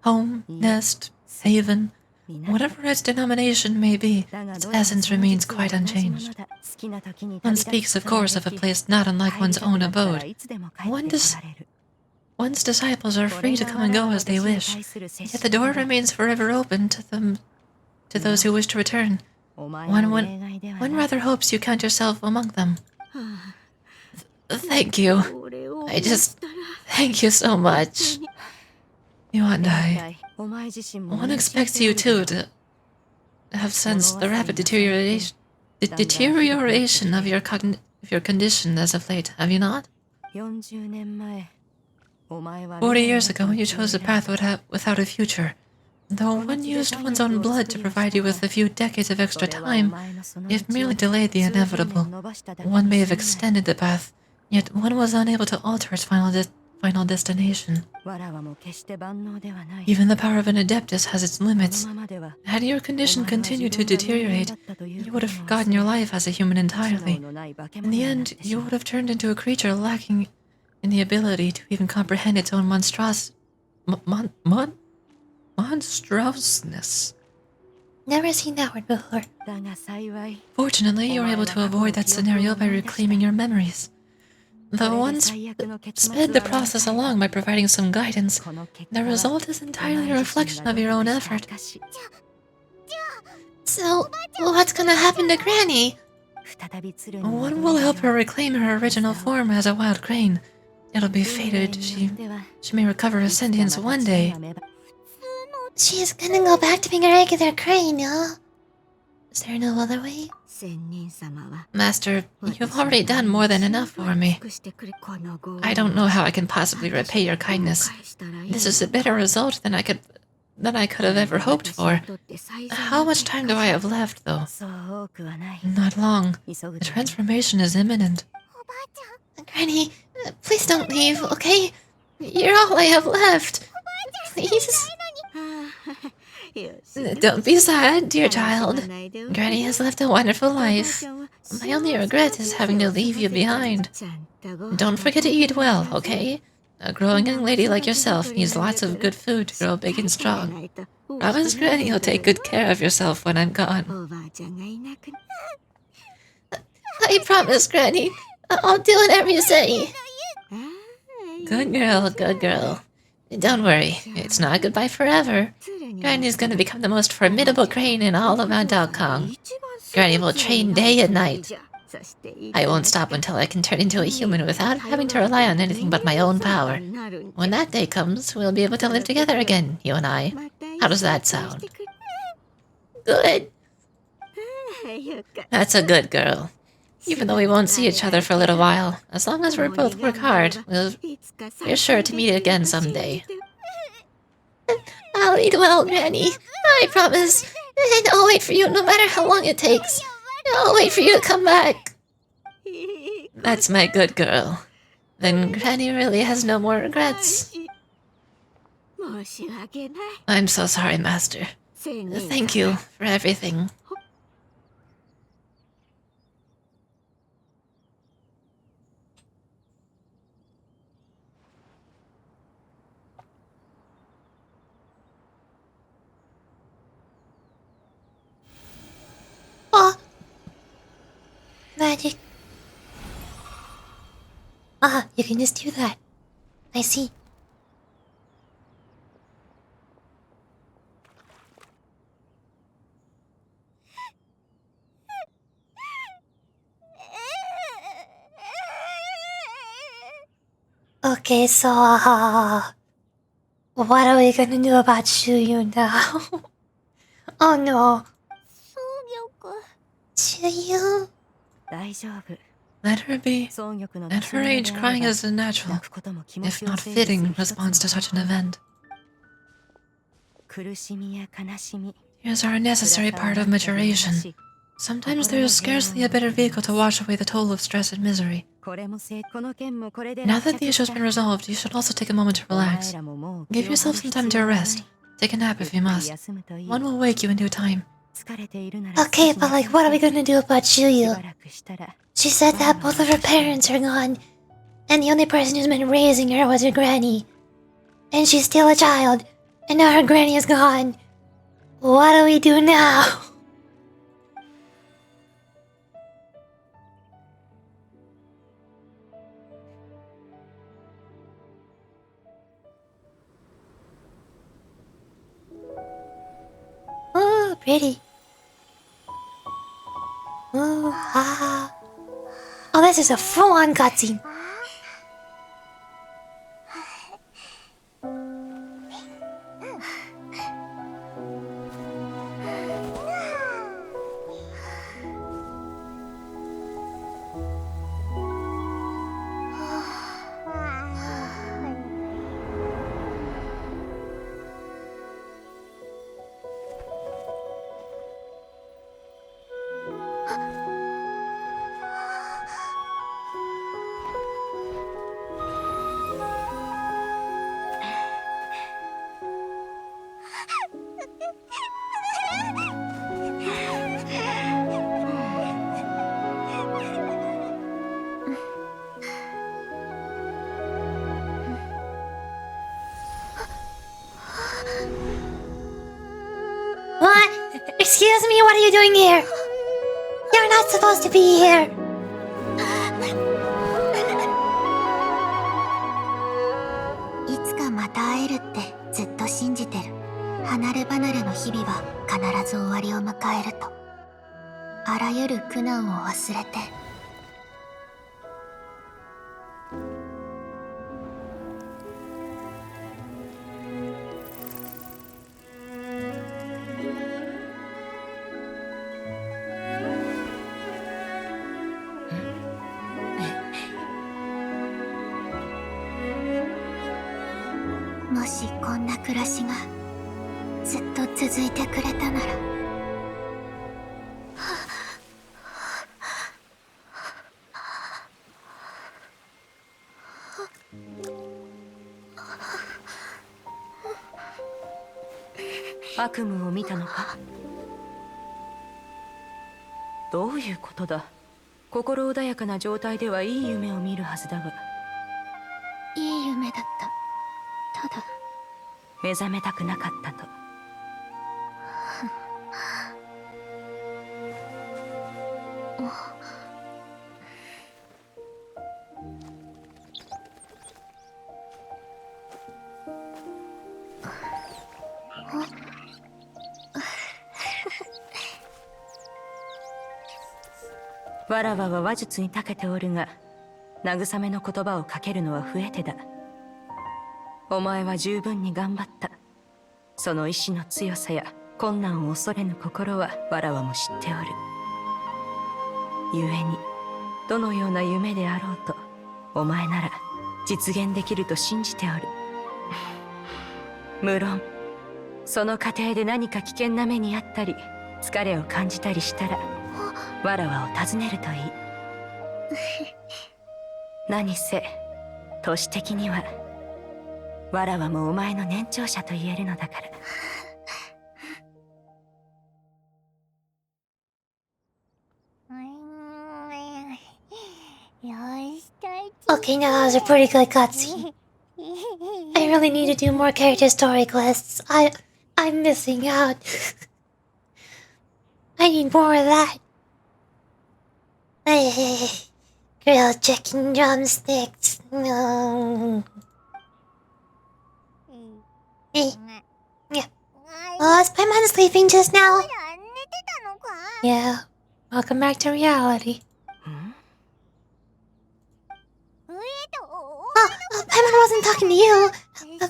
Speaker 2: Home, nest, haven, whatever its denomination may be, its essence remains quite unchanged. One speaks, of course, of a place not unlike one's own abode. One's disciples are free to come and go as they wish, yet the door remains forever open to those who wish to return. One rather hopes you count yourself among them. Thank you. Thank you so much. You and I. One expects you, too, to have sensed the rapid deterioration of your condition as of late, have you not? 40 years ago, you chose a path without a future. Though one used one's own blood to provide you with a few decades of extra time, it merely delayed the inevitable. One may have extended the path, yet one was unable to alter its final destination. Even the power of an adeptus has its limits. Had your condition continued to deteriorate, you would have forgotten your life as a human entirely. In the end, you would have turned into a creature lacking in the ability to even comprehend its own monstrosity. Monstrousness.
Speaker 1: Never seen that word before.
Speaker 2: Fortunately, you're able to avoid that scenario by reclaiming your memories. Though one sped the process along by providing some guidance, the result is entirely a reflection of your own effort.
Speaker 1: So, what's gonna happen to Granny?
Speaker 2: One will help her reclaim her original form as a wild crane. It'll be fated she may recover her sentience one day.
Speaker 1: She's gonna go back to being a regular crane, huh? Is there no other way?
Speaker 2: Master, you've already done more than enough for me. I don't know how I can possibly repay your kindness. This is a better result than I could have ever hoped for. How much time do I have left, though? Not long. The transformation is imminent.
Speaker 1: Granny, please don't leave, okay? You're all I have left. Please?
Speaker 2: Don't be sad, dear child. Granny has lived a wonderful life. My only regret is having to leave you behind. Don't forget to eat well, okay? A growing young lady like yourself needs lots of good food to grow big and strong. Promise Granny you'll take good care of yourself when I'm gone.
Speaker 1: I promise, Granny. I'll do whatever you say.
Speaker 2: Good girl, good girl. Don't worry, it's not goodbye forever. Granny's gonna become the most formidable crane in all of Mount Aokang. Granny will train day and night. I won't stop until I can turn into a human without having to rely on anything but my own power. When that day comes, we'll be able to live together again, you and I. How does that sound? Good. That's a good girl. Even though we won't see each other for a little while, as long as we both work hard, we're sure to meet again someday.
Speaker 1: I'll eat well, Granny. I promise. And I'll wait for you no matter how long it takes. I'll wait for you to come back.
Speaker 2: That's my good girl. Then Granny really has no more regrets. I'm so sorry, Master. Thank you for everything.
Speaker 1: Ah, you can just do that. I see. Okay, so, what are we gonna do about Shuyu now? Oh no. Shuyu?
Speaker 2: Let her be. At her age, crying is a natural, if not fitting, response to such an event. Tears are a necessary part of maturation. Sometimes there is scarcely a better vehicle to wash away the toll of stress and misery. Now that the issue has been resolved, you should also take a moment to relax. Give yourself some time to rest. Take a nap if you must. One will wake you in due time.
Speaker 1: Okay, but like, what are we gonna do about Shuyu? She said that both of her parents are gone, and the only person who's been raising her was her granny. And she's still a child, and now her granny is gone. What do we do now? Oh, pretty. Oh, ah. Oh, this is a full-on cutscene. What? Excuse me, what are you doing here? You're not supposed to be here. Okay, now that was a pretty good cutscene. I really need to do more character story quests. I'm missing out. I need more of that. Grilled chicken drumsticks. No. Hey. Yeah. Oh, is Paimon sleeping just now? Yeah. Welcome back to reality. Oh, Paimon wasn't talking to you.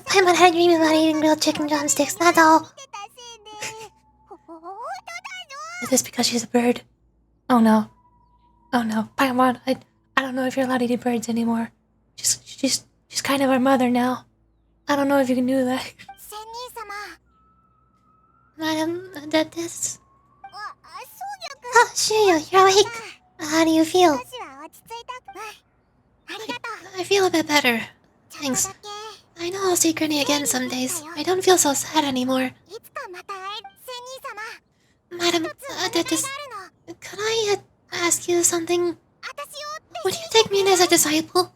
Speaker 1: Paimon had a dream about eating grilled chicken drumsticks, that's all. Is this because she's a bird? Oh no. Oh no. Paimon, I don't know if you're allowed to eat birds anymore. She's kind of our mother now. I don't know if you can do that. Madam, this... Oh, Shiryu, you're awake. How do you feel? I feel a bit better. Thanks. I know I'll see Granny again some days. I don't feel so sad anymore. Madam, could I ask you something? Would you take me in as a disciple?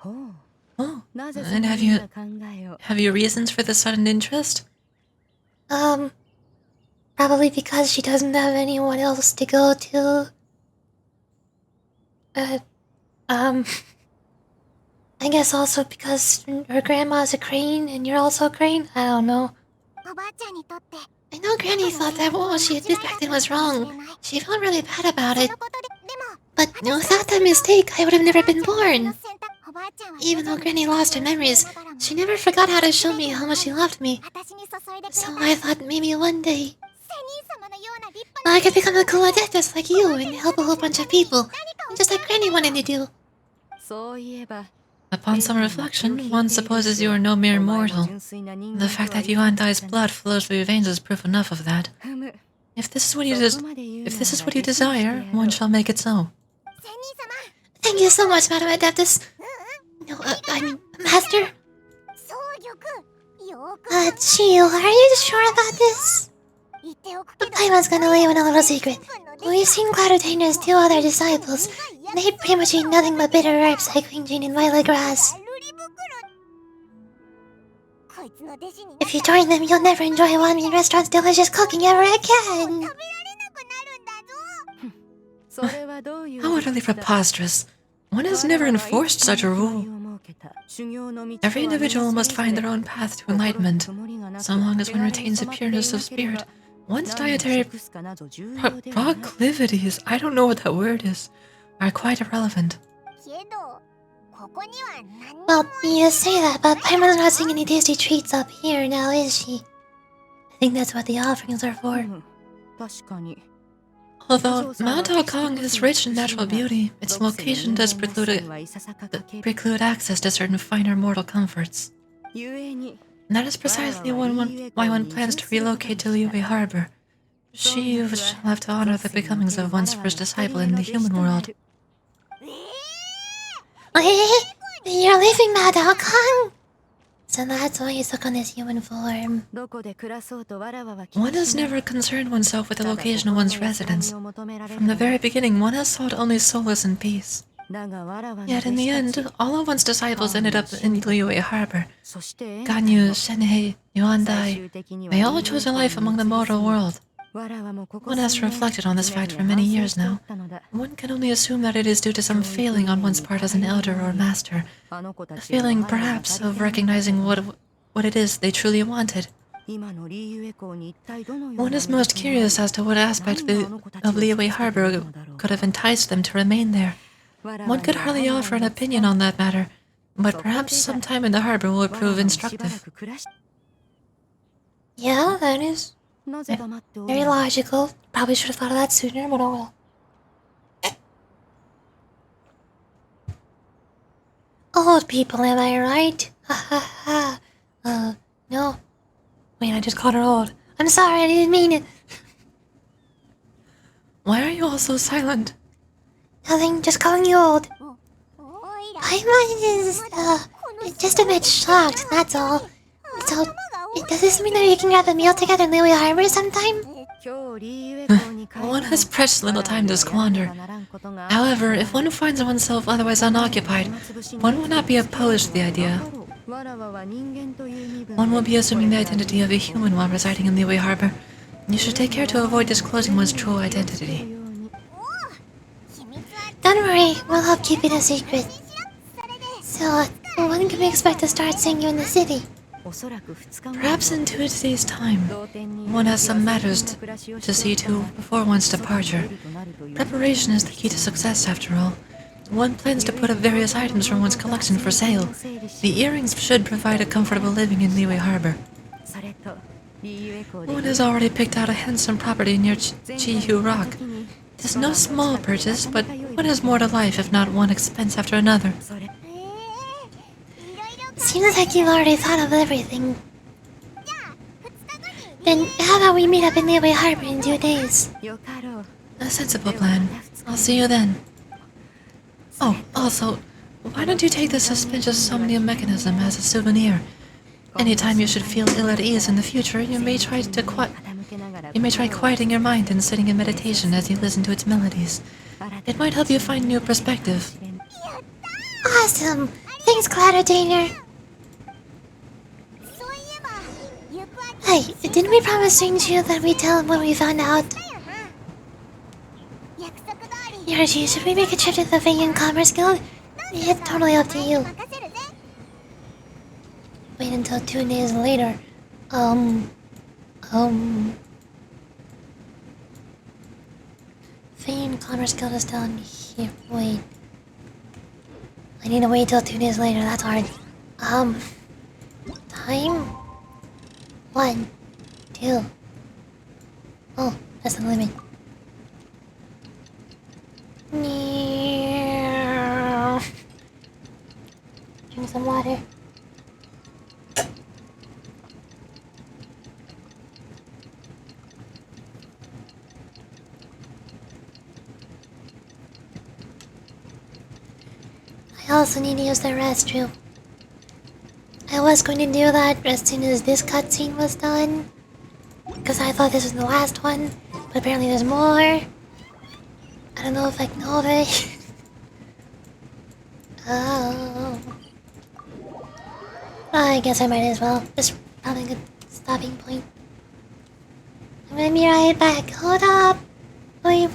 Speaker 2: Oh, and have you reasons for this sudden interest?
Speaker 1: Probably because she doesn't have anyone else to go to. I guess also because her grandma's a crane and you're also a crane? I don't know. I know Granny thought that what she did back then was wrong. She felt really bad about it. But without that mistake, I would have never been born. Even though Granny lost her memories, she never forgot how to show me how much she loved me. So I thought maybe one day I could become a cool adeptus like you and help a whole bunch of people, just like Granny wanted to do.
Speaker 2: Upon some reflection, one supposes you are no mere mortal. The fact that Yuandai's blood flows through your veins is proof enough of that. If this is what you desire, one shall make it so.
Speaker 1: Thank you so much, Madam Adeptus. No, I mean, Master. Chiyo, are you sure about this? Paimon's gonna leave in a little secret. We've seen Cloudotainer's 2 other disciples, and they pretty much eat nothing but bitter herbs like green and violet grass. If you join them, you'll never enjoy Wami Restaurant's delicious cooking ever again.
Speaker 2: How utterly preposterous. One has never enforced such a rule. Every individual must find their own path to enlightenment, so long as one retains a pureness of spirit. One's dietary proclivities, I don't know what that word is, are quite irrelevant.
Speaker 1: Well, you say that, but Paimon's not seeing any tasty treats up here now, is she? I think that's what the offerings are for.
Speaker 2: Although Mount Kong is rich in natural beauty, its location does preclude access to certain finer mortal comforts. And that is precisely why one plans to relocate to Liyue Harbor. She shall have to honor the becomings of one's first disciple in the human world.
Speaker 1: You're leaving Mount Kong? So that's why you took on this human form.
Speaker 2: One has never concerned oneself with the location of one's residence. From the very beginning, one has sought only solace and peace. Yet in the end, all of one's disciples ended up in Liyue Harbor. Ganyu, Shenhei, Yuandai, they all chose a life among the mortal world. One has reflected on this fact for many years now. One can only assume that it is due to some failing on one's part as an elder or master. A failing, perhaps, of recognizing what it is they truly wanted. One is most curious as to what aspect of Liyue Harbor could have enticed them to remain there. One could hardly offer an opinion on that matter, but perhaps some time in the harbor will prove instructive.
Speaker 1: Yeah, that is very logical. Probably should have thought of that sooner, but oh well. Old people, am I right? Ha ha ha. No. Wait, I just called her old. I'm sorry, I didn't mean it.
Speaker 2: Why are you all so silent?
Speaker 1: Nothing, just calling you old. Paimon is, just a bit shocked, that's all. So, does this mean that we can grab a meal together in Liyue Harbor sometime?
Speaker 2: One has precious little time to squander. However, if one finds oneself otherwise unoccupied, one will not be opposed to the idea. One will be assuming the identity of a human while residing in Liyue Harbor. You should take care to avoid disclosing one's true identity.
Speaker 1: Don't worry, we'll help keep it a secret. So, when can we expect to start seeing you in the city?
Speaker 2: Perhaps in 2 days' time. One has some matters to see to before one's departure. Preparation is the key to success, after all. One plans to put up various items from one's collection for sale. The earrings should provide a comfortable living in Liyue Harbor. One has already picked out a handsome property near Chihu Rock. It is no small purchase, but one has more to life if not one expense after another.
Speaker 1: Seems like you've already thought of everything. Then how about we meet up in Liyue Harbor in 2 days?
Speaker 2: A sensible plan. I'll see you then. Oh, also, why don't you take the suspicious somnium mechanism as a souvenir? Anytime you should feel ill at ease in the future, you may try quieting your mind and sitting in meditation as you listen to its melodies. It might help you find new perspective.
Speaker 1: Awesome! Thanks, Cloudatainer! Hey, didn't we promise Shinju that we'd tell him when we found out? Yoshi, should we make a trip to the Vegan Commerce Guild? It's totally up to you. Wait until 2 days later. Vegan Commerce Guild is down here. Wait. I need to wait till 2 days later, that's hard. Time? 1, 2. Oh, that's the limit. Drink some water. I also need to use the restroom. I was going to do that as soon as this cutscene was done, because I thought this was the last one, but apparently there's more. I don't know if I can hold it. Oh. I guess I might as well. It's probably a good stopping point. I'm gonna be right back. Hold up. Wait.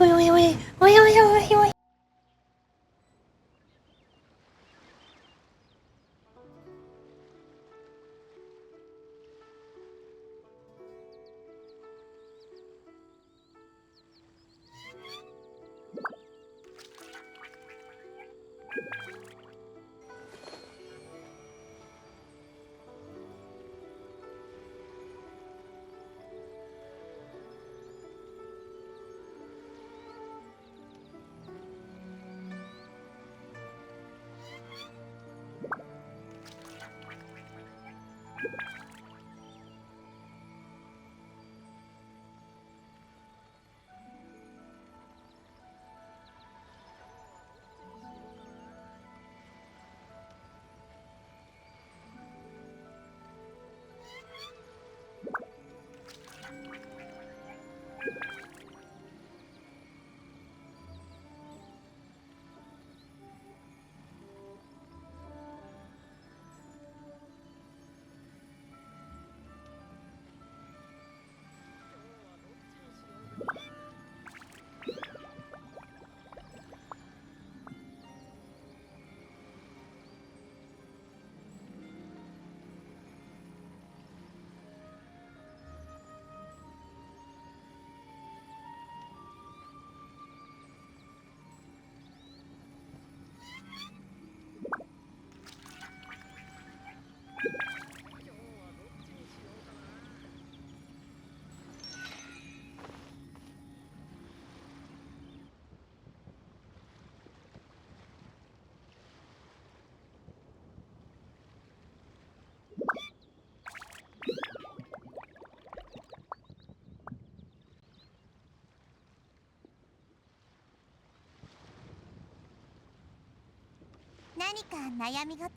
Speaker 4: 何か悩み事？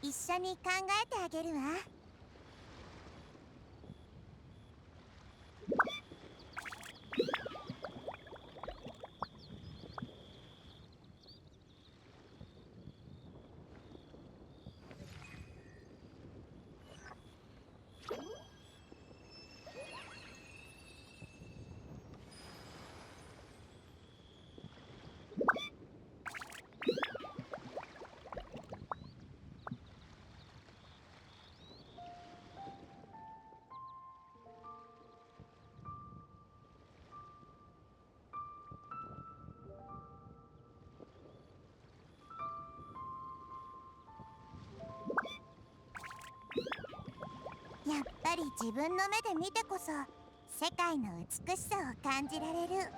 Speaker 4: 一緒に考えてあげるわ。ぱり自分の目で見てこそ世界の美しさを感じられる。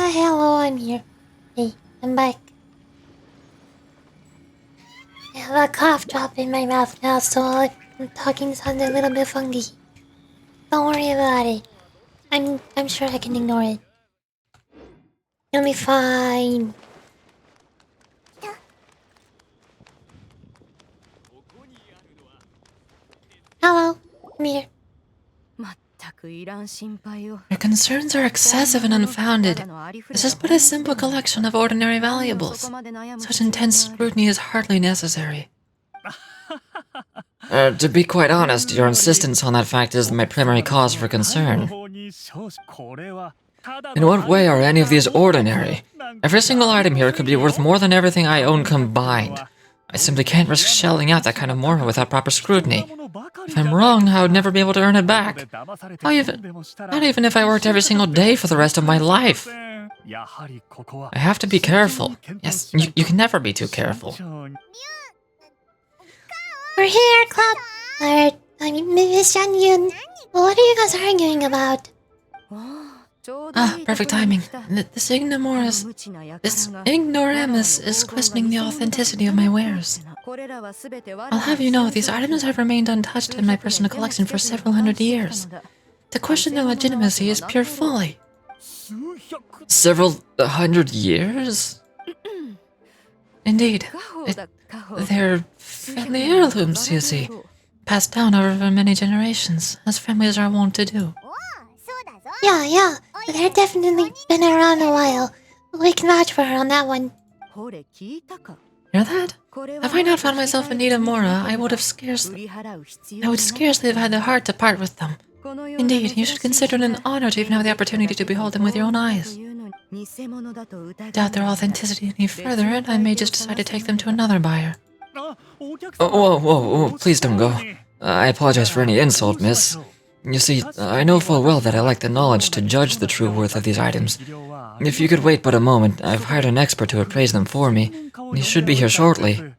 Speaker 1: Hello, I'm here. Hey, I'm back. I have a cough drop in my mouth now, so I'm talking sounds a little bit funky. Don't worry about it. I'm sure I can ignore it. It'll be fine. Hello, I'm here.
Speaker 2: Your concerns are excessive and unfounded. This is but a simple collection of ordinary valuables. Such intense scrutiny is hardly necessary.
Speaker 3: To be quite honest, your insistence on that fact is my primary cause for concern. In what way are any of these ordinary? Every single item here could be worth more than everything I own combined. I simply can't risk shelling out that kind of mora without proper scrutiny. If I'm wrong, I would never be able to earn it back. Not even if I worked every single day for the rest of my life. I have to be careful. Yes, you can never be too careful.
Speaker 1: We're here, Club. Miss Janyun. What are you guys arguing about?
Speaker 2: Perfect timing. This ignoramus is questioning the authenticity of my wares. I'll have you know, these items have remained untouched in my personal collection for several hundred years. To question their legitimacy is pure folly.
Speaker 3: Several hundred years?
Speaker 2: Indeed. They're family heirlooms, you see. Passed down over many generations, as families are wont to do.
Speaker 1: Yeah. They're definitely been around a while. We can vouch for her on that one.
Speaker 2: Hear that? If I not found myself in need of mora, I would scarcely have had the heart to part with them. Indeed, you should consider it an honor to even have the opportunity to behold them with your own eyes. Doubt their authenticity any further, and I may just decide to take them to another buyer.
Speaker 3: Whoa, please don't go. I apologize for any insult, miss. You see, I know full well that I lack the knowledge to judge the true worth of these items. If you could wait but a moment, I've hired an expert to appraise them for me. He should be here shortly.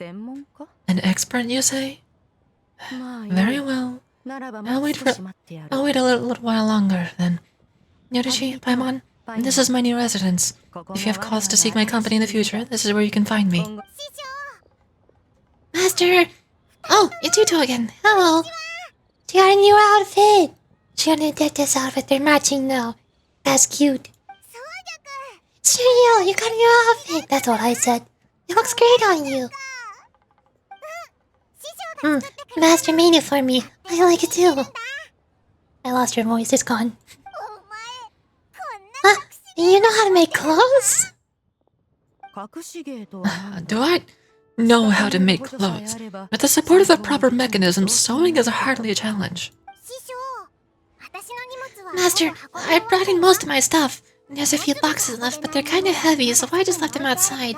Speaker 2: An expert, you say? Very well. I'll wait a little while longer, then. Yorushi, Paimon, this is my new residence. If you have cause to seek my company in the future, this is where you can find me.
Speaker 1: Master! Oh, it's you two again. Hello. She got a new outfit. She got a this outfit. They're matching now. That's cute. Shiryu, you got a new outfit. That's what I said. It looks great on you. Master made it for me. I like it too. I lost your voice. It's gone. Huh? You know how to make clothes?
Speaker 2: Do I know how to make clothes? With the support of the proper mechanism, sewing is hardly a challenge.
Speaker 1: Master, I brought in most of my stuff. There's a few boxes left, but they're kind of heavy, so I just left them outside.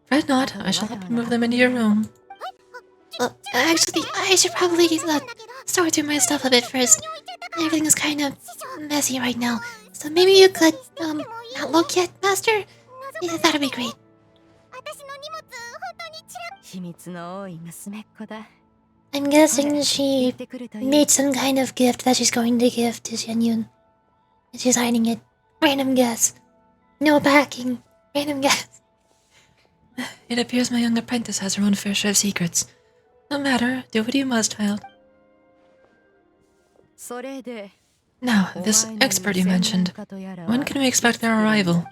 Speaker 2: Fret not, I shall help you move them into your room.
Speaker 1: Actually, I should probably sort through my stuff a bit first. Everything is kind of messy right now, so maybe you could, not look yet, Master? Yeah, that'd be great. I'm guessing she made some kind of gift that she's going to give to Xianyun. She's hiding it. Random guess. No packing. Random guess.
Speaker 2: It appears my young apprentice has her own fair share of secrets. No matter, do what you must, child. Now, this expert you mentioned, when can we expect their arrival?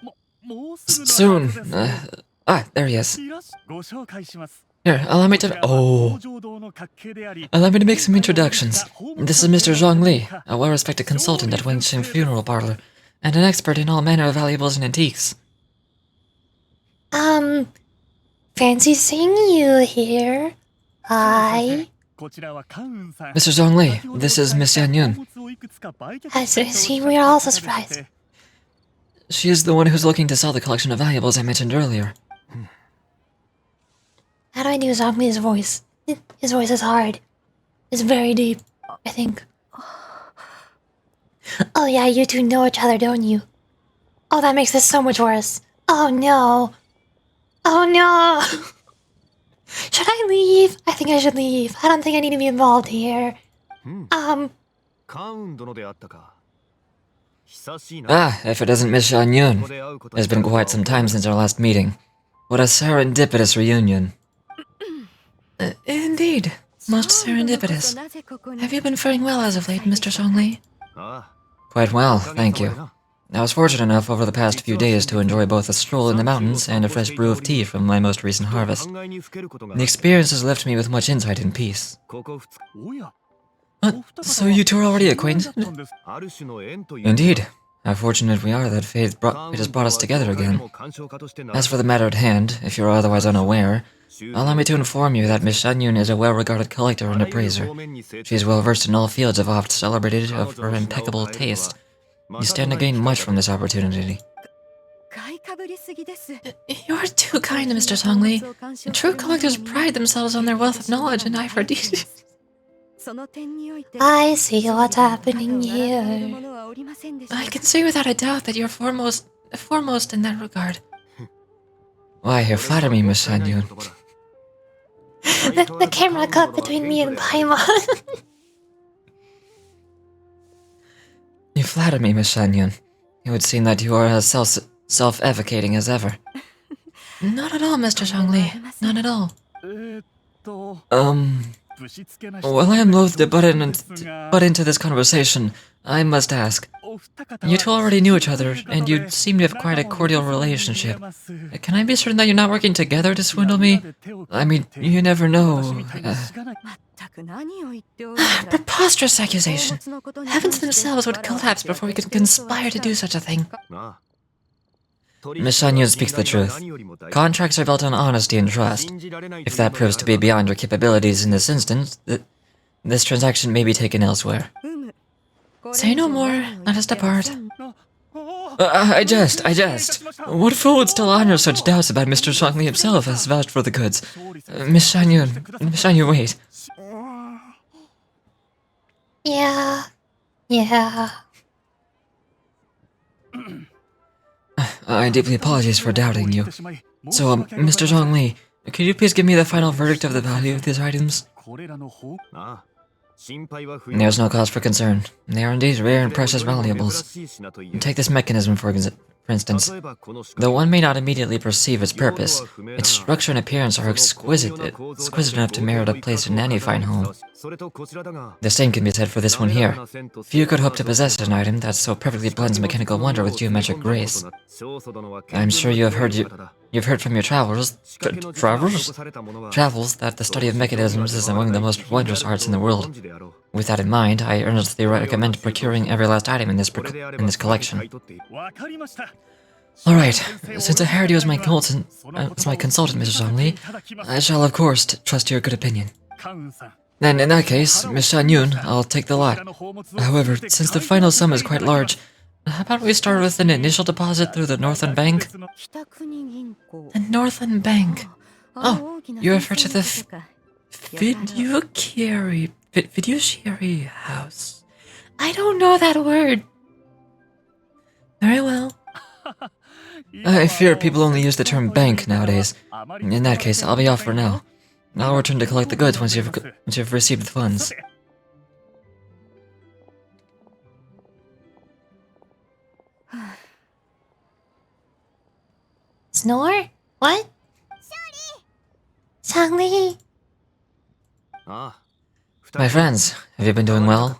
Speaker 3: Soon. There he is. Here, allow me to... Oh. Allow me to make some introductions. This is Mr. Zhang Li, a well-respected consultant at Wingqing Funeral Parlor, and an expert in all manner of valuables and antiques.
Speaker 1: Fancy seeing you here. Hi.
Speaker 3: Mr. Zhang Li, this is Miss Yan Yun.
Speaker 1: As I see, we are also surprised.
Speaker 3: She is the one who's looking to sell the collection of valuables I mentioned earlier.
Speaker 1: How do I do Zhang Li's voice? His voice is hard. It's very deep, I think. Oh yeah, you two know each other, don't you? Oh, that makes this so much worse. Oh no. Oh no. Should I leave? I think I should leave. I don't think I need to be involved here.
Speaker 3: If it isn't Miss Yan Yun. It's been quite some time since our last meeting. What a serendipitous reunion.
Speaker 2: Indeed. Most serendipitous. Have you been faring well as of late, Mr. Zhang Li?
Speaker 3: Quite well, thank you. I was fortunate enough over the past few days to enjoy both a stroll in the mountains and a fresh brew of tea from my most recent harvest. The experience has left me with much insight and peace.
Speaker 2: So you two are already acquainted?
Speaker 3: Indeed. How fortunate we are that fate has brought us together again. As for the matter at hand, if you are otherwise unaware, allow me to inform you that Miss Shan Yun is a well-regarded collector and appraiser. She is well-versed in all fields of oft celebrated of her impeccable taste. You stand to gain much from this opportunity.
Speaker 2: You're too kind, Mr. Zhang Li. True collectors pride themselves on their wealth of knowledge and eye for detail.
Speaker 1: I see what's happening here.
Speaker 2: I can say without a doubt that you're foremost in that regard.
Speaker 3: Why, you flatter me, Miss Shan Yun.
Speaker 1: The camera cut between me and Paimon.
Speaker 3: You flatter me, Miss Shan Yun. It would seem that you are as self-efficating as ever.
Speaker 2: Not at all, Mr. Zhang Li. Not at all.
Speaker 3: While I am loath to butt into this conversation, I must ask. You two already knew each other, and you seem to have quite a cordial relationship. Can I be certain that you're not working together to swindle me? I mean, you never know.
Speaker 2: Preposterous accusation. Heavens themselves would collapse before we could conspire to do such a thing.
Speaker 3: Miss Shan Yun speaks the truth. Contracts are built on honesty and trust. If that proves to be beyond your capabilities in this instance, this transaction may be taken elsewhere.
Speaker 2: Say no more. Let us depart.
Speaker 3: I jest. What fool would still honor such doubts about Mr. Zhang Li himself as vouched for the goods? Miss Shan Yun, wait.
Speaker 1: Yeah.
Speaker 3: I deeply apologize for doubting you. So, Mr. Zhang Li, could you please give me the final verdict of the value of these items? There's no cause for concern. They are indeed rare and precious valuables. Take this mechanism, for instance. Though one may not immediately perceive its purpose, its structure and appearance are exquisite enough to merit a place in any fine home. The same can be said for this one here. Few could hope to possess an item that so perfectly blends mechanical wonder with geometric grace. I'm sure you've heard from your travels that the study of mechanisms is among the most wondrous arts in the world. With that in mind, I earnestly recommend procuring every last item in this collection. Alright, since I hired you as my consultant, Mrs. Zhang Li, I shall of course trust your good opinion. Then, in that case, Miss Shan Yun, I'll take the lot. However, since the final sum is quite large, how about we start with an initial deposit through the Northland Bank?
Speaker 2: The Northland Bank. Oh, you refer to the fiduciary house. I don't know that word. Very well.
Speaker 3: I fear people only use the term bank nowadays. In that case, I'll be off for now. I'll return to collect the goods once you've received the funds.
Speaker 1: Snore? What? Changli.
Speaker 3: My friends, have you been doing well?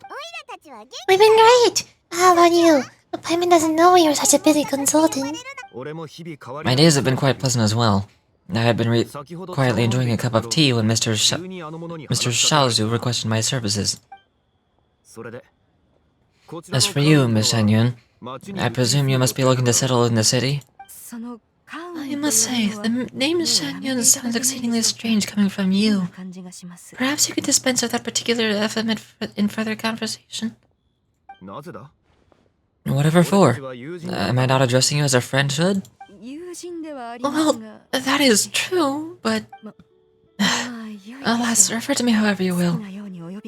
Speaker 1: We've been great. How about you? The Paimon doesn't know you're such a busy consultant.
Speaker 3: My days have been quite pleasant as well. I had been quietly enjoying a cup of tea when Mr. Shaozu requested my services. As for you, Miss Shenyun, I presume you must be looking to settle in the city?
Speaker 2: I must say, the name Shanyon sounds exceedingly strange coming from you. Perhaps you could dispense with that particular epithet in further conversation?
Speaker 3: Whatever for? Am I not addressing you as a friend should?
Speaker 2: Well, that is true, but... Alas, refer to me however you will.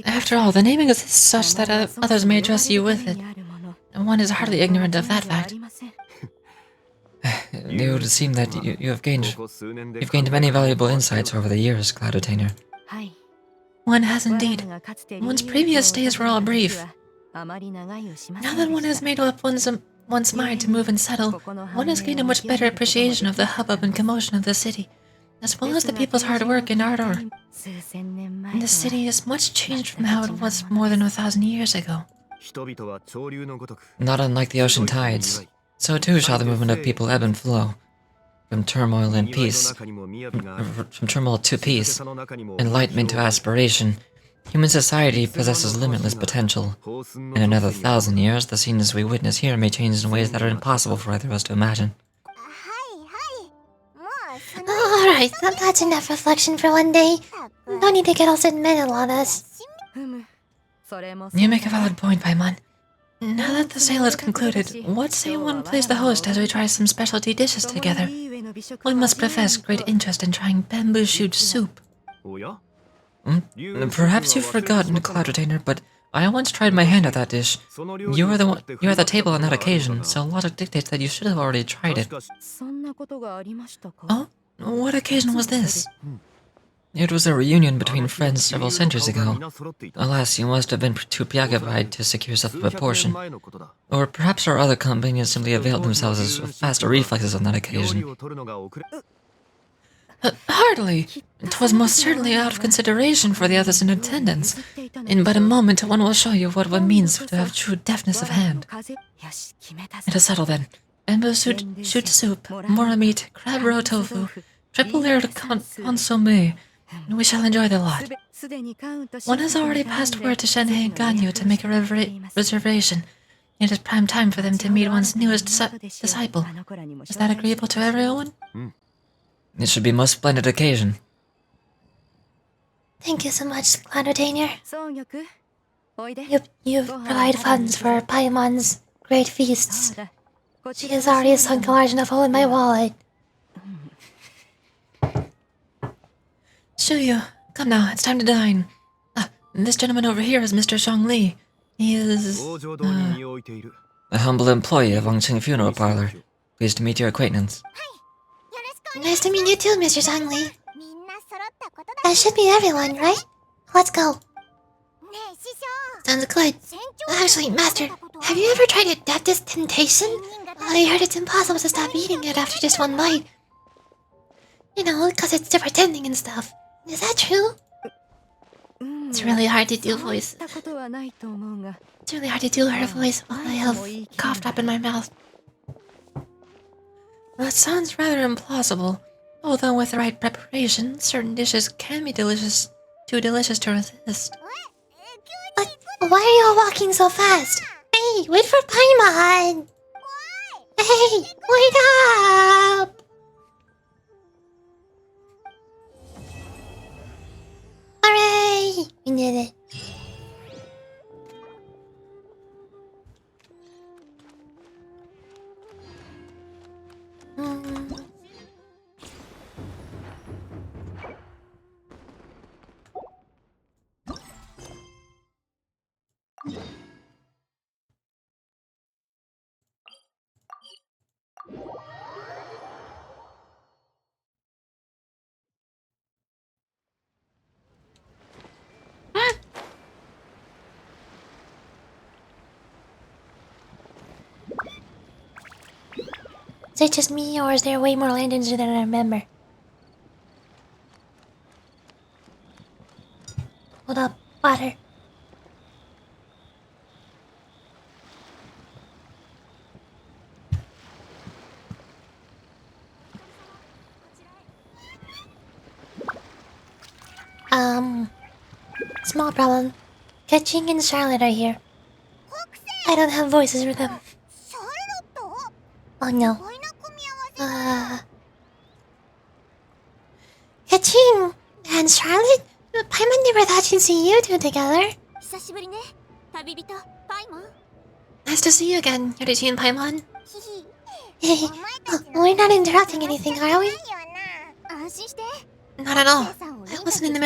Speaker 2: After all, the naming is such that others may address you with it. And one is hardly ignorant of that fact.
Speaker 3: It would seem that you've gained many valuable insights over the years, Cloud Attainer.
Speaker 2: One has indeed. One's previous days were all brief. Now that one has made up one's mind to move and settle, one has gained a much better appreciation of the hubbub and commotion of the city, as well as the people's hard work and ardor. The city is much changed from how it was more than 1,000 years ago.
Speaker 3: Not unlike the ocean tides, so too shall the movement of people ebb and flow. From turmoil and peace, from turmoil to peace, enlightenment to aspiration, human society possesses limitless potential. In another 1,000 years, the scenes we witness here may change in ways that are impossible for either of us to imagine.
Speaker 1: Alright, that's enough reflection for one day. No need to get all sentimental on us.
Speaker 2: You make a valid point, Paimon. Now that the sale is concluded, what say one plays the host as we try some specialty dishes together? One must profess great interest in trying bamboo shoot soup.
Speaker 3: Perhaps you've forgotten, Cloud Retainer, but I once tried my hand at that dish. You were at the table on that occasion, so logic dictates that you should have already tried it.
Speaker 2: Oh? What occasion was this?
Speaker 3: It was a reunion between friends several centuries ago. Alas, you must have been too preoccupied to secure yourself a portion. Or perhaps our other companions simply availed themselves of faster reflexes on that occasion.
Speaker 2: Hardly. 'Twas most certainly out of consideration for the others in attendance. In but a moment one will show you what one means to have true deftness of hand. It is settled then. Bamboo shoot soup, mora meat, crab roe tofu, triple layered consomme. We shall enjoy the lot. One has already passed word to Shenhei and Ganyu to make a reservation. It is prime time for them to meet one's newest disciple. Is that agreeable to everyone?
Speaker 3: It should be a most splendid occasion.
Speaker 1: Thank you so much, Clan Retainer. You've provided funds for Paimon's great feasts. She has already sunk a large enough hole in my wallet.
Speaker 2: Shuyu, come now, it's time to dine. This gentleman over here is Mr. Zhongli. He is...
Speaker 3: A humble employee of Wangqing Funeral Parlor. Pleased to meet your acquaintance.
Speaker 1: Nice to meet you too, Mr. Zhangli. That should be everyone, right? Let's go. Sounds good. Actually, Master, have you ever tried Adeptus Temptation? I heard it's impossible to stop eating it after just one bite. You know, because it's pretending and stuff. Is that true? It's really hard to do voice. It's really hard to do her voice while I have coughed up in my mouth.
Speaker 2: That sounds rather implausible. Although with the right preparation, certain dishes can be delicious, too delicious to resist.
Speaker 1: But why are you all walking so fast? Hey, wait for Paimon! Hey, wait up! Hooray! We did it. Is it just me, or is there way more lanterns than I remember? Hold up, water. Small problem. Ketching and Charlotte are here. I don't have voices for them. Oh no. Ketching and Charlotte? Paimon never thought she'd see you two together. Nice to see you again, Yorichi and Paimon. We're not interrupting anything, are we? Not at all. I wasn't in the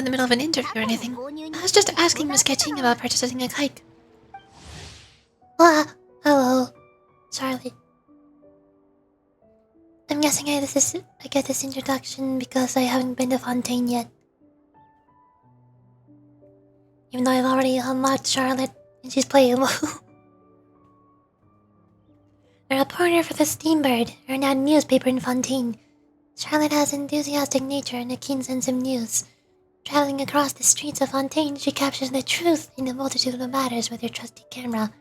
Speaker 1: middle of an interview or anything. I was just asking Miss Ketching about purchasing a kite. Hello, Charlotte. I'm guessing I get this introduction because I haven't been to Fontaine yet. Even though I've already unlocked Charlotte and she's playable. A reporter for the Steambird, a renowned newspaper in Fontaine. Charlotte has an enthusiastic nature and a keen sense of news. Traveling across the streets of Fontaine, she captures the truth in a multitude of matters with her trusty camera.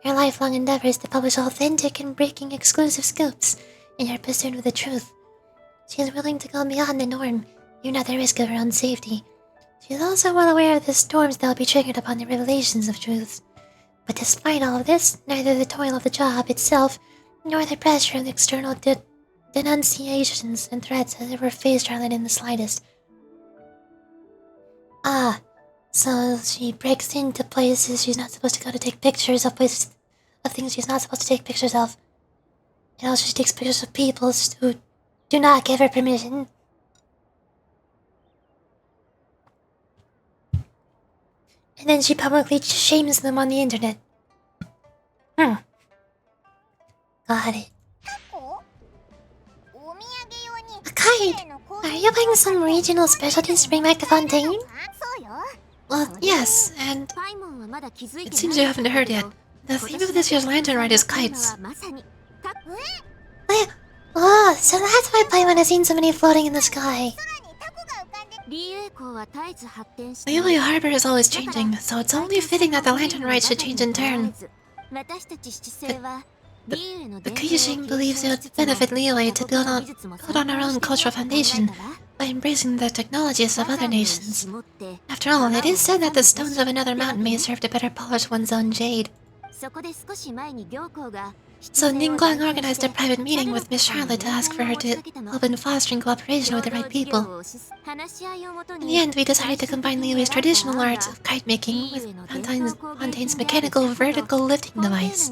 Speaker 1: Her lifelong endeavor is to publish authentic and breaking exclusive scoops in her pursuit of the truth. She is willing to go beyond the norm, even at the risk of her own safety. She is also well aware of the storms that will be triggered upon the revelations of truths. But despite all of this, neither the toil of the job itself, nor the pressure of the external denunciations and threats has ever phased Charlotte in the slightest. So she breaks into places she's not supposed to go to take pictures of things she's not supposed to take pictures of. And also she takes pictures of people who do not give her permission. And then she publicly shames them on the internet. Got it. A kite! Are you buying some regional specialties to bring back to Fontaine? Well, yes, and it seems you haven't heard yet. The theme of this year's lantern ride is kites. Oh, so that's why Paimon has seen so many floating in the sky. Liyue Harbor is always changing, so it's only fitting that the lantern ride should change in turn. The Kyushin believes it would benefit Liyue to build on our own cultural foundation by embracing the technologies of other nations. After all, it is said that the stones of another mountain may serve to better polish one's own jade. So Ningguang organized a private meeting with Miss Charlotte to ask for her to help in fostering cooperation with the right people. In the end, we decided to combine Liyue's traditional arts of kite making with Fontaine's mechanical vertical lifting device.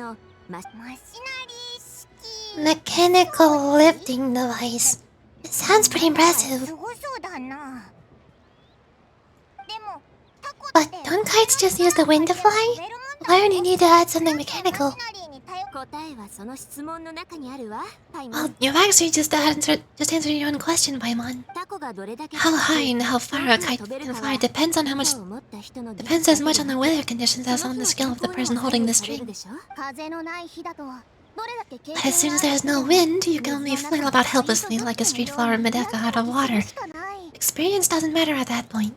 Speaker 1: Mechanical lifting device. It sounds pretty impressive. But don't kites just use the wind to fly? Why do you need to add something mechanical? Well, you've actually just answered your own question, Paimon. How high and how far a kite can fly depends as much on the weather conditions as on the skill of the person holding the string. But as soon as there's no wind, you can only flail about helplessly like a street flower Medeka out of water. Experience doesn't matter at that point.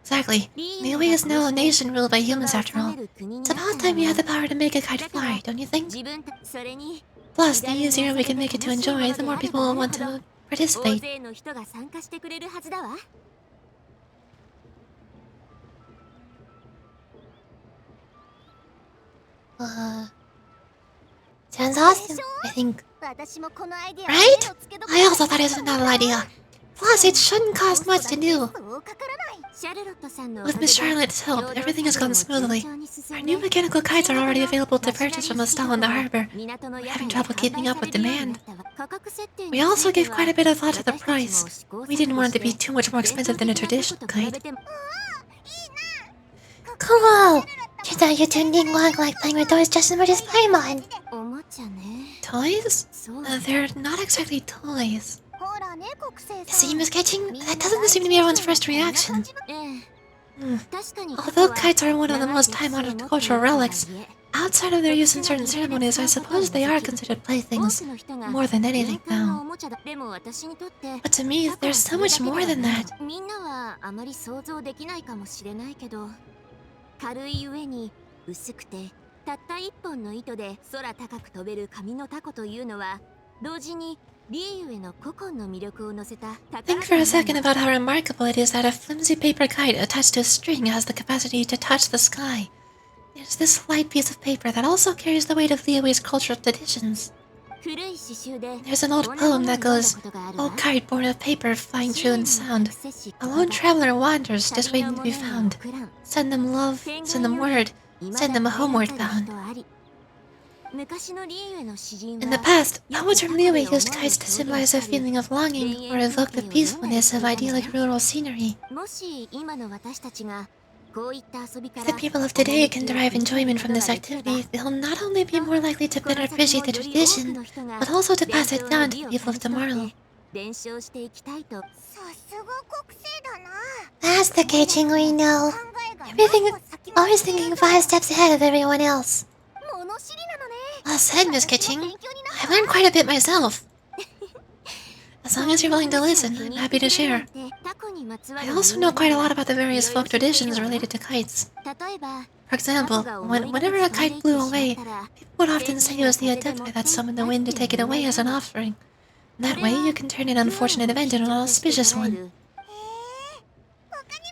Speaker 1: Exactly. Liyue is no nation ruled by humans after all. It's about time we have the power to make a kite fly, don't you think? Plus, the easier we can make it to enjoy, the more people will want to participate. Sounds awesome, I think. Right? I also thought it was a novel idea. Plus, it shouldn't cost much to do. With Miss Charlotte's help, everything has gone smoothly. Our new mechanical kites are already available to purchase from a stall in the harbor. We're having trouble keeping up with demand. We also gave quite a bit of thought to the price. We didn't want it to be too much more expensive than a traditional kite. Cool! Turns out you two Ningguang like playing with toys just as much as Paimon. Toys? They're not exactly toys. See, Miss Ketching? That doesn't seem to be everyone's first reaction. Although kites are one of the most time-honored cultural relics,
Speaker 2: Outside of their use in certain ceremonies, I suppose they are considered playthings more than anything now. But to me, there's so much more than that.
Speaker 4: みんなはあまり想像できないかもしれないけど、軽い上に薄くてたった一本の糸で空高く飛べる紙のタコというのは、同時にリーユへの古今の魅力を乗せた宝
Speaker 2: Think for a second about how remarkable it is that a flimsy paper kite attached to a string has the capacity to touch the sky. There's this light piece of paper that also carries the weight of Liyue's cultural traditions.
Speaker 4: 古い詩集で
Speaker 2: There's an old poem that goes, "O kite born of paper flying true in sound, a lone traveler wanders just waiting to be found. Send them love, send them word, send them homeward bound." In the past, poets from Liyue used kites to symbolize a feeling of longing or evoke the peacefulness of idyllic rural scenery. If the people of today can derive enjoyment from this activity, they'll not only be more likely to better appreciate the tradition, but also to pass it down to the people of tomorrow.
Speaker 1: That's the Keijing we know. Everything, always thinking 5 steps ahead of everyone else.
Speaker 2: Well said, Miss Kitching. I've learned quite a bit myself. As long as you're willing to listen, I'm happy to share. I also know quite a lot about the various folk traditions related to kites. For example, whenever a kite flew away, people would often say it was the Adepta that summoned the wind to take it away as an offering. That way, you can turn an unfortunate event into an auspicious one.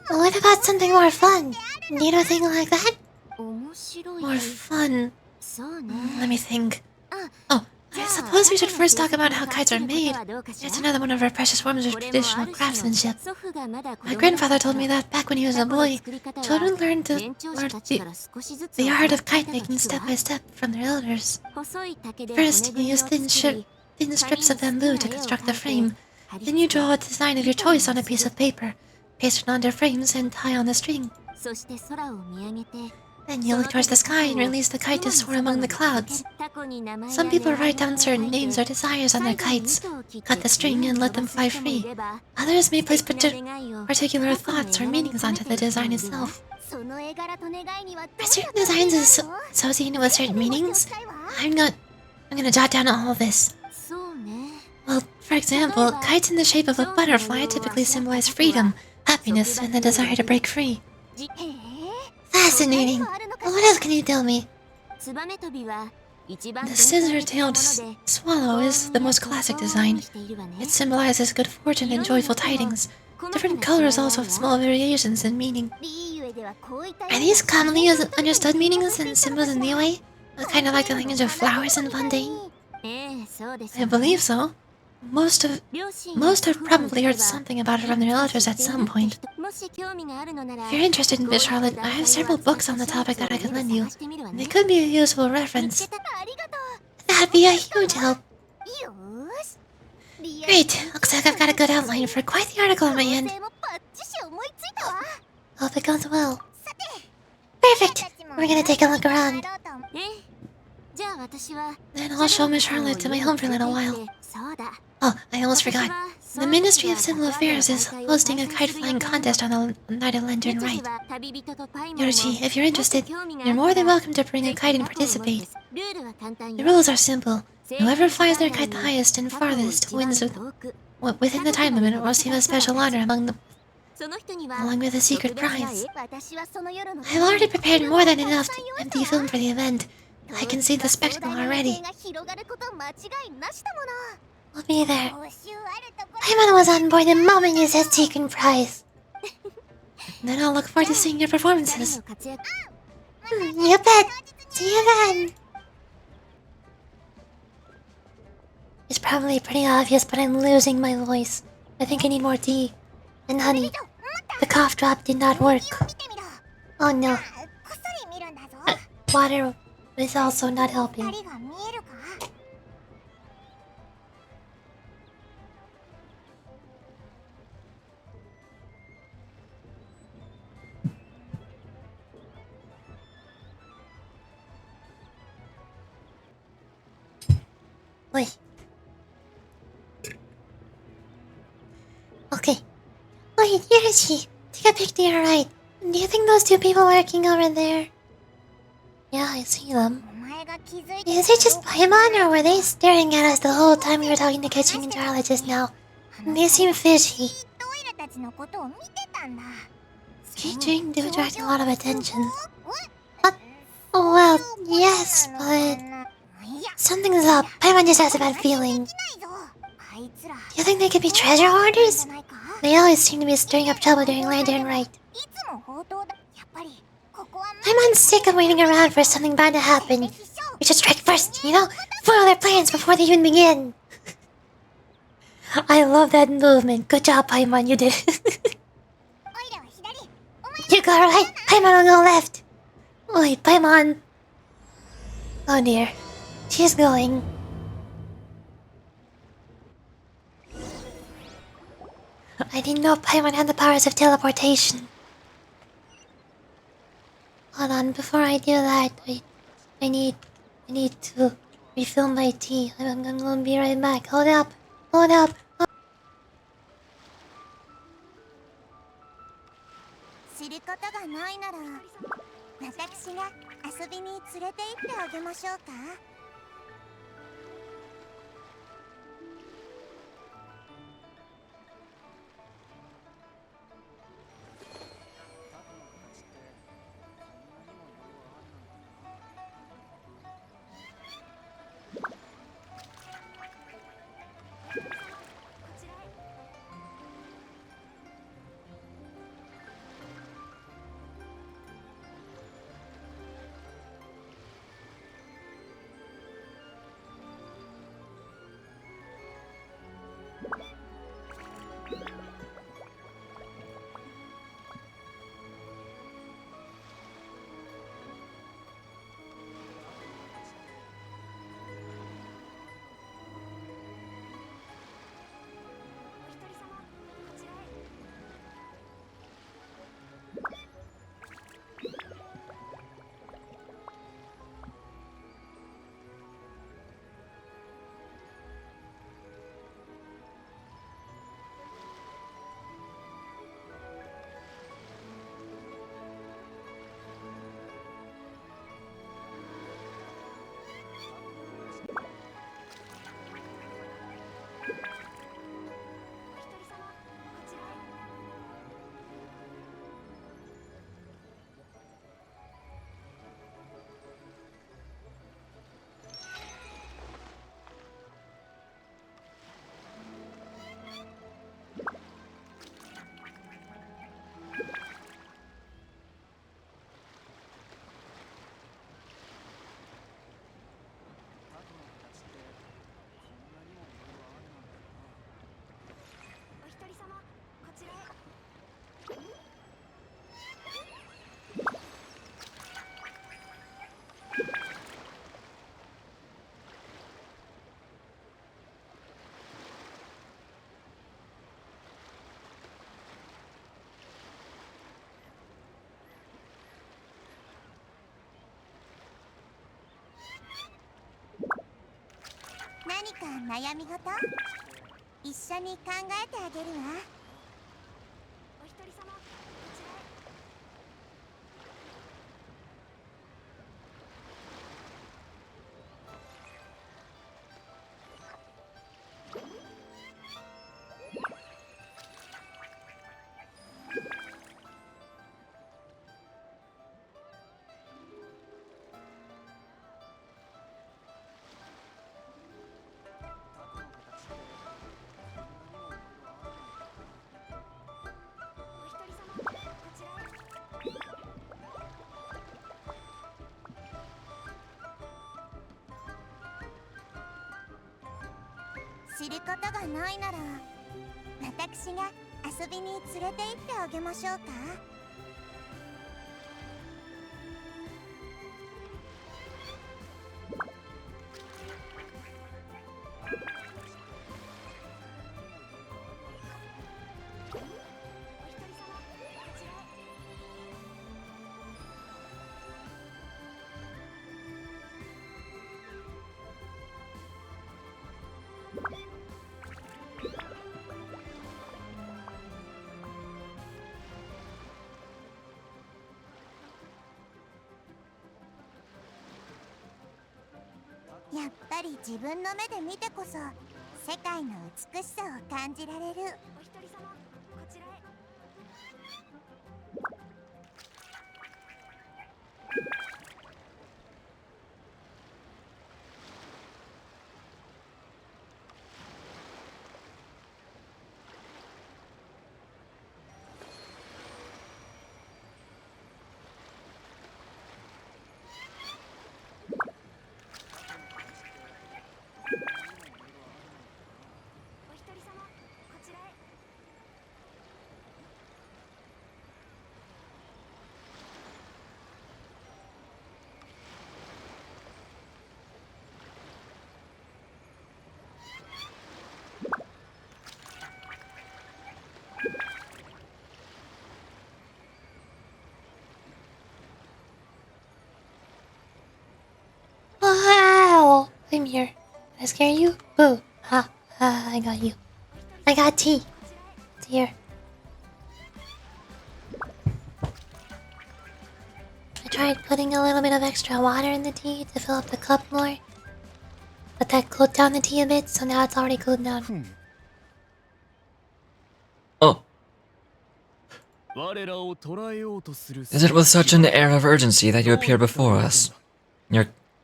Speaker 1: What about something more fun? Do you know anything like that?
Speaker 2: More fun. Let me think. Oh, I suppose we should first talk about how kites are made. It's another one of our precious forms of traditional craftsmanship. My grandfather told me that back when he was a boy, children learned the art of kite making step by step from their elders. First, you use thin strips of bamboo to construct the frame. Then you draw a design of your choice on a piece of paper, paste it onto frames, and tie on the string. Then you look towards the sky and release the kite to soar among the clouds. Some people write down certain names or desires on their kites, cut the string, and let them fly free. Others may place particular thoughts or meanings onto the design itself.
Speaker 1: Are certain designs associated with certain meanings?
Speaker 2: I'm gonna jot down all of this. Well, for example, kites in the shape of a butterfly typically symbolize freedom, happiness, and the desire to break free.
Speaker 1: Fascinating. What else can you tell me?
Speaker 2: The scissor-tailed swallow is the most classic design. It symbolizes good fortune and joyful tidings. Different colors also have small variations in meaning.
Speaker 1: Are these commonly understood meanings and symbols in Liyue? Kind of like the language of flowers and Fontaine?
Speaker 2: I believe so. Most have probably heard something about it from their elders at some point. If you're interested in Miss Charlotte, I have several books on the topic that I could lend you. They could be a useful reference.
Speaker 1: That'd be a huge help.
Speaker 2: Great! Looks like I've got a good outline for quite the article on my end.
Speaker 1: Hope it goes well. Perfect! We're gonna take a look around.
Speaker 2: Then I'll show Miss Charlotte to my home for a little while. Oh, I almost forgot. The Ministry of Civil Affairs is hosting a kite-flying contest on the Night of Lantern Rite. Yorchi, if you're interested, you're more than welcome to bring a kite and participate. The rules are simple. Whoever flies their kite the highest and farthest wins within the time limit will receive a special honor along with a secret prize. I've already prepared more than enough empty film for the event. I can see the spectacle already.
Speaker 1: We'll be there. Paimon was on board the moment you said secret prize.
Speaker 2: Then I'll look forward to seeing your performances.
Speaker 1: You bet. See you then. It's probably pretty obvious, but I'm losing my voice. I think I need more tea. And honey. The cough drop did not work. Oh no. Water is also not helping. Wait. Okay. Wait, Yoshi, take a pic to your right. Do you think those two people working over there? Yeah, I see them. Is it just Paimon, or were they staring at us the whole time we were talking to Kitchen and Charlotte just now? They seem fishy. Keychain do attract a lot of attention. What? Oh, well, yes, but... something's up. Paimon just has a bad feeling. Do you think they could be treasure hoarders? They always seem to be stirring up trouble during Lantern Rite. Paimon's sick of waiting around for something bad to happen. We should strike first, you know? Foil their plans before they even begin. I love that movement. Good job, Paimon, you did it. You go right, Paimon will go left. Wait, Paimon. Oh dear. She's going. I didn't know Paimon had the powers of teleportation. Hold on, before I do that, I need to refill my tea. I'm gonna be right back. Hold up. Hold up.
Speaker 4: 知ることがないなら私が遊びに連れて行ってあげましょうか。何か悩み事一緒に考えてあげるわ。お一人様こちらへ。知ることがないなら私が遊びに連れて行ってあげましょうか。やっぱり自分の目で見てこそ世界の美しさを感じられる。お一人様こちらへ。
Speaker 1: Wow! I'm here. Did I scare you? Boo. Ha. Ha, I got you. I got tea. It's here. I tried putting a little bit of extra water in the tea to fill up the cup more. But that cooled down the tea a bit, so now it's already cooled down.
Speaker 3: Oh. Is it with such an air of urgency that you appear before us?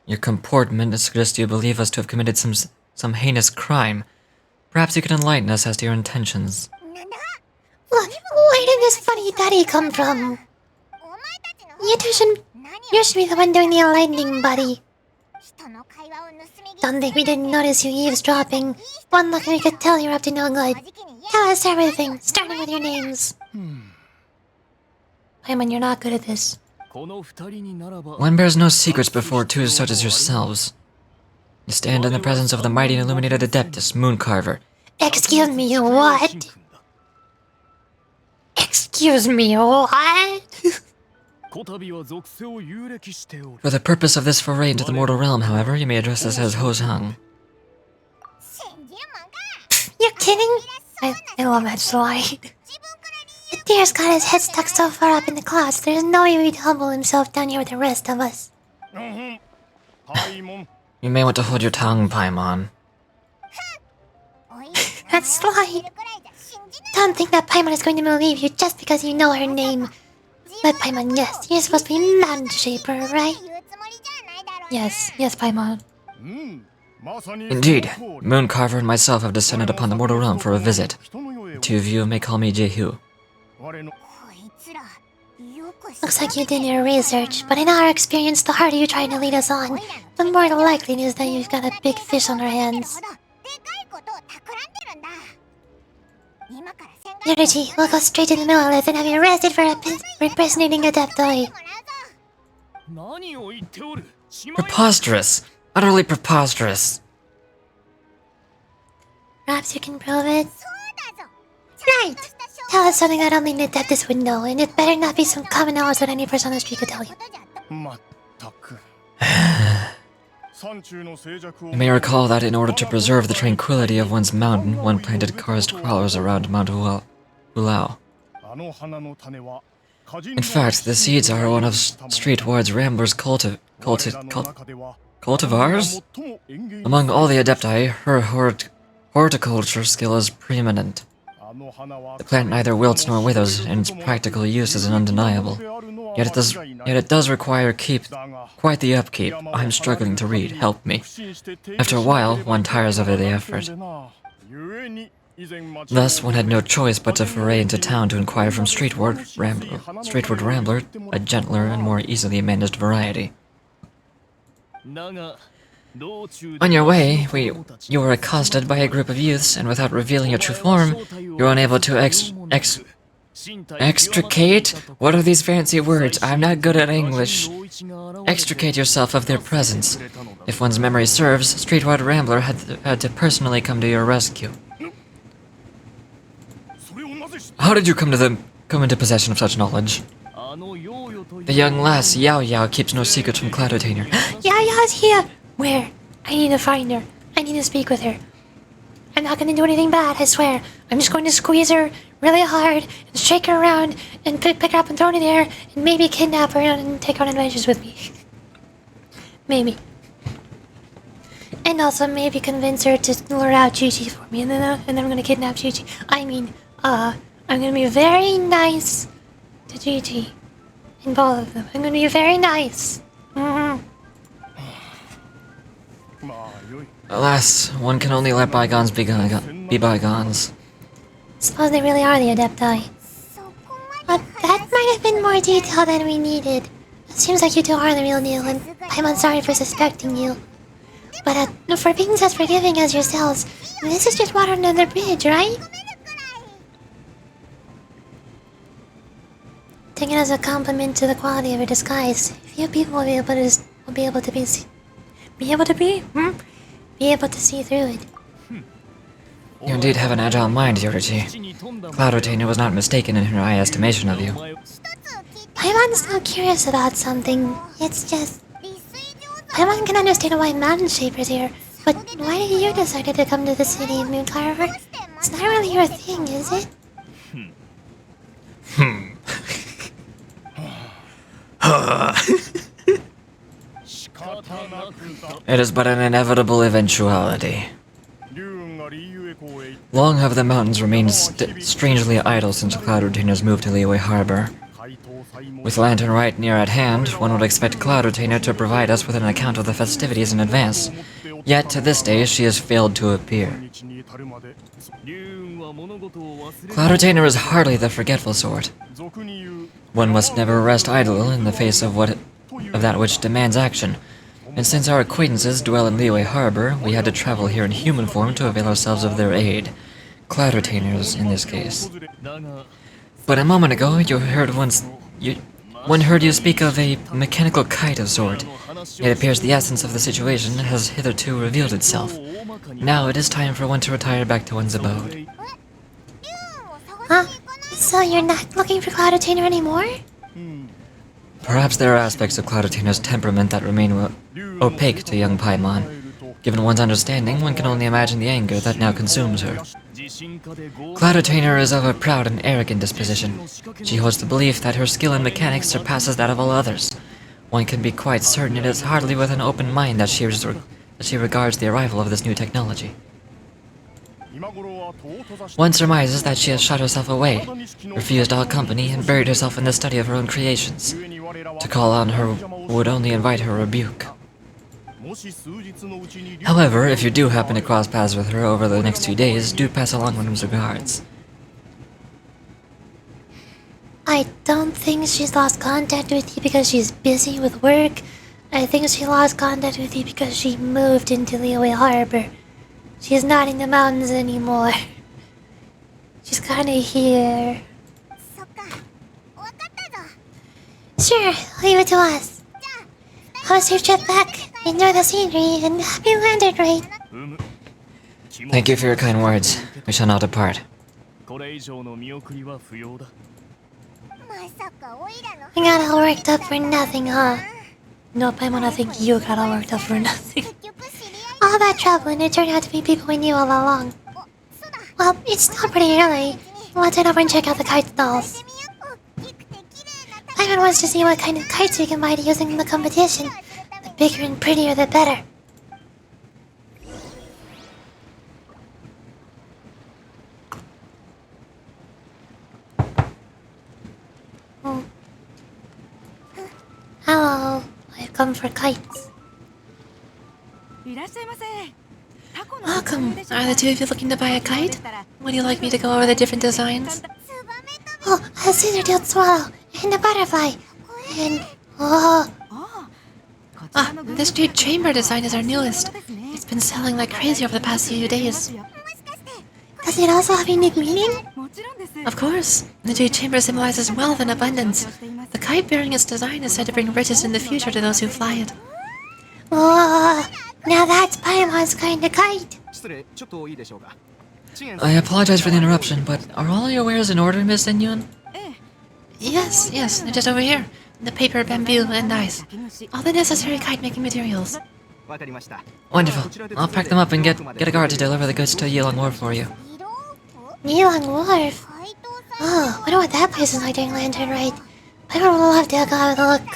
Speaker 3: Your comportment suggests you believe us to have committed some heinous crime. Perhaps you could enlighten us as to your intentions.
Speaker 1: Look, where did this funny daddy come from? You should be the one doing the enlightening, buddy. Don't think we didn't notice you eavesdropping. One look and we could tell you're up to no good. Tell us everything, starting with your names. Paimon, you're not good at this.
Speaker 3: One bears no secrets before two such as yourselves. You stand in the presence of the mighty and illuminated Adeptus, Mooncarver.
Speaker 1: Excuse me, what? Excuse me, what?
Speaker 3: For the purpose of this foray into the mortal realm, however, you may address us as Hozhang.
Speaker 1: You're kidding? I love that slide. The deer's got his head stuck so far up in the clouds, there's no way he'd humble himself down here with the rest of us.
Speaker 3: You may want to hold your tongue, Paimon.
Speaker 1: That slide! Don't think that Paimon is going to believe you just because you know her name. But Paimon, yes, you're supposed to be Mountain Shaper, right? Yes, Paimon.
Speaker 3: Indeed, Mooncarver and myself have descended upon the mortal realm for a visit. The two of you may call me Jehu.
Speaker 1: Looks like you did your research, but in our experience, the harder you're trying to lead us on, the more the likely it is that you've got a big fish on our hands. Liturgy, we'll go straight to the middle of this and have you arrested for impersonating Adeptoi.
Speaker 3: Preposterous! Utterly preposterous!
Speaker 1: Perhaps you can prove it? Right! Tell us something that only an Adeptus would know, and it better not be some common knowledge that any person on the street could tell you.
Speaker 3: You may recall that in order to preserve the tranquility of one's mountain, one planted karst crawlers around Mount Hulao. In fact, the seeds are one of Streetward's Rambler's cultivars? Among all the Adepti, her horticulture skill is preeminent. The plant neither wilts nor withers, and its practical use is undeniable. Yet it does require quite the upkeep. I'm struggling to read, help me. After a while, one tires of the effort. Thus, one had no choice but to foray into town to inquire from Streetward Rambler, a gentler and more easily managed variety. On your way, you were accosted by a group of youths, and without revealing your true form, you were unable to extricate? What are these fancy words? I'm not good at English. Extricate yourself of their presence. If one's memory serves, Streetward Rambler had to personally come to your rescue. How did you come into possession of such knowledge? The young lass, Yao Yao, keeps no secrets from Cloudotainer.
Speaker 1: Yao Yao's here! Where? I need to find her. I need to speak with her. I'm not gonna do anything bad, I swear. I'm just going to squeeze her really hard and shake her around and pick her up and throw her in the air and maybe kidnap her and take her on adventures with me. Maybe. And also maybe convince her to lure out Chi-Chi for me, and then I'm gonna kidnap Chi-Chi. I'm gonna be very nice to Chi-Chi. And both of them. I'm gonna be very nice.
Speaker 3: Alas, one can only let bygones be bygones.
Speaker 1: Suppose they really are the Adepti. But that might have been more detail than we needed. It seems like you two are the real deal, and I'm sorry for suspecting you. But for being as forgiving as yourselves, this is just water under the bridge, right? Take it as a compliment to the quality of your disguise. Few people will be able to see through it.
Speaker 3: You indeed have an agile mind, Yoruchi. Cloud Retainer was not mistaken in her high estimation of you.
Speaker 1: I'm still curious about something. It's just... Paimon can understand why Mountain Shaper's here, but why did you decide to come to the city of Moon Carver? It's not really your thing, is it?
Speaker 3: It is but an inevitable eventuality. Long have the mountains remained strangely idle since Cloud Retainer's moved to Liyue Harbor. With Lantern right near at hand, one would expect Cloud Retainer to provide us with an account of the festivities in advance. Yet, to this day, she has failed to appear. Cloud Retainer is hardly the forgetful sort. One must never rest idle in the face of that which demands action. And since our acquaintances dwell in Liyue Harbor, we had to travel here in human form to avail ourselves of their aid. Cloud Retainers, in this case. But a moment ago, one heard you speak of a mechanical kite of sort. It appears the essence of the situation has hitherto revealed itself. Now it is time for one to retire back to one's abode.
Speaker 1: Huh? So you're not looking for Cloud Retainer anymore?
Speaker 3: Perhaps there are aspects of Cloud Retainer's temperament that remain opaque to young Paimon. Given one's understanding, one can only imagine the anger that now consumes her. Cloud Retainer is of a proud and arrogant disposition. She holds the belief that her skill in mechanics surpasses that of all others. One can be quite certain it is hardly with an open mind that she regards the arrival of this new technology. One surmises that she has shut herself away, refused all company, and buried herself in the study of her own creations. To call on her would only invite her rebuke. However, if you do happen to cross paths with her over the next 2 days, do pass along one's regards.
Speaker 1: I don't think she's lost contact with you because she's busy with work. I think she lost contact with you because she moved into Liyue Harbor. She's not in the mountains anymore. She's kinda here. Sure, leave it to us. Have a safe trip back. Enjoy the scenery and happy landed rite.
Speaker 3: Thank you for your kind words. We shall now depart.
Speaker 1: You got all worked up for nothing, huh? Nope, I wanna think you got all worked up for nothing. All that trouble and it turned out to be people we knew all along. Well, it's still pretty early. Let's head over and check out the kite stalls. Ivan wants to see what kind of kites we can buy to use in the competition. The bigger and prettier, the better. Hello, I've come for kites.
Speaker 2: Welcome. Are the two of you looking to buy a kite? Would you like me to go over the different designs?
Speaker 1: Oh, a scissor-tailed swallow, and a butterfly, and... oh...
Speaker 2: This jade chamber design is our newest. It's been selling like crazy over the past few days.
Speaker 1: Does it also have a unique meaning?
Speaker 2: Of course. The jade chamber symbolizes wealth and abundance. The kite bearing its design is said to bring riches in the future to those who fly it.
Speaker 1: Oh, now that's Paimon's kind of kite.
Speaker 3: I apologize for the interruption, but are all your wares in order, Miss Senyun?
Speaker 2: Yes, they're just over here. The paper, bamboo, and ice. All the necessary kite-making materials.
Speaker 3: Wonderful. I'll pack them up and get a guard to deliver the goods to Yilong Wharf for you.
Speaker 1: Yilong Wharf? Oh, wonder what that place is like during Lantern Rite. I would love to go have a look.
Speaker 3: 'Wonderful. I'll pack them up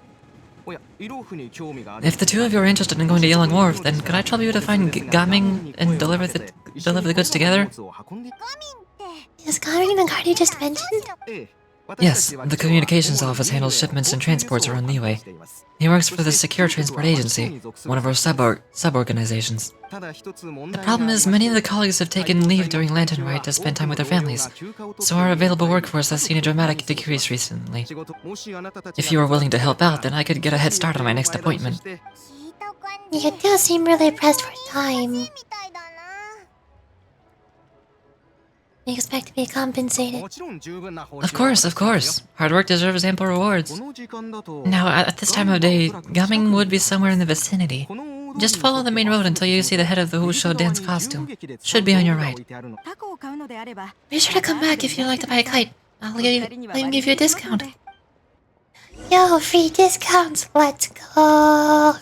Speaker 3: and get a guard to deliver the goods to Yilong Wharf for you.
Speaker 1: Oh, wonder what that place is like during Lantern Rite. 'Wonder what that place is like during Lantern Rite.
Speaker 2: If the two of you are interested in going to Yellow Wharf, then could I trouble you to find Gaming and deliver the goods together?
Speaker 1: Is Garing the guard you just mentioned?
Speaker 3: Yes, the communications office handles shipments and transports around Liyue. He works for the Secure Transport Agency, one of our sub-organizations.
Speaker 2: The problem is many of the colleagues have taken leave during Lantern Rite to spend time with their families, so our available workforce has seen a dramatic decrease recently. If you are willing to help out, then I could get a head start on my next appointment.
Speaker 1: You do seem really pressed for time. You expect to be compensated.
Speaker 2: Of course. Hard work deserves ample rewards. Now, at this time of day, Gaming would be somewhere in the vicinity. Just follow the main road until you see the head of the Wushu dance costume. Should be on your right. Be sure to come back if you'd like to buy a kite. I'll even give you a discount.
Speaker 1: Yo, free discounts! Let's go!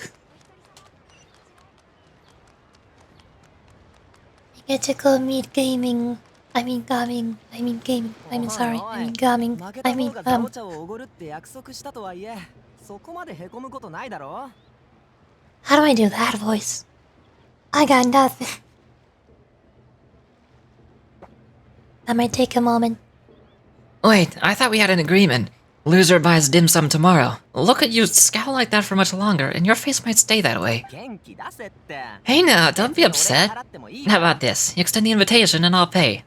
Speaker 1: You get to go meet gaming. Gaming. How do I do that voice? I got nothing. That might take a moment.
Speaker 2: Wait, I thought we had an agreement. Loser buys dim sum tomorrow. Look at you scowl like that for much longer, and your face might stay that way. Hey now, don't be upset. How about this? You extend the invitation and I'll pay.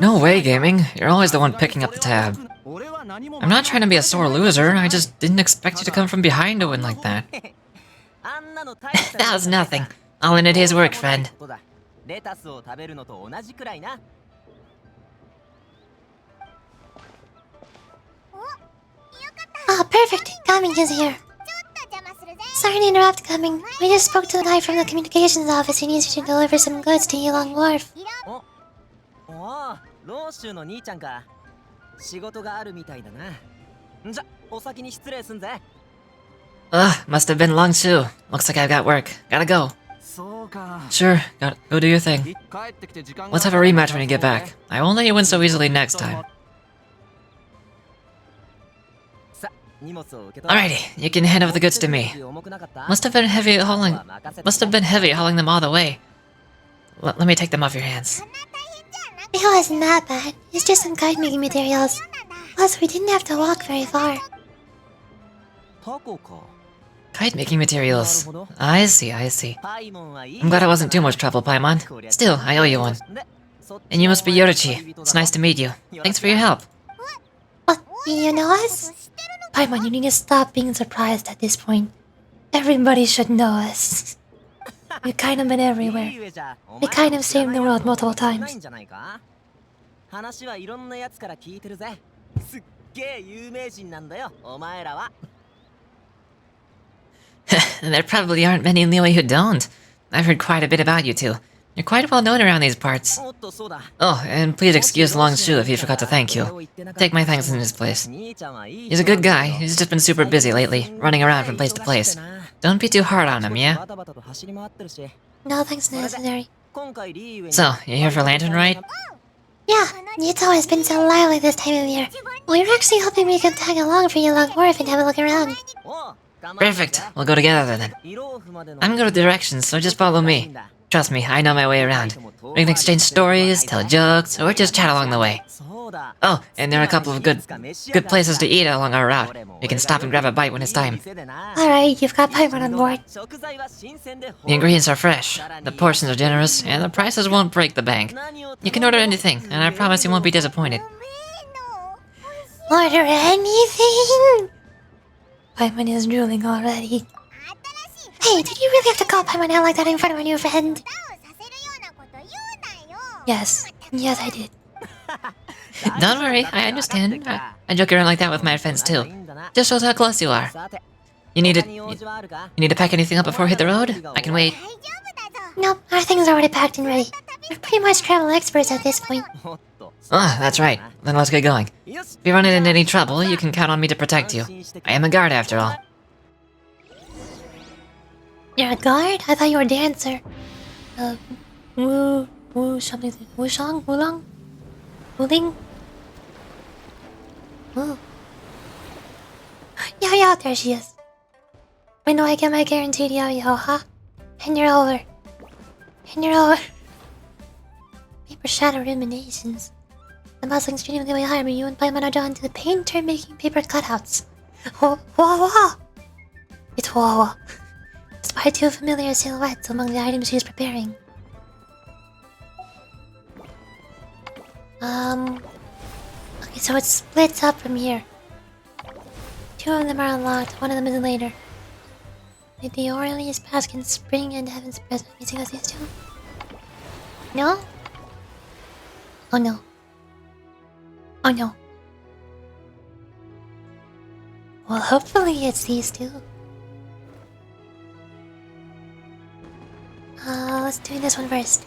Speaker 3: No way, Gaming. You're always the one picking up the tab.
Speaker 2: I'm not trying to be a sore loser, I just didn't expect you to come from behind to win like that. That was nothing. All in a day's work, friend.
Speaker 1: Oh, perfect! Gaming is here. Sorry to interrupt, Gaming. We just spoke to the guy from the communications office who needs you to deliver some goods to Yulong Wharf.
Speaker 2: Must have been long too. Looks like I've got work. Gotta go. Sure, go do your thing. Let's have a rematch when you get back. I won't let you win so easily next time. Alrighty, you can hand over the goods to me. Must have been heavy hauling them all the way. Let me take them off your hands.
Speaker 1: It wasn't that bad. It's just some kite making materials. Plus, we didn't have to walk very far.
Speaker 2: Kite making materials. I see. I'm glad it wasn't too much trouble, Paimon. Still, I owe you one. And you must be Yorichi. It's nice to meet you. Thanks for your help.
Speaker 1: What? You know us? Paimon, you need to stop being surprised at this point. Everybody should know us. We've kind of been everywhere. We kind of saved the world multiple times.
Speaker 2: There probably aren't many in Liyue who don't. I've heard quite a bit about you two. You're quite well known around these parts. Oh, and please excuse Longshu if he forgot to thank you. Take my thanks in his place. He's a good guy, he's just been super busy lately, running around from place to place. Don't be too hard on him, yeah?
Speaker 1: No thanks necessary.
Speaker 2: So, you here for Lantern Rite?
Speaker 1: Yeah, it's always been so lively this time of year. We were actually hoping we could tag along for Yulong Wharf and have a look around.
Speaker 2: Perfect, we'll go together then. I'm good with directions, so just follow me. Trust me, I know my way around. We can exchange stories, tell jokes, or just chat along the way. Oh, and there are a couple of good places to eat along our route. You can stop and grab a bite when it's time.
Speaker 1: Alright, you've got Paimon on board.
Speaker 2: The ingredients are fresh, the portions are generous, and the prices won't break the bank. You can order anything, and I promise you won't be disappointed.
Speaker 1: Order anything? Paimon is drooling already. Hey, did you really have to call Paimon out like that in front of a new friend? Yes, I did.
Speaker 2: Don't worry, I understand. I joke around like that with my friends too. Just shows how close you are. You need to pack anything up before we hit the road? I can wait.
Speaker 1: Nope, our things are already packed and ready. We're pretty much travel experts at this point.
Speaker 2: Oh, that's right. Then let's get going. If you run into any trouble, you can count on me to protect you. I am a guard after all.
Speaker 1: You're a guard? I thought you were a dancer. Something. Wushang? Wulong? Wuling? Ooh. Yeah, there she is. When do I get my guaranteed yo-yo, huh? And you're over. Paper shadow ruminations. The muscling stream the way higher, you and Paimon are drawn to the painter making paper cutouts. Whoa. It's whoa. Spy two familiar silhouettes among the items she is preparing. Okay, so it splits up from here. Two of them are unlocked, one of them is later. The Aurelius Baskin Spring and Heaven's Present. You think that's these two? No? Oh no. Well, hopefully it's these two. Let's do this one first.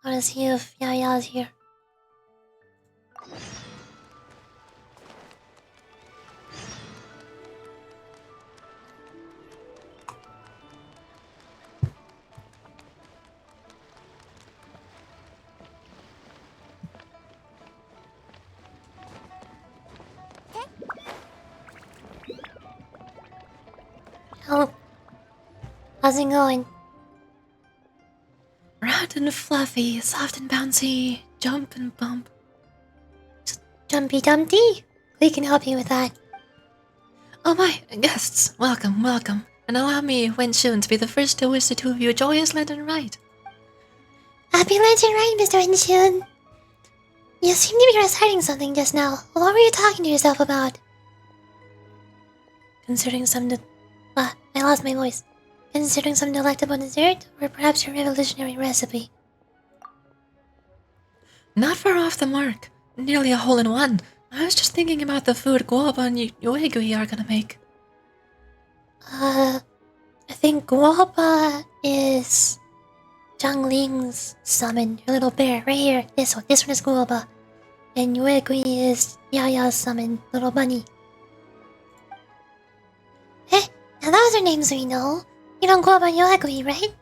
Speaker 1: I wanna see if Yaya's here. Oh, how's it going?
Speaker 2: Round and fluffy, soft and bouncy, jump and bump.
Speaker 1: Jumpy Dumpty? We can help you with that.
Speaker 2: Oh my, guests, welcome. And allow me, Wenshun, to be the first to wish the two of you a joyous Lantern rite.
Speaker 1: Happy Lantern Rite, Mr. Inshun. You seem to be reciting something just now. What were you talking to yourself about? Considering some I lost my voice. Considering some delectable dessert, or perhaps your revolutionary recipe.
Speaker 2: Not far off the mark. Nearly a hole-in-one. I was just thinking about the food Guoba and Yuegui are gonna make.
Speaker 1: I think Guoba is Zhangling's summon, your little bear, right here. This one is Guoba. And Yuegui is Yaya's summon, little bunny. Eh, now those are names we know. You don't Guoba Yuegui, right?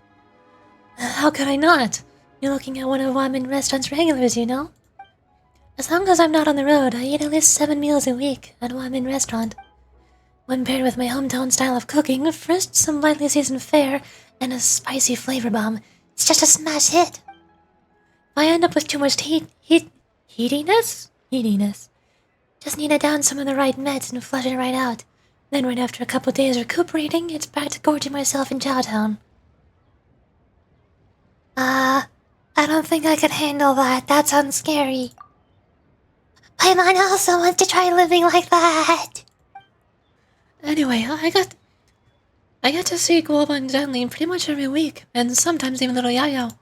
Speaker 2: How could I not? You're looking at one of Ramen Restaurant's regulars, you know? As long as I'm not on the road, I eat at least 7 meals a week at Ramen Restaurant. When paired with my hometown style of cooking, first some lightly seasoned fare and a spicy flavor bomb,
Speaker 1: it's just a smash hit.
Speaker 2: If I end up with too much heatiness?
Speaker 1: Just need to down some of the right meds and flush it right out.
Speaker 2: Then right after a couple days recuperating, it's back to gorging myself in Chowtown.
Speaker 1: I don't think I could handle that. That sounds scary. Paimon also wants to try living like that.
Speaker 2: Anyway, I get to see Guoba and Zhanling pretty much every week, and sometimes even little Yayao.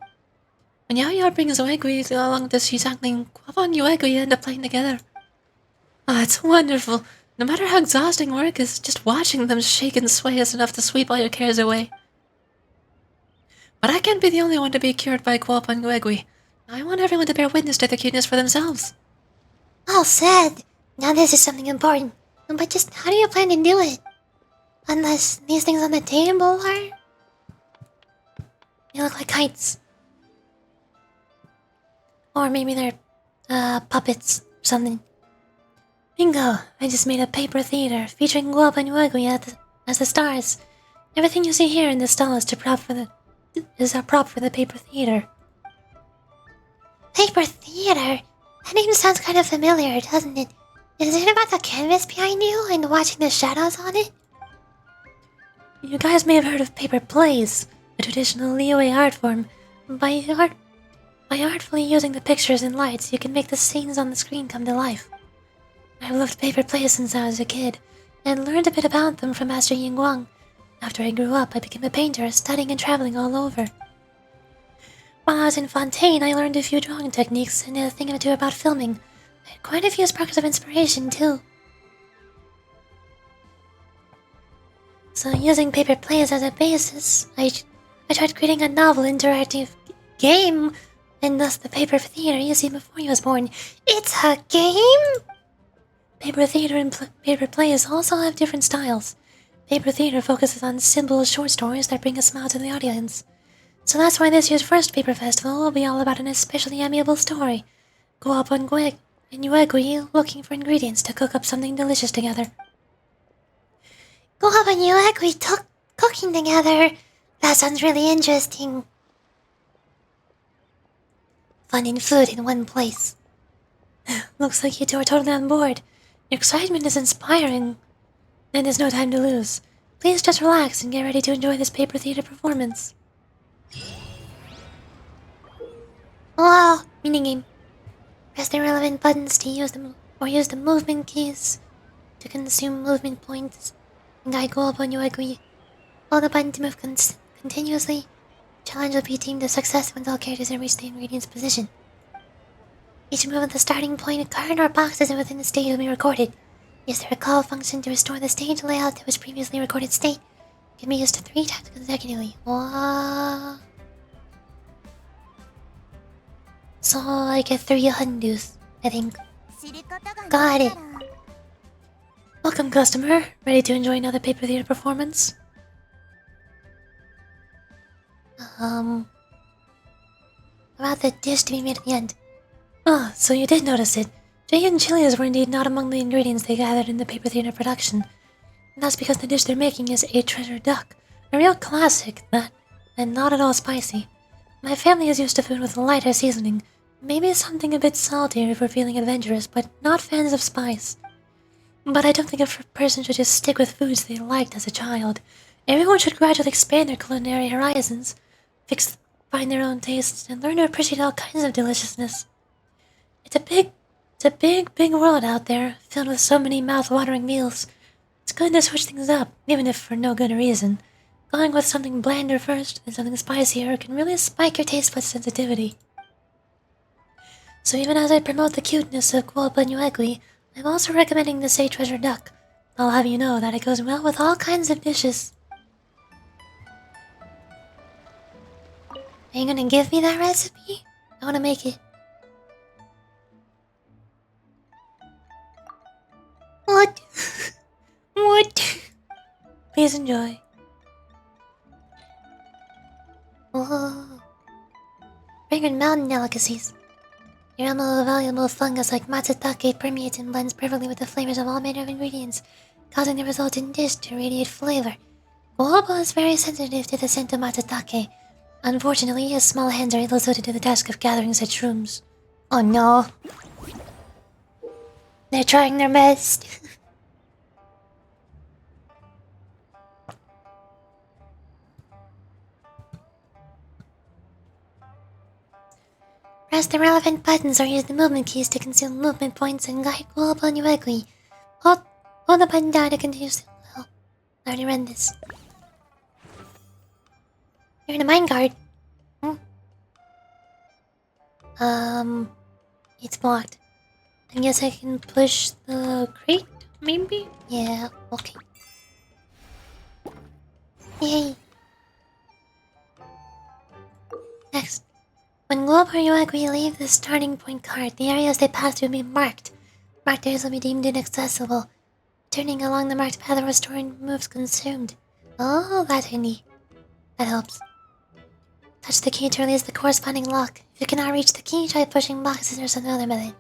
Speaker 2: When Yayao brings Yuegui along to see Zhanling, Guoba and Yuegui end up playing together. It's wonderful. No matter how exhausting work is, just watching them shake and sway is enough to sweep all your cares away. But I can't be the only one to be cured by Guoba and Yuegui. I want everyone to bear witness to their cuteness for themselves.
Speaker 1: All said. Now this is something important. But just how do you plan to do it? Unless these things on the table are... They look like kites. Or maybe they're, puppets or something. Bingo! I just made a paper theater featuring Guoba and Yuegui as the stars. Everything you see here in this stall is a prop for the paper theater. Paper theater? That name sounds kind of familiar, doesn't it? Is it about the canvas behind you and watching the shadows on it?
Speaker 2: You guys may have heard of paper plays, a traditional Liyue art form. By artfully using the pictures and lights, you can make the scenes on the screen come to life. I've loved paper plays since I was a kid, and learned a bit about them from Master Yingguang. After I grew up, I became a painter, studying and traveling all over. While I was in Fontaine, I learned a few drawing techniques and a thing or two about filming. I had quite a few sparks of inspiration, too. So using paper plays as a basis, I tried creating a novel interactive game, and thus the paper theater you see before you was born.
Speaker 1: It's a game?
Speaker 2: Paper theater and paper plays also have different styles. Paper theater focuses on simple, short stories that bring a smile to the audience. So that's why this year's first paper festival will be all about an especially amiable story. Guoba and
Speaker 1: and Yuegui looking for ingredients to cook up something delicious together. Guava and Yuegui cooking together. That sounds really interesting. Finding food in one place. Looks like you two are totally on board. Your excitement is inspiring. And there's no time to lose. Please just relax and get ready to enjoy this paper theater performance. Wow, minigame. Press the relevant buttons to use them, or use the movement keys to consume movement points. And guide go up on Yuegui. Hold the button to move continuously. Challenge will be deemed a success when all characters have reached the ingredients position. Each move at the starting point, a card or box is within the stage will be recorded. Use the recall function to restore the stage layout to its previously recorded state. It can be used 3 times consecutively. Wow. So I get 3 hundus, I think. Got it. Welcome, customer. Ready to enjoy another paper theater performance? About the dish to be made at the end. Ah, so you did notice it. Jay and chilies were indeed not among the ingredients they gathered in the paper theater production. And that's because the dish they're making is a treasure duck. A real classic, that, and not at all spicy. My family is used to food with lighter seasoning. Maybe something a bit saltier if we're feeling adventurous, but not fans of spice. But I don't think a person should just stick with foods they liked as a child. Everyone should gradually expand their culinary horizons, find their own tastes, and learn to appreciate all kinds of deliciousness. It's a big world out there, filled with so many mouth-watering meals. It's good to switch things up, even if for no good reason. Going with something blander first and something spicier can really spike your taste bud sensitivity. So even as I promote the cuteness of Guoba Nuegui, I'm also recommending the Say Treasure Duck. I'll have you know that it goes well with all kinds of dishes. Are you gonna give me that recipe? I wanna make it. What? What? Please enjoy. Whoa. Fragrant mountain delicacies. The aroma of a valuable fungus like matsutake permeates and blends perfectly with the flavors of all manner of ingredients, causing the resultant dish to radiate flavor. Guoba is very sensitive to the scent of matsutake. Unfortunately, his small hands are ill-suited to the task of gathering such shrooms. Oh no. They're trying their best. Press the relevant buttons or use the movement keys to consume movement points and guide Guoba Nuegui. Hold the button down to continue. Oh, I already read this. You're in a minecart. It's blocked. I guess I can push the crate, maybe? Yeah, okay. Yay. Next. When Guoba or Yuegui leave the starting point card, the areas they pass through will be marked. Marked areas will be deemed inaccessible. Turning along the marked path will restore moves consumed. Oh, that's handy. That helps. Touch the key to release the corresponding lock. If you cannot reach the key, try pushing boxes or some other method.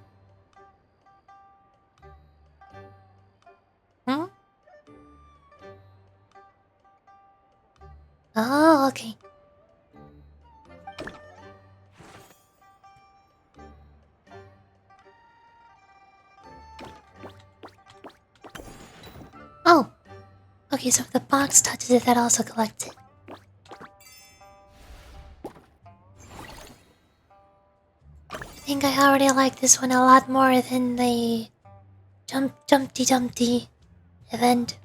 Speaker 1: Oh, okay. Oh! Okay, so if the box touches it, that also collects it. I think I already like this one a lot more than the Jumpty Dumpty event.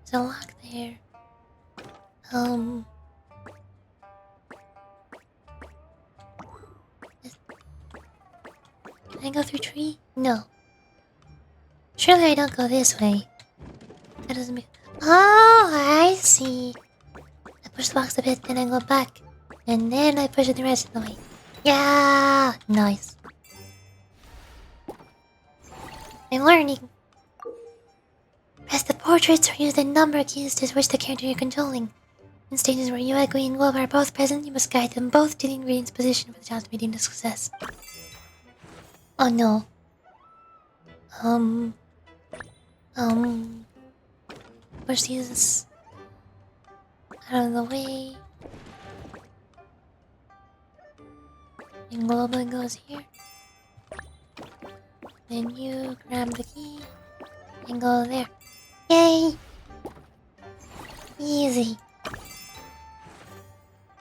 Speaker 1: There's a lock there. Can I go through tree? No. Surely I don't go this way. That doesn't make... Oh, I see. I push the box a bit, then I go back. And then I push it the rest of the way. Yeah! Nice. I'm learning. Press the portraits or use the number keys to switch the character you're controlling. In stages where Yuegui and Guoba are both present, you must guide them both to the ingredients position for the job to be deemed a success. Oh no. Um. Um. Push these out of the way. And Global goes here. Then you grab the key and go there. Yay! Easy.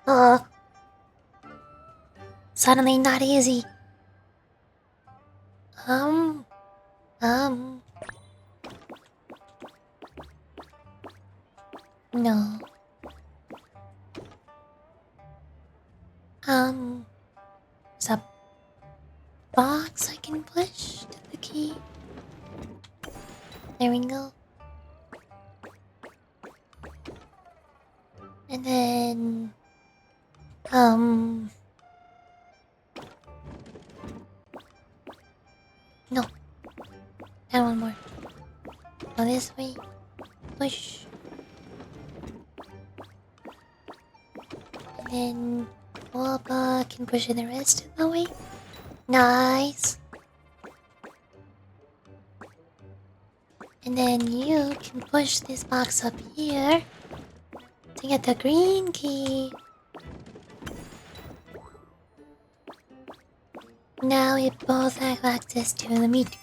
Speaker 1: Oh. Suddenly not easy. Um. No. There's a box I can push to the key. There we go. And then... No. And one more. Go this way. Push. And then... Wobba can push it the rest of the way. Nice. And then you can push this box up here to get the green key. Now we both have access to the meat.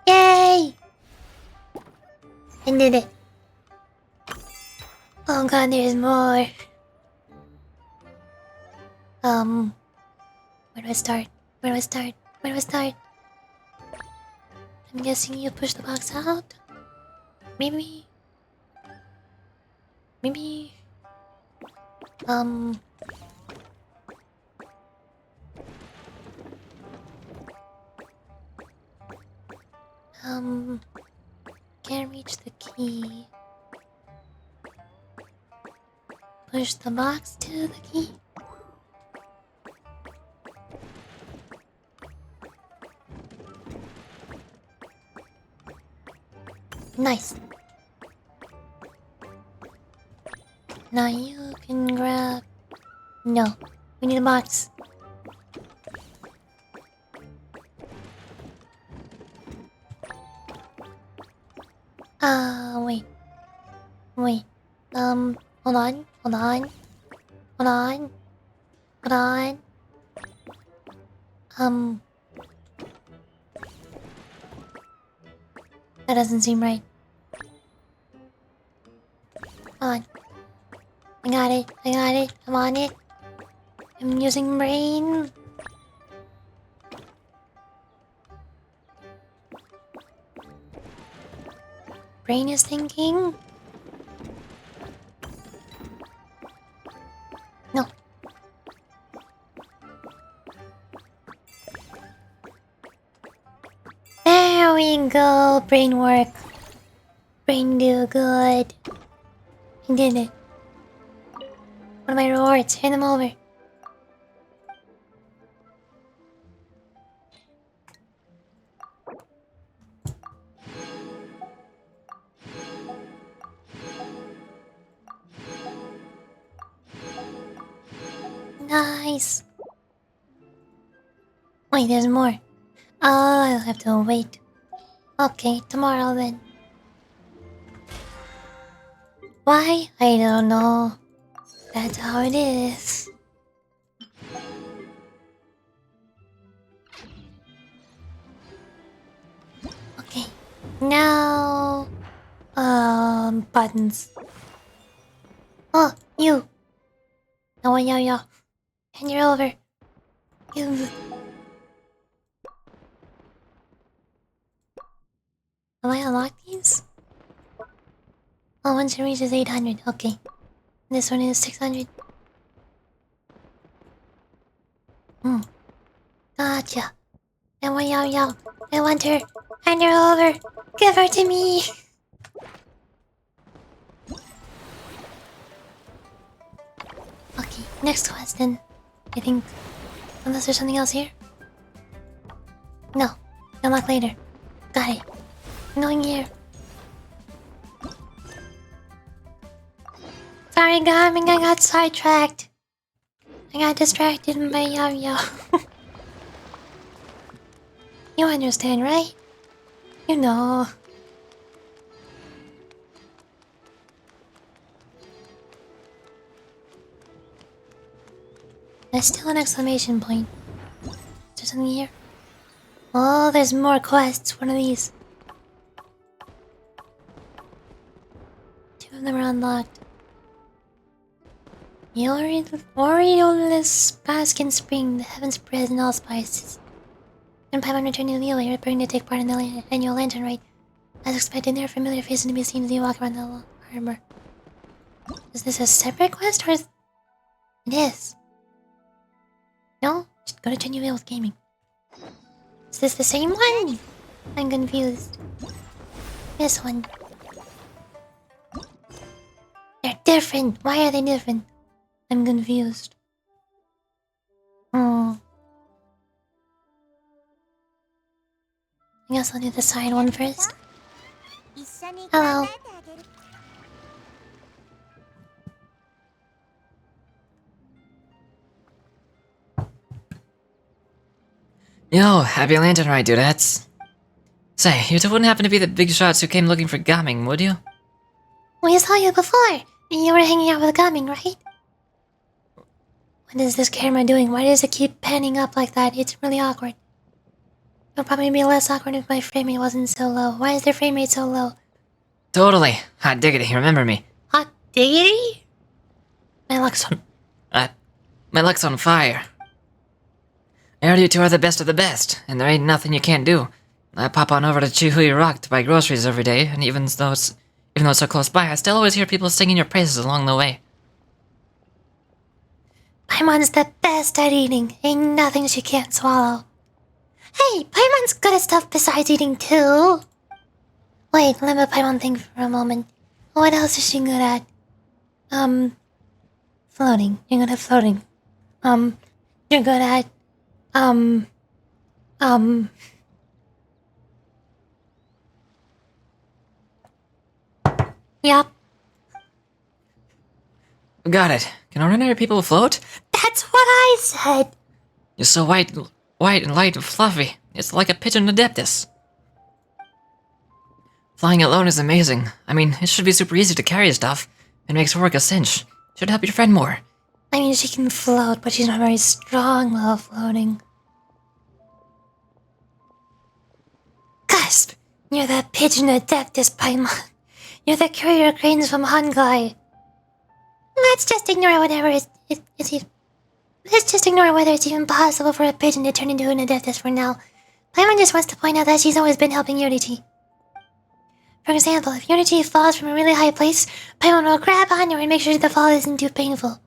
Speaker 1: Yay! I did it. Oh god, there's more. Where do I start? Where do I start? Where do I start? I'm guessing you push the box out? Maybe? Maybe? Can't reach the key. Push the box to the key. Nice. Now you can grab... No, we need a box. Wait. Wait. Hold on. Hold on. Hold on. Hold on. That doesn't seem right. Hold on. I got it. I got it. I'm on it. I'm using brain. Brain is thinking. No. There we go. Brain work. Brain do good. I did it. What are my rewards? Hand them over. Nice. Wait, there's more. Oh, I'll have to wait. Okay, tomorrow then. Why? I don't know. That's how it is. Okay. Now... buttons. Oh, you! No, yo. And you're over. You... Will I unlock these? Oh, once it reaches 800. Okay. This one is 600. Gotcha. And yo. I want her. Hand her over. Give her to me. Okay, next quest then. I think. Unless there's something else here. No. Unlock later. Got it. I'm going here. Sorry, Garmin, I got sidetracked. I got distracted by yo. You understand, right? You know. There's still an exclamation point. Is there something here? Oh, there's more quests. What are these? 2 of them are unlocked. Aureolus Baskin Spring, the heavens present all spices. And Paimon returning to the Ely, preparing to take part in the annual lantern rite. As expected, there are familiar faces to be seen as you walk around the harbor. Is this a separate quest or is... It is. No? Just go to Genuine with Gaming. Is this the same one? I'm confused. This one. They're different. Why are they different? I'm confused. Oh. I guess I'll do the side one first. Hello.
Speaker 3: Yo, happy lantern ride, dudettes. Say, you two wouldn't happen to be the big shots who came looking for Gaming, would you?
Speaker 1: We saw you before, and you were hanging out with Gaming, right? What is this camera doing? Why does it keep panning up like that? It's really awkward. It would probably be less awkward if my frame rate wasn't so low. Why is their frame rate so low?
Speaker 3: Totally. Hot diggity, remember me.
Speaker 1: Hot diggity? My luck's on...
Speaker 3: My luck's on fire. I heard you two are the best of the best, and there ain't nothing you can't do. I pop on over to Chihui Rock to buy groceries every day, and even though it's so close by, I still always hear people singing your praises along the way.
Speaker 1: Paimon's the best at eating. Ain't nothing she can't swallow. Hey, Paimon's good at stuff besides eating too. Wait, let me Paimon think for a moment. What else is she good at? Floating. You're good at floating. You're good at... Yup.
Speaker 3: Got it. Can ordinary people float?
Speaker 1: That's what I said!
Speaker 3: You're so white and light and fluffy. It's like a pigeon adeptus. Flying alone is amazing. I mean, it should be super easy to carry stuff. It makes work a cinch. Should help your friend more.
Speaker 1: I mean, she can float, but she's not very strong while floating. Gasp! You're the pigeon adeptus, Paimon. You're the courier cranes from Hongai. Let's just ignore whatever Let's just ignore whether it's even possible for a pigeon to turn into an adeptus for now. Paimon just wants to point out that she's always been helping Unity. For example, if Unity falls from a really high place, Paimon will grab on her and make sure the fall isn't too painful.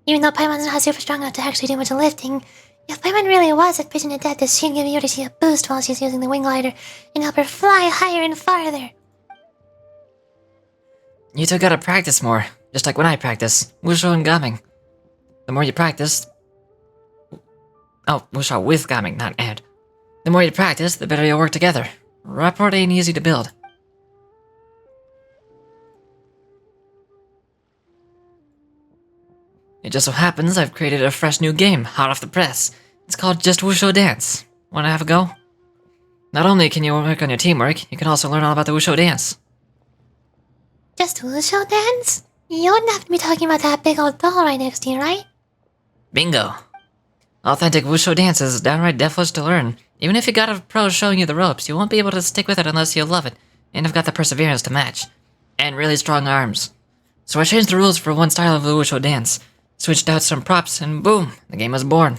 Speaker 1: Even though Paimon's not super strong enough to actually do much lifting, if Paimon really was a pigeon adeptus, she'd give Unity a boost while she's using the wing glider and help her fly higher and farther.
Speaker 3: You two gotta practice more, just like when I practice. Wushu and Gaming. The more you practice... Oh, Wushu with Gaming, not and. The more you practice, the better you'll work together. Rapport ain't easy to build. It just so happens I've created a fresh new game, hot off the press. It's called Just Wushu Dance. Wanna have a go? Not only can you work on your teamwork, you can also learn all about the Wushu Dance.
Speaker 1: Just Wushu dance? You wouldn't have to be talking about that big old doll right next to you, right?
Speaker 3: Bingo. Authentic Wushu Dance is downright devilish to learn. Even if you got a pro showing you the ropes, you won't be able to stick with it unless you love it, and have got the perseverance to match. And really strong arms. So I changed the rules for one style of the Wushu Dance, switched out some props, and boom, the game was born.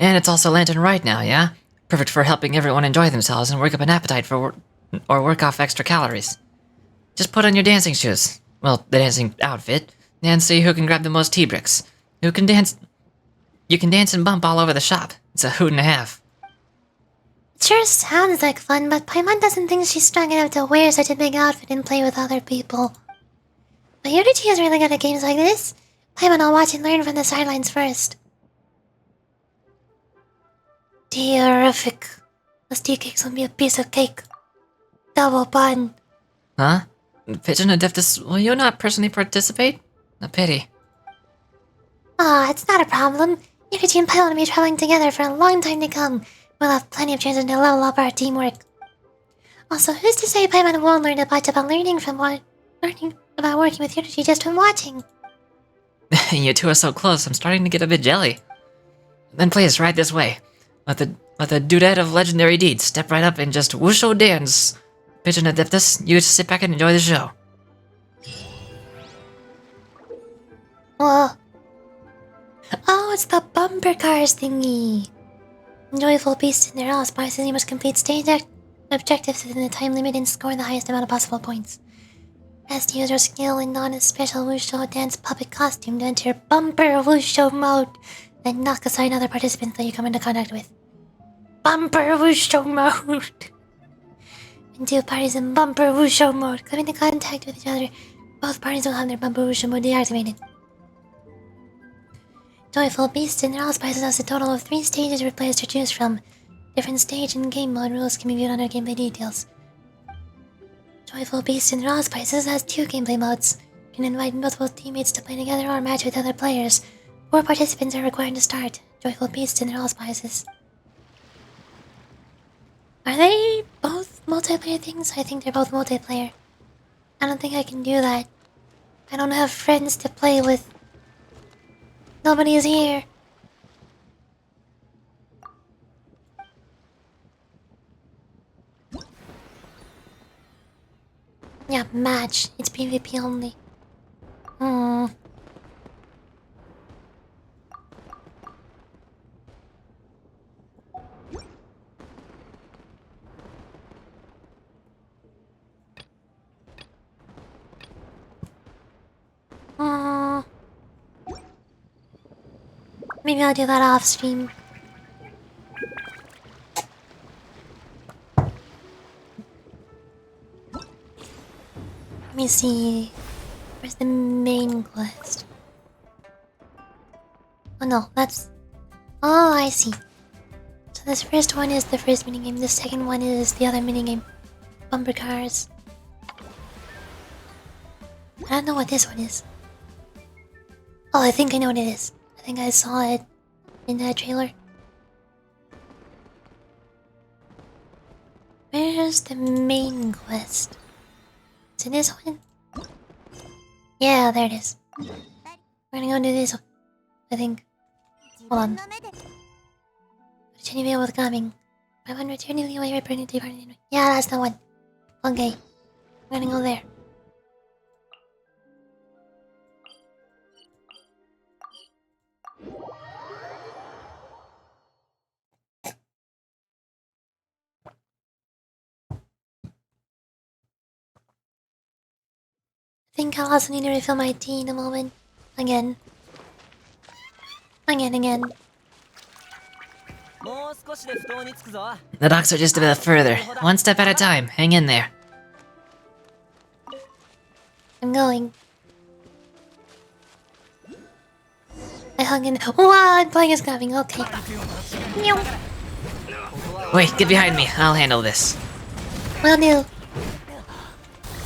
Speaker 3: And it's also Lantern Rite now, yeah? Perfect for helping everyone enjoy themselves and work up an appetite for or work off extra calories. Just put on your dancing shoes. Well, the dancing outfit, and see who can grab the most T-bricks. Who can dance... You can dance and bump all over the shop. It's a hoot and a half.
Speaker 1: It sure sounds like fun, but Paimon doesn't think she's strong enough to wear such a big outfit and play with other people. But Unity is really good at games like this. Paimon will watch and learn from the sidelines first. Terrific. Those tea cakes will be a piece of cake. Double bun.
Speaker 3: Huh? Pigeon Adeptus, will you not personally participate? A pity.
Speaker 1: Aw, it's not a problem. Yukichi and Paimon will be traveling together for a long time to come. We'll have plenty of chances to level up our teamwork. Also, who's to say Paimon won't learn a bunch about learning about working with Yukichi just from watching?
Speaker 3: You two are so close, I'm starting to get a bit jelly. Then please, right this way. Let the dudette of legendary deeds step right up and just whoosho dance. Pigeon Adeptus, you just sit back and enjoy the show.
Speaker 1: Whoa. Oh, it's the bumper cars thingy. Joyful beasts in their all spices, you must complete stage objectives within the time limit and score the highest amount of possible points. Best use your skill in on a special wushu dance puppet costume to enter bumper wushu mode. Then knock aside other participants that you come into contact with. Bumper wushu mode. When two parties in bumper wushu mode come into contact with each other, both parties will have their bumper wushu mode deactivated. Joyful Beasts and Allspices has a total of 3 stages for players to choose from. Different stage and game mode rules can be viewed under gameplay details. Joyful Beasts and Allspices has 2 gameplay modes. You can invite multiple teammates to play together or match with other players. 4 participants are required to start. Joyful Beasts and Allspices. Are they both multiplayer things? I think they're both multiplayer. I don't think I can do that. I don't have friends to play with. Nobody is here. Yeah, match. It's PvP only. Maybe I'll do that off stream. Let me see. Where's the main quest? Oh no, that's... Oh, I see. So this first one is the first minigame, the second one is the other minigame. Bumper cars. I don't know what this one is. Oh, I think I know what it is. I think I saw it in that trailer. Where's the main quest? Is it this one? Yeah, there it is. We're gonna go do this one, I think. Hold on. Continue with coming. 500 turning away my pregnant. Yeah, that's the one. Okay. I'm gonna go there. I think I'll also need to refill my tea in a moment. Again. Again.
Speaker 3: The docks are just a bit further. One step at a time. Hang in there.
Speaker 1: I'm going. I hung in. Wow, playing is coming. Okay. Meow.
Speaker 3: Wait, get behind me. I'll handle this.
Speaker 1: Will do.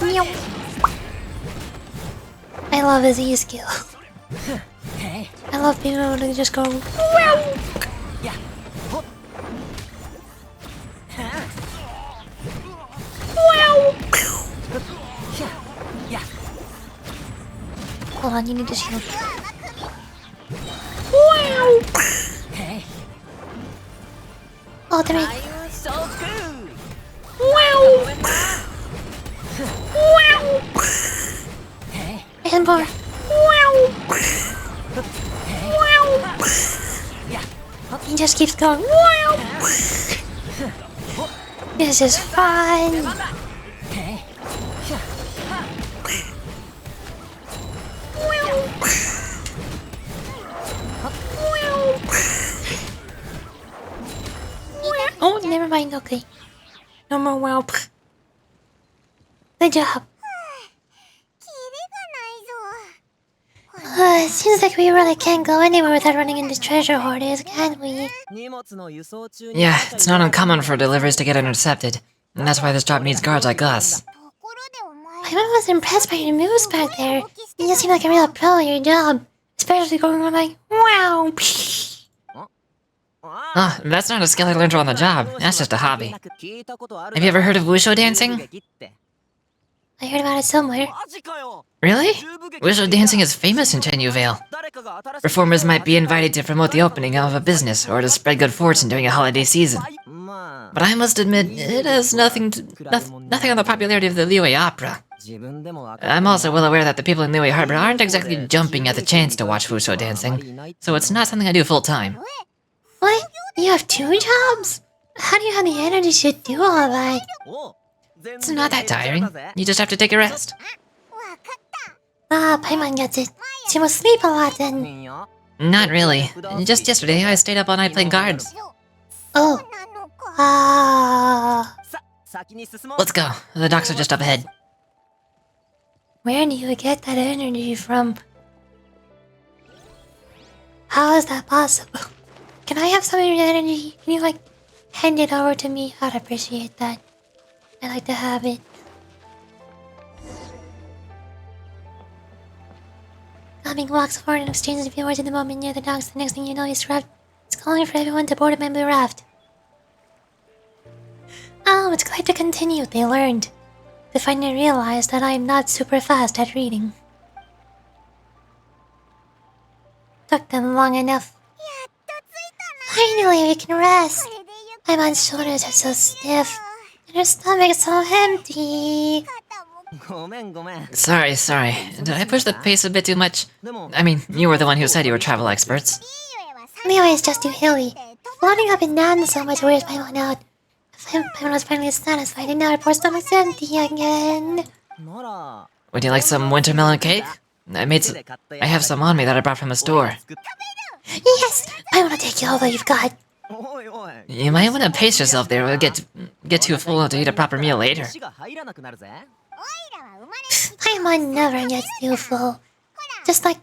Speaker 1: Meow. I love his E skill. I love being able to just go. Wow. Hold on, you need to shield. Wow! Ultimate. Wow! Wow! And more. Wow! Wow! He just keeps going. Wow! This is fun. Oh, never mind, okay. No more wow. Good job. It seems like we really can't go anywhere without running into treasure hoarders, can we?
Speaker 3: Yeah, it's not uncommon for deliveries to get intercepted. And that's why this job needs guards like us.
Speaker 1: I was impressed by your moves back there. You seem like a real pro at your job. Especially going on like, wow.
Speaker 3: Ah, that's not a skill I learned on the job. That's just a hobby. Have you ever heard of wushu dancing?
Speaker 1: I heard about it somewhere.
Speaker 3: Really? Wushu dancing is famous in Vale. Performers might be invited to promote the opening of a business or to spread good fortune during a holiday season. But I must admit, it has nothing on the popularity of the Liyue opera. I'm also well aware that the people in Liyue Harbor aren't exactly jumping at the chance to watch wushu dancing, so it's not something I do full-time.
Speaker 1: What? You have 2 jobs? How do you have the energy to do all that?
Speaker 3: It's not that tiring. You just have to take a rest.
Speaker 1: Ah, Paimon gets it. She must sleep a lot then.
Speaker 3: Not really. Just yesterday, I stayed up all night playing cards.
Speaker 1: Oh. Ah.
Speaker 3: Let's go. The docks are just up ahead.
Speaker 1: Where do you get that energy from? How is that possible? Can I have some of your energy? Can you, like, hand it over to me? I'd appreciate that. I like to have it. Coming walks forward and exchanges a few words in the moment near the docks. The next thing you know, he's calling for everyone to board a bamboo raft. Oh, it's glad to continue. They learned. They finally realized that I'm not super fast at reading. Took them long enough. Finally, we can rest. Paimon's shoulders are so stiff, and her stomach's so empty.
Speaker 3: Sorry. Did I push the pace a bit too much? I mean, you were the one who said you were travel experts.
Speaker 1: Anyway, it's just too hilly. Floating up and down so much wears Paimon out. Paimon was finally satisfied, and now her poor stomach's empty again.
Speaker 3: Would you like some winter melon cake? I have some on me that I brought from the store.
Speaker 1: Yes! I want to take you all that you've got.
Speaker 3: You might want to pace yourself there or get too full to eat a proper meal later.
Speaker 1: Paimon never gets too full. Just like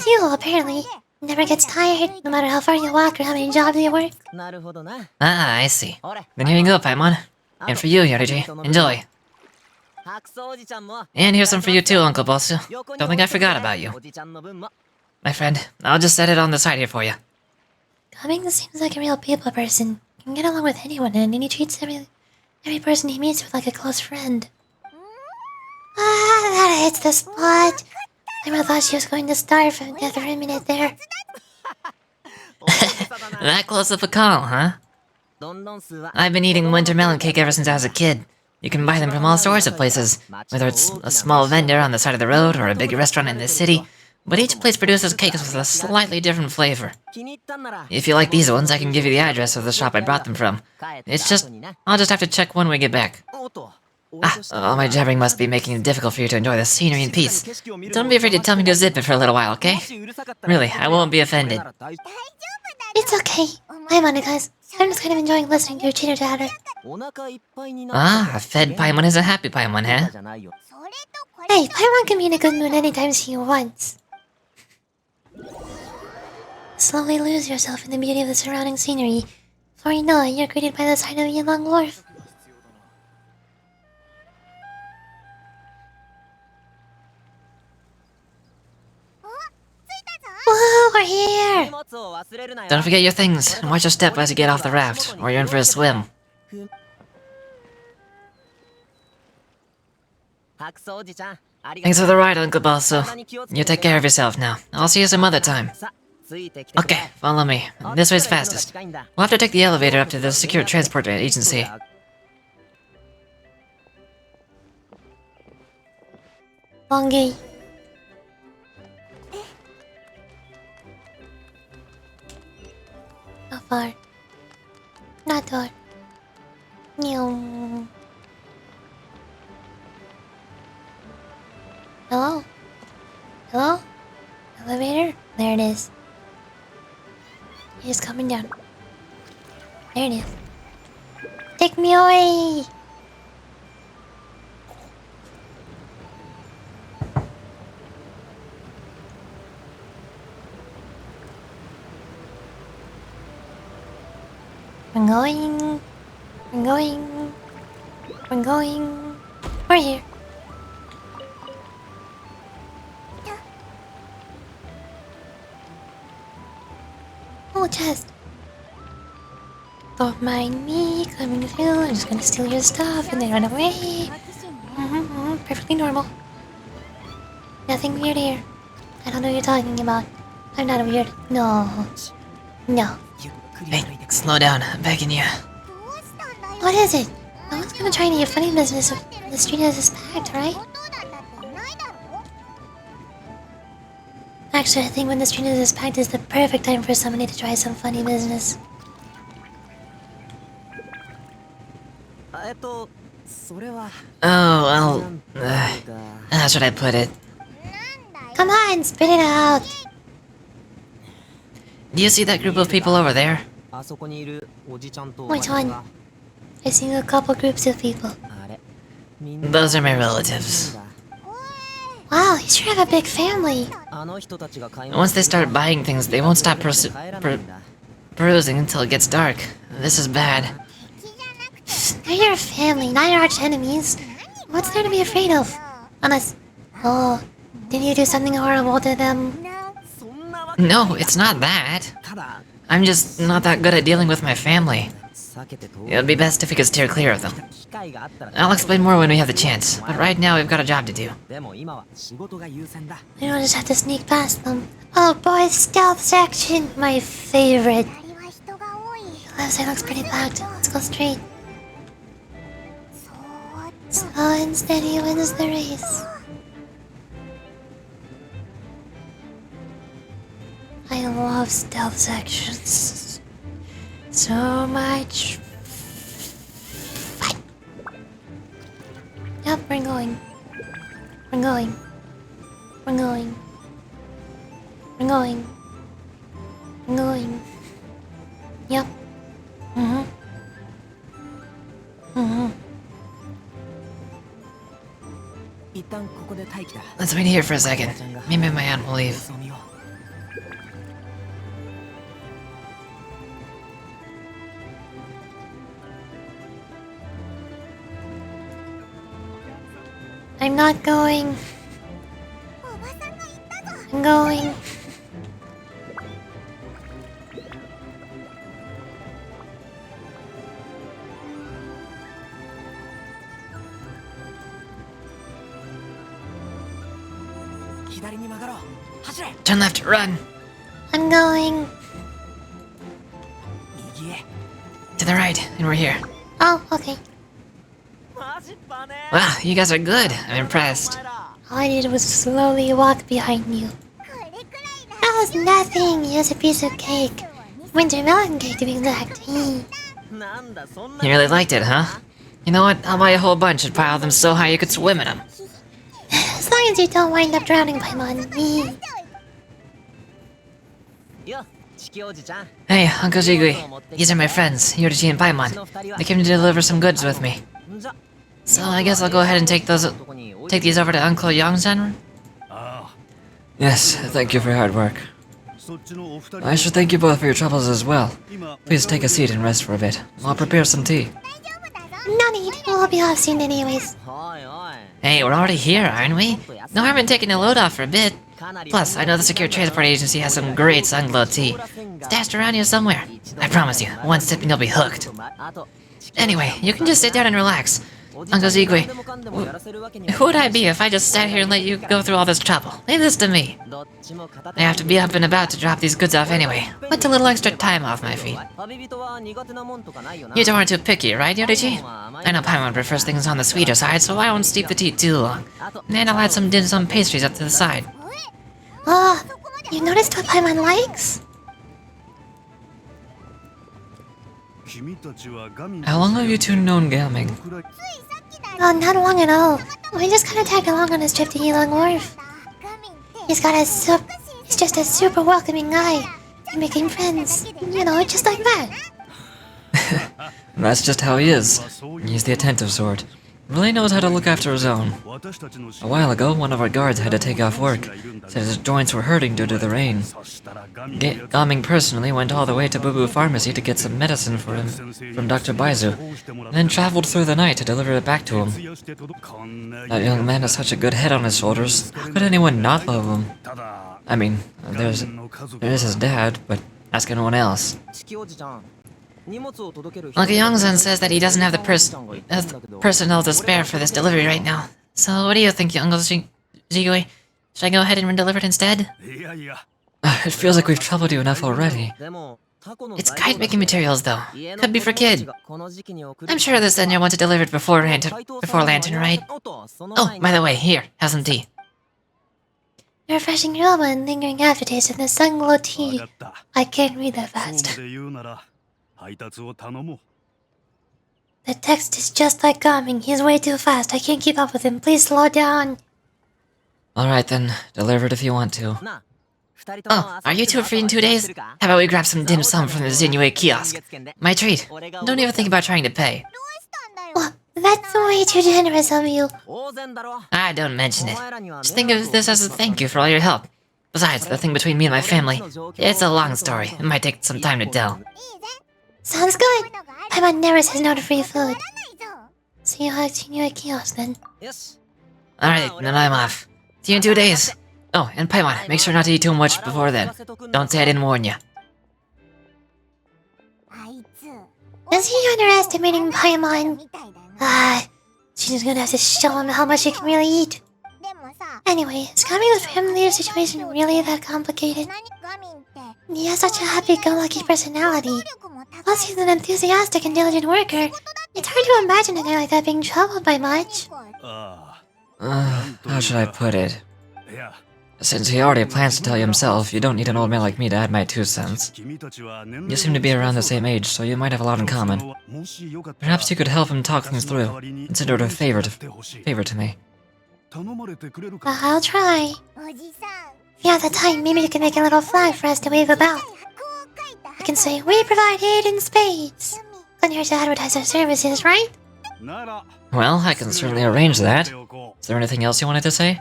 Speaker 1: you, apparently. Never gets tired, no matter how far you walk or how many jobs you work.
Speaker 3: Ah, I see. Then here you go, Paimon. And for you, Yoriji. Enjoy. And here's some for you too, Uncle Bosu. Don't think I forgot about you. My friend, I'll just set it on the side here for you.
Speaker 1: Cummings seems like a real people person. Can get along with anyone, and he treats every person he meets with like a close friend. Ah, that hits the spot. I thought she was going to starve for a minute there.
Speaker 3: That close of a call, huh? I've been eating winter melon cake ever since I was a kid. You can buy them from all sorts of places, whether it's a small vendor on the side of the road or a big restaurant in the city, but each place produces cakes with a slightly different flavor. If you like these ones, I can give you the address of the shop I brought them from. I'll just have to check when we get back. All my jabbering must be making it difficult for you to enjoy the scenery in peace. Don't be afraid to tell me to zip it for a little while, okay? Really, I won't be offended.
Speaker 1: It's okay. I'm on it, guys. I'm just kind of enjoying listening to your chitter-chatter.
Speaker 3: Ah, a fed Paimon is a happy Paimon, huh?
Speaker 1: Hey, Paimon can be in a good mood anytime she wants. Slowly lose yourself in the beauty of the surrounding scenery. Before you know it, you're greeted by the sight of a long wharf. Whoa, we're here!
Speaker 3: Don't forget your things, and watch your step as you get off the raft, or you're in for a swim. Thanks for the ride, Uncle Balso. You take care of yourself now. I'll see you some other time. Okay, follow me. This way's fastest. We'll have to take the elevator up to the secure transport agency.
Speaker 1: Longy. How far? Not far. Meow. Hello? Hello? Elevator? There it is. It's coming down. There it is. Take me away! We're going. We're going. We're going. We're here. Oh, chest. Don't mind me coming through. I'm just gonna steal your stuff and then run away. Perfectly normal. Nothing weird here. I don't know what you're talking about. I'm not weird. No. No.
Speaker 2: Hey, slow down. I'm begging you.
Speaker 1: What is it? No one's gonna try any funny business if the street is packed, right? Actually, I think when the street is packed is the perfect time for somebody to try some funny business.
Speaker 2: Oh, well... how should I put it?
Speaker 1: Come on, spit it out!
Speaker 2: Do you see that group of people over there?
Speaker 1: Which one? I've seen a couple groups of people.
Speaker 2: Those are my relatives.
Speaker 1: Wow, you sure have a big family.
Speaker 2: Once they start buying things, they won't stop perusing until it gets dark. This is bad.
Speaker 1: They're your family, not your arch enemies. What's there to be afraid of? Unless... Oh, did you do something horrible to them?
Speaker 2: No, it's not that. I'm just not that good at dealing with my family. It would be best if we could steer clear of them. I'll explain more when we have the chance, but right now we've got a job to do.
Speaker 1: We don't just have to sneak past them. Oh boy, stealth section! My favorite. The left side looks pretty packed. Let's go straight. Slow and steady wins the race. I love stealth sections. So much fun. Yep, we're going. We're going. We're going. We're going. We're going. Yep.
Speaker 2: Let's wait here for a second. Maybe my aunt will leave.
Speaker 1: I'm not going. I'm going.
Speaker 2: Turn left, run!
Speaker 1: I'm going.
Speaker 2: To the right, and we're here.
Speaker 1: Oh, okay.
Speaker 2: Wow, you guys are good. I'm impressed.
Speaker 1: All I did was slowly walk behind you. That was nothing. It was a piece of cake. Winter melon cake to be exact.
Speaker 2: You really liked it, huh? You know what? I'll buy a whole bunch and pile them so high you could swim in them.
Speaker 1: As long as you don't wind up drowning, Paimon.
Speaker 2: Hey, Uncle Jigui. These are my friends, Yoruchi and Paimon. They came to deliver some goods with me. So I guess I'll go ahead and take these over to Uncle Yongsan.
Speaker 3: Yes, thank you for your hard work. I should thank you both for your troubles as well. Please take a seat and rest for a bit. I'll prepare some tea.
Speaker 1: No need. We'll be off soon anyways.
Speaker 2: Hey, we're already here, aren't we? No harm in taking a load off for a bit. Plus, I know the Secure Transport Agency has some great Sunglow tea. Stashed around here somewhere. I promise you, one sip and you'll be hooked. Anyway, you can just sit down and relax. Uncle Zigui, who would I be if I just sat here and let you go through all this trouble? Leave this to me. I have to be up and about to drop these goods off anyway. What's a little extra time off my feet? You two aren't too picky, right, Yoruchi? I know Paimon prefers things on the sweeter side, so I won't steep the tea too long. And I'll add some dim sum pastries up to the side.
Speaker 1: Oh, you noticed what Paimon likes?
Speaker 3: How long have you two known Gaming?
Speaker 1: Oh, not long at all. We just kinda tagged along on his trip to Yilong Wharf. He's just a super welcoming guy. We became friends. You know, just like that.
Speaker 3: That's just how he is. He's the attentive sort. Really knows how to look after his own. A while ago, one of our guards had to take off work. Said his joints were hurting due to the rain. Gaming personally went all the way to Boo Boo Pharmacy to get some medicine for him from Dr. Baizu, and then traveled through the night to deliver it back to him. That young man has such a good head on his shoulders. How could anyone not love him? I mean, there is his dad, but ask anyone else.
Speaker 2: Lucky Yongzhen says that he doesn't have the personnel to spare for this delivery right now. So what do you think, Uncle Jigui? Should I go ahead and deliver it instead?
Speaker 3: It feels like we've troubled you enough already.
Speaker 2: It's kite-making materials, though. Could be for Kid. I'm sure the sender wants to deliver it before Lantern, right? Oh, by the way, here, have some tea.
Speaker 1: The refreshing aroma and lingering aftertaste of the sun-glow tea. I can't read that fast. The text is just like calming. He's way too fast. I can't keep up with him. Please slow down.
Speaker 3: Alright then, deliver it if you want to.
Speaker 2: Oh, are you two free in 2 days? How about we grab some dim sum from the Zinue kiosk? My treat. Don't even think about trying to pay.
Speaker 1: Well, that's way too generous of you.
Speaker 2: Ah, don't mention it. Just think of this as a thank you for all your help. Besides, the thing between me and my family, it's a long story. It might take some time to tell.
Speaker 1: Sounds good. Paimon never says no to free food. See you at Zinue kiosk then.
Speaker 2: Alright, then I'm off. See you in 2 days. Oh, and Paimon, make sure not to eat too much before then. Don't say I didn't warn you.
Speaker 1: Is he underestimating Paimon? She's gonna have to show him how much she can really eat. Anyway, is coming with family situation really that complicated? He has such a happy-go-lucky personality. Plus, he's an enthusiastic and diligent worker. It's hard to imagine a guy like that being troubled by much.
Speaker 3: How should I put it? Since he already plans to tell you himself, you don't need an old man like me to add my 2 cents. You seem to be around the same age, so you might have a lot in common. Perhaps you could help him talk things through. Consider it a favor to me.
Speaker 1: I'll try. If you have the time, maybe you can make a little flag for us to wave about. You can say, we provide aid in spades. And here to advertise our services, right?
Speaker 3: Well, I can certainly arrange that. Is there anything else you wanted to say?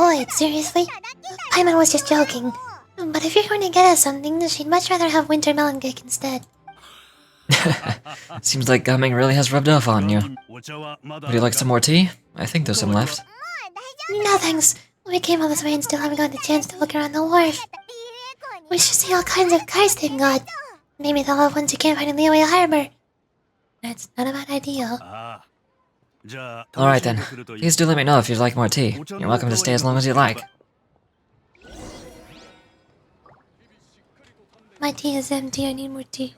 Speaker 1: Wait, seriously? Paimon was just joking. But if you're going to get us something, she'd much rather have winter melon cake instead.
Speaker 3: Seems like gumming really has rubbed off on you. Would you like some more tea? I think there's some left.
Speaker 1: No thanks. We came all this way and still haven't got the chance to look around the wharf. We should see all kinds of kites they've got. Maybe they'll have ones you can't find in Liyue Harbor. That's not a bad idea.
Speaker 3: Alright then, please do let me know if you'd like more tea. You're welcome to stay as long as you like.
Speaker 1: My tea is empty, I need more tea.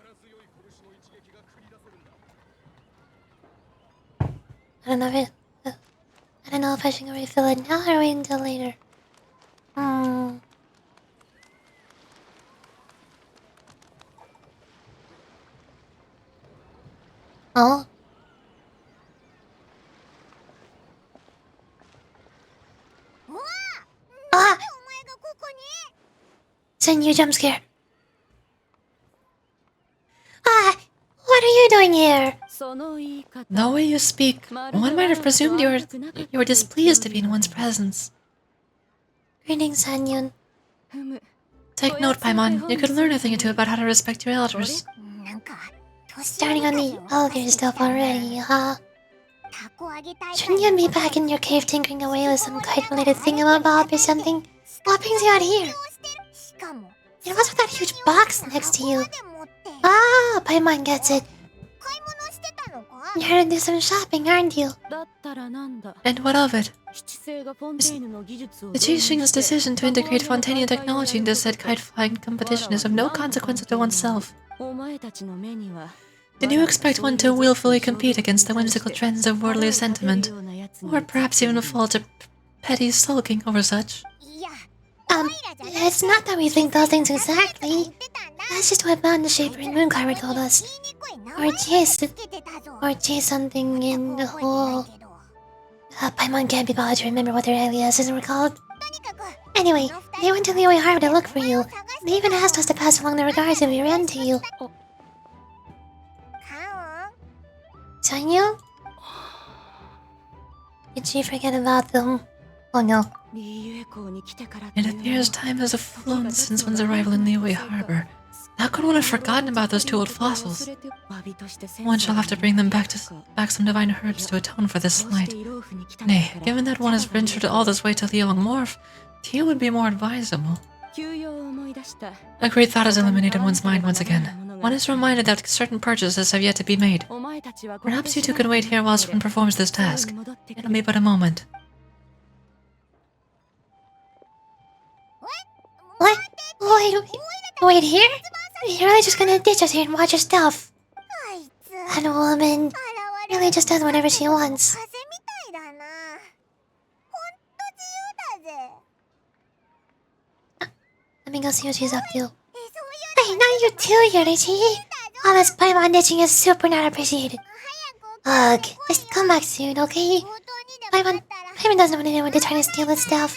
Speaker 1: I don't know if I should go refill it now or wait until later. Oh? Ah! It's a new jump scare. Ah! What are you doing here?
Speaker 2: The way you speak, one might have presumed you were displeased to be in one's presence.
Speaker 1: Greetings, Sanyun.
Speaker 2: Take note, Paimon. You could learn a thing or two about how to respect your elders.
Speaker 1: Starting on the vulgar stuff already, huh? Shouldn't you be back in your cave tinkering away with some kite-related thingamabob or something? What brings you out here? And what's with that huge box next to you? Ah, Paimon gets it. You're here to do some shopping, aren't you?
Speaker 2: And what of it? The Qixing's decision to integrate Fontanian technology into said kite-flying competition is of no consequence to oneself. Did you expect one to willfully compete against the whimsical trends of worldly sentiment? Or perhaps even fall to petty sulking over such?
Speaker 1: It's not that we think those things exactly. That's just what Mountain Shaper and Mooncarver told us. Or J something in the whole... Paimon can't be bothered to remember what their aliases were called. Anyway, they went to Liyue Harbor to look for you. They even asked us to pass along their regards if we ran to you. Sanyu? Did she forget about them? Oh no.
Speaker 2: It appears time has flown since one's arrival in Liyue Harbor. How could one have forgotten about those 2 old fossils? One shall have to bring them back some divine herbs to atone for this slight. Nay, given that one has ventured all this way to Liang Morph, tea would be more advisable. A great thought has illuminated one's mind once again. One is reminded that certain purchases have yet to be made. Perhaps you two can wait here whilst one performs this task. It'll be but a moment.
Speaker 1: What? Wait here? You're really just gonna ditch us here and watch your stuff? That woman really just does whatever she wants. Let me go see what she's up to. Hey, not you too, Yorichi! All this Paimon ditching is super not appreciated. Ugh, just come back soon, okay? Paimon doesn't want anyone to try to steal his stuff.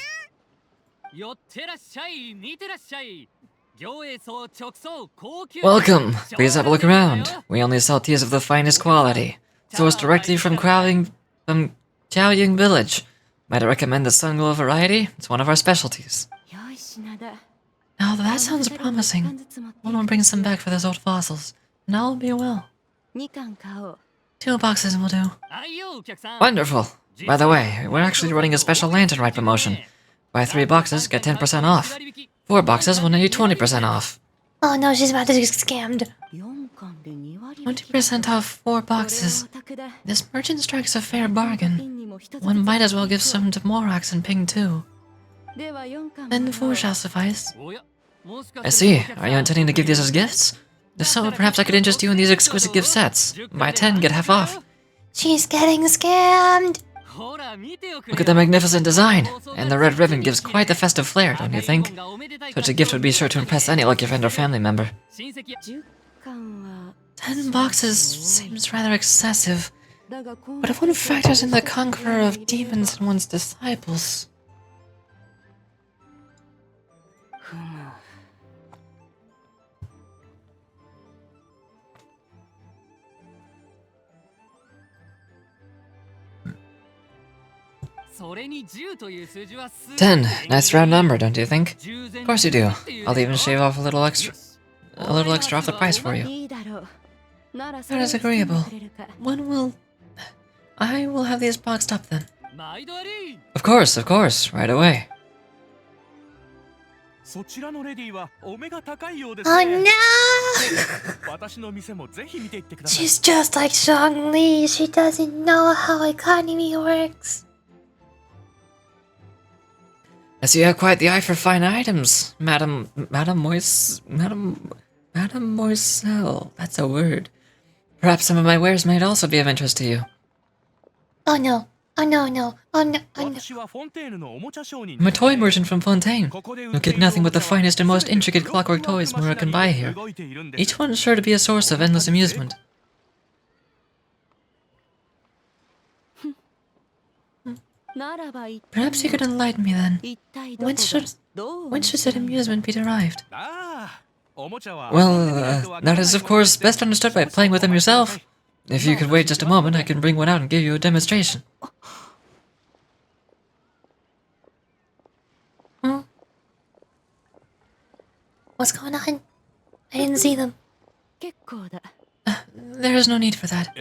Speaker 3: Welcome! Please have a look around. We only sell teas of the finest quality. Sourced directly from Chaoying Village. Might I recommend the Sunglow variety? It's one of our specialties.
Speaker 2: Now that sounds promising. One will bring some back for those old fossils, and all will be well. 2 boxes will do.
Speaker 3: Wonderful! By the way, we're actually running a special lantern rite promotion. Buy 3 boxes, get 10% off. 4 boxes will net you 20% off.
Speaker 1: Oh no, she's about to get scammed.
Speaker 2: 20% off 4 boxes. This merchant strikes a fair bargain. One might as well give some to Morax and Ping too. Then 4 shall suffice.
Speaker 3: I see. Are you intending to give these as gifts? If so, perhaps I could interest you in these exquisite gift sets. Buy 10, get half off.
Speaker 1: She's getting scammed.
Speaker 3: Look at the magnificent design. And the red ribbon gives quite the festive flair, don't you think? Such a gift would be sure to impress any lucky friend or family member.
Speaker 2: 10 boxes seems rather excessive. But if one factors in the conqueror of demons and one's disciples...
Speaker 3: "10. Nice round number, don't you think? Of course you do. I'll even shave off a little extra off the price for you.
Speaker 2: That is agreeable. I will have these boxed up then.
Speaker 3: Of course, right away.
Speaker 1: Oh no! She's just like Zhongli. She doesn't know how economy works.
Speaker 3: I see you have quite the eye for fine items, Madame Moiselle. That's a word. Perhaps some of my wares might also be of interest to you.
Speaker 1: Oh no. Oh no.
Speaker 3: I'm a toy merchant from Fontaine. You'll get nothing but the finest and most intricate clockwork toys Mura can buy here. Each one is sure to be a source of endless amusement.
Speaker 2: Perhaps you could enlighten me then. When should that amusement be derived?
Speaker 3: Well, that is of course best understood by playing with them yourself. If you could wait just a moment, I can bring one out and give you a demonstration.
Speaker 1: What's going on? I didn't see them.
Speaker 2: There is no need for that.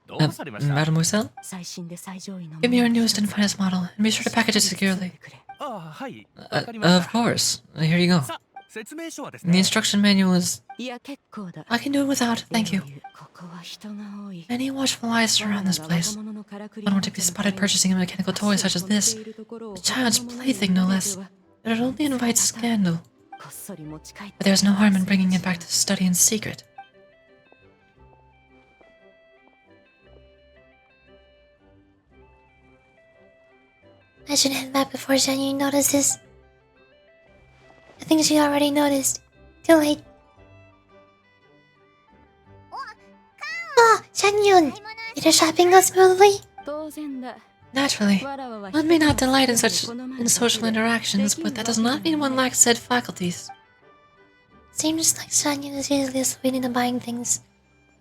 Speaker 3: Mademoiselle?
Speaker 2: Give me your newest and finest model, and be sure to package it securely.
Speaker 3: Of course. Here you go.
Speaker 2: The instruction manual is... I can do it without, thank you. Many watchful eyes surround this place. I don't want to be spotted purchasing a mechanical toy such as this. A child's plaything, no less. It would only invite scandal. But there's no harm in bringing it back to study in secret.
Speaker 1: I should head back before Shanyu notices. I think she already noticed. Too late. Oh, Shanyun! Did your shopping go smoothly?
Speaker 2: Naturally. One may not delight in social interactions, but that does not mean one lacks said faculties.
Speaker 1: Seems like Shanyun is usually sweet into buying things.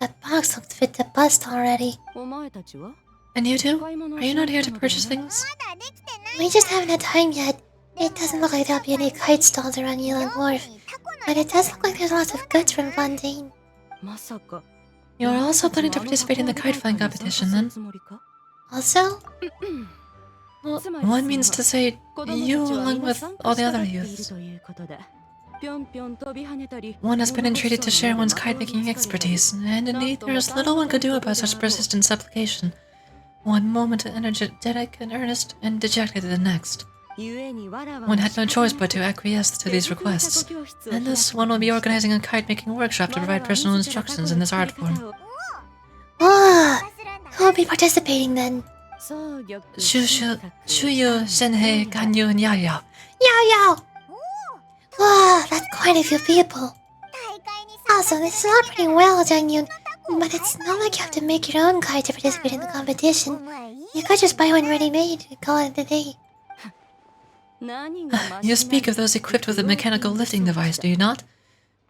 Speaker 1: That box looked fit to bust already.
Speaker 2: And you two? Are you not here to purchase things?
Speaker 1: We just haven't had time yet. It doesn't look like there'll be any kite stalls around Yelan Wharf. But it does look like there's lots of goods from Fontaine.
Speaker 2: You are also planning to participate in the kite flying competition, then?
Speaker 1: Also?
Speaker 2: Well, one means to say, you along with all the other youths. One has been entreated to share one's kite-making expertise, and indeed there is little one could do about such persistent supplication. One moment energetic and earnest, and dejected the next. One had no choice but to acquiesce to these requests, and thus one will be organizing a kite-making workshop to provide personal instructions in this art form.
Speaker 1: Ah, who will be participating then?
Speaker 2: Shuyu, Shenhei, Ganyu, and Yao.
Speaker 1: Yao! Wow, that's quite a few people. Also, this is all pretty well, Jangyun, but it's not like you have to make your own kite to participate in the competition. You could just buy one ready-made and call it a day.
Speaker 2: You speak of those equipped with a mechanical lifting device, do you not?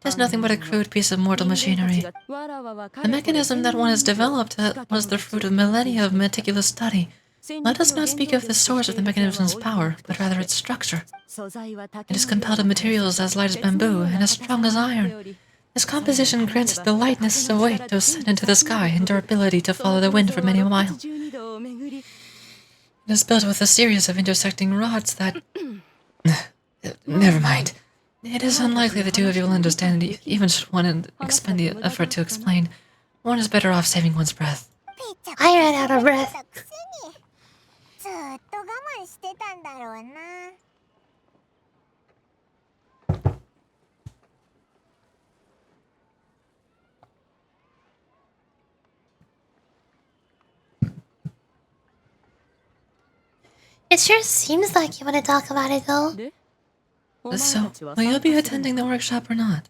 Speaker 2: It is nothing but a crude piece of mortal machinery. The mechanism that one has developed was the fruit of millennia of meticulous study. Let us not speak of the source of the mechanism's power, but rather its structure. It is compelled of materials as light as bamboo and as strong as iron. This composition grants it the lightness of weight to ascend into the sky and durability to follow the wind for many a mile. It is built with a series of intersecting rods that... Never mind. It is unlikely the two of you will understand, even should one expend the effort to explain. One is better off saving one's breath.
Speaker 1: I ran out of breath. It sure seems like you want to talk about it, though.
Speaker 2: So, will you be attending the workshop or not?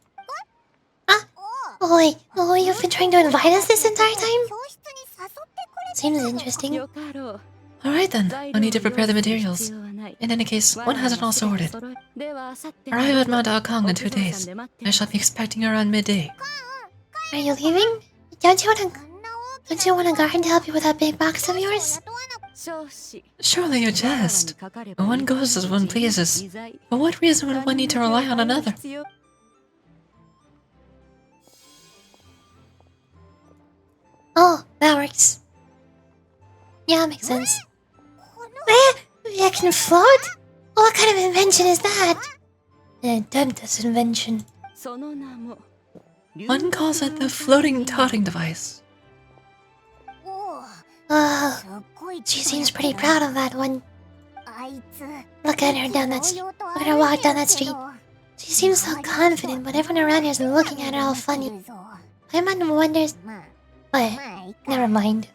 Speaker 1: Oh wait, you've been trying to invite us this entire time? Seems interesting.
Speaker 2: Alright then, no need to prepare the materials. In any case, one has it all sorted. Arrive at Mount Akong in 2 days. I shall be expecting you around midday.
Speaker 1: Are you leaving? Don't you want a guard to help you with that big box of yours?
Speaker 2: Surely you jest. One goes as one pleases. For what reason would one need to rely on another?
Speaker 1: Oh, that works. Yeah, makes sense. It can float? What kind of invention is that? Dentist invention.
Speaker 2: One calls it the floating toting device.
Speaker 1: She seems pretty proud of that one. Look at her down that street. Look at her walk down that street. She seems so confident, but everyone around here is looking at her all funny. My man wonders... What? Never mind.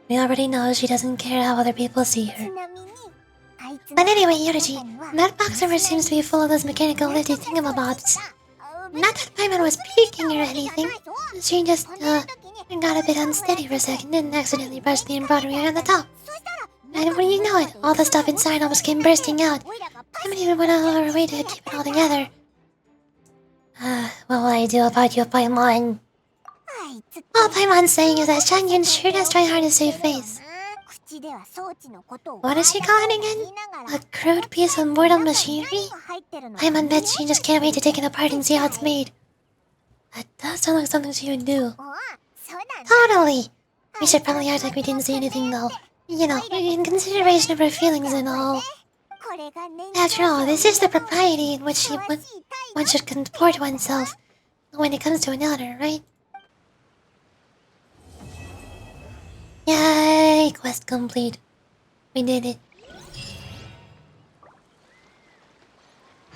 Speaker 1: We already know she doesn't care how other people see her. But anyway, Yoruji, that box over seems to be full of those mechanical lifty thingamabobs. Not that Paimon was peeking or anything. She just, got a bit unsteady for a second and accidentally brushed the embroidery on the top. And when you know it, all the stuff inside almost came bursting out. Paimon even went out of her way to keep it all together. What will I do about you, Paimon? All Paimon's saying is that Shangyun sure does try hard to save face. What is she calling again? A crude piece of mortal machinery? Paimon bets she just can't wait to take it apart and see how it's made. That does sound like something she would do. Totally! We should probably act like we didn't see anything though. You know, in consideration of her feelings and all. After all, this is the propriety in which one should comport oneself when it comes to another, right? Yay! Quest complete. We did it.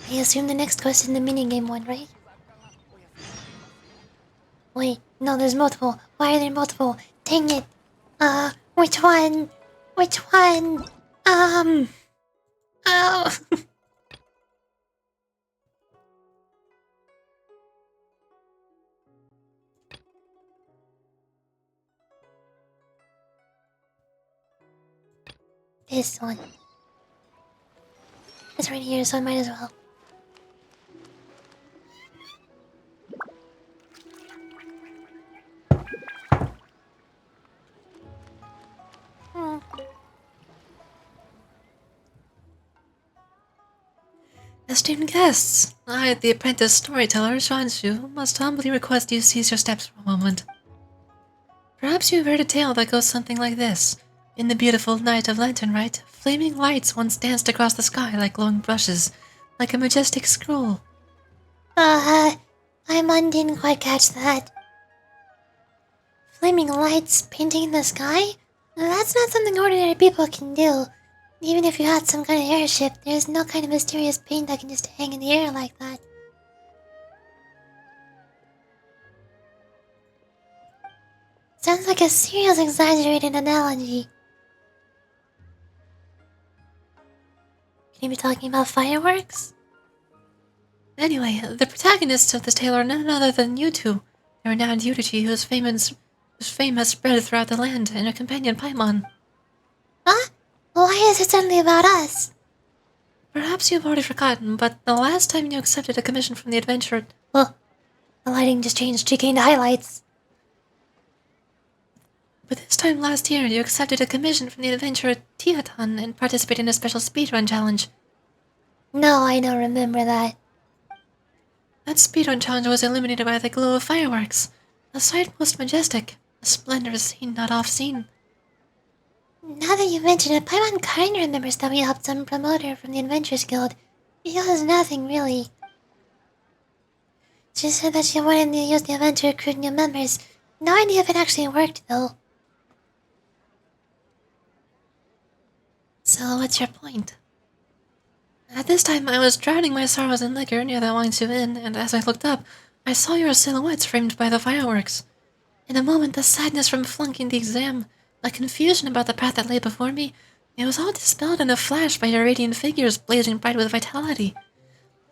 Speaker 1: I assume the next quest is the minigame one, right? Wait, no, there's multiple. Why are there multiple? Dang it. Which one? Which one? Oh. This one. It's right here, so I might as well.
Speaker 2: Esteemed guests, I, the apprentice storyteller, Shanshu, must humbly request you cease your steps for a moment. Perhaps you've heard a tale that goes something like this. In the beautiful night of lantern rite, flaming lights once danced across the sky like glowing brushes, like a majestic scroll.
Speaker 1: I didn't quite catch that. Flaming lights painting in the sky? That's not something ordinary people can do. Even if you had some kind of airship, there's no kind of mysterious paint that can just hang in the air like that. Sounds like a serious exaggerated analogy. Can you be talking about fireworks?
Speaker 2: Anyway, the protagonists of this tale are none other than you two, a renowned Yudichi whose fame has spread throughout the land, and her companion Paimon.
Speaker 1: Huh? Why is it suddenly about us?
Speaker 2: Perhaps you've already forgotten, but the last time you accepted a commission from the adventurer...
Speaker 1: Well, the lighting just changed to gain highlights.
Speaker 2: But this time last year, you accepted a commission from the adventurer Tiatan and participated in a special speedrun challenge.
Speaker 1: No, I don't remember that.
Speaker 2: That speedrun challenge was illuminated by the glow of fireworks. A sight most majestic. A splendorous scene not oft seen.
Speaker 1: Now that you mention it, Paimon kinda remembers that we helped some promoter from the Adventurers Guild. It was nothing, really. She said that she wanted to use the event to recruit new members. No idea if it actually worked, though.
Speaker 2: So what's your point? At this time, I was drowning my sorrows in liquor near the Wangsu Inn, and as I looked up, I saw your silhouettes framed by the fireworks. In a moment, the sadness from flunking the exam, the confusion about the path that lay before me, it was all dispelled in a flash by your radiant figures blazing bright with vitality.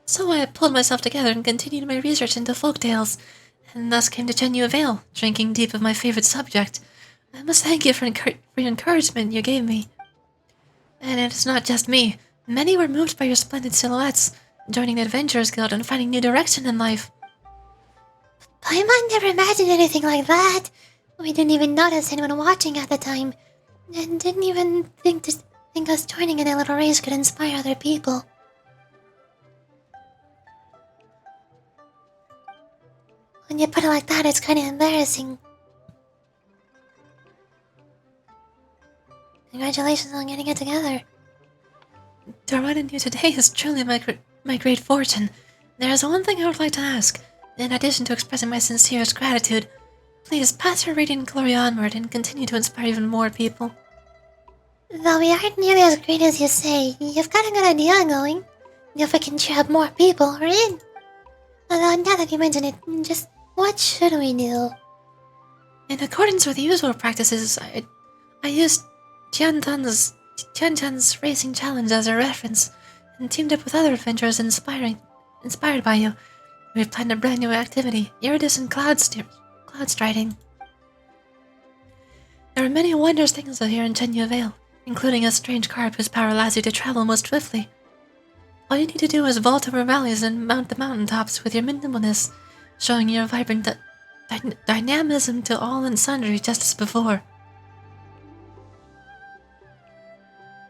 Speaker 2: So I pulled myself together and continued my research into folktales, and thus came to Genshin Vale, drinking deep of my favorite subject. I must thank you for the encouragement you gave me. And it's not just me. Many were moved by your splendid silhouettes, joining the Adventurers Guild and finding new direction in life.
Speaker 1: Paimon never imagined anything like that. We didn't even notice anyone watching at the time, and didn't even think us joining in a little race could inspire other people. When you put it like that, it's kind of embarrassing. Congratulations on getting it together.
Speaker 2: To run into you today is truly my great fortune. There is one thing I would like to ask. In addition to expressing my sincerest gratitude, please pass your radiant glory onward and continue to inspire even more people.
Speaker 1: Though we aren't nearly as great as you say, you've got a good idea going. If we can cheer up more people, we're in. Although now that you mention it, just what should we do?
Speaker 2: In accordance with the usual practices, I used Tiantan's racing challenge as a reference, and teamed up with other adventurers inspired by you. We've planned a brand new activity, iridescent cloud striding. There are many wondrous things out here in Genshin Vale, including a strange carp whose power allows you to travel most swiftly. All you need to do is vault over valleys and mount the mountaintops with your nimbleness, showing your vibrant dynamism to all and sundry just as before.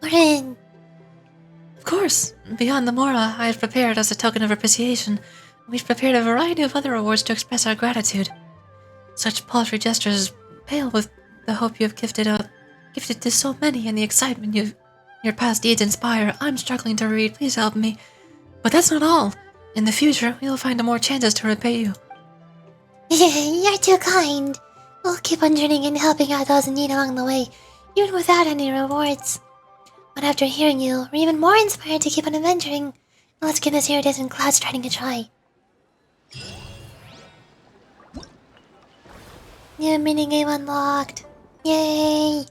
Speaker 1: We're in.
Speaker 2: Of course, beyond the Mora I have prepared as a token of appreciation, we've prepared a variety of other awards to express our gratitude. Such paltry gestures pale with the hope you have gifted to so many and the excitement your past deeds inspire. I'm struggling to read, please help me. But that's not all. In the future, we will find more chances to repay you.
Speaker 1: You're too kind. We'll keep on journeying and helping out those in need along the way, even without any rewards. But after hearing you, we're even more inspired to keep on adventuring. Let's give this iridescent cloud striding a try. New minigame unlocked. Yay!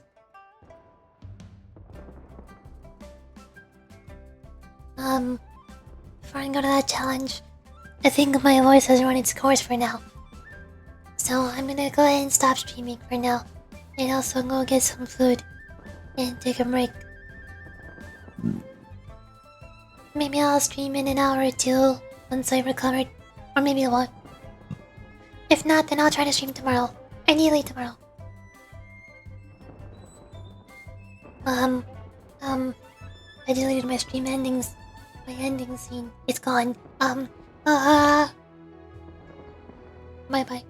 Speaker 1: Before I go to that challenge, I think my voice has run its course for now. So I'm gonna go ahead and stop streaming for now. And also go get some food. And take a break. Maybe I'll stream in an hour or two once I've recovered. Or maybe I won't. If not, then I'll try to stream tomorrow. Ideally tomorrow. I deleted my stream endings. My ending scene. It's gone. Bye bye.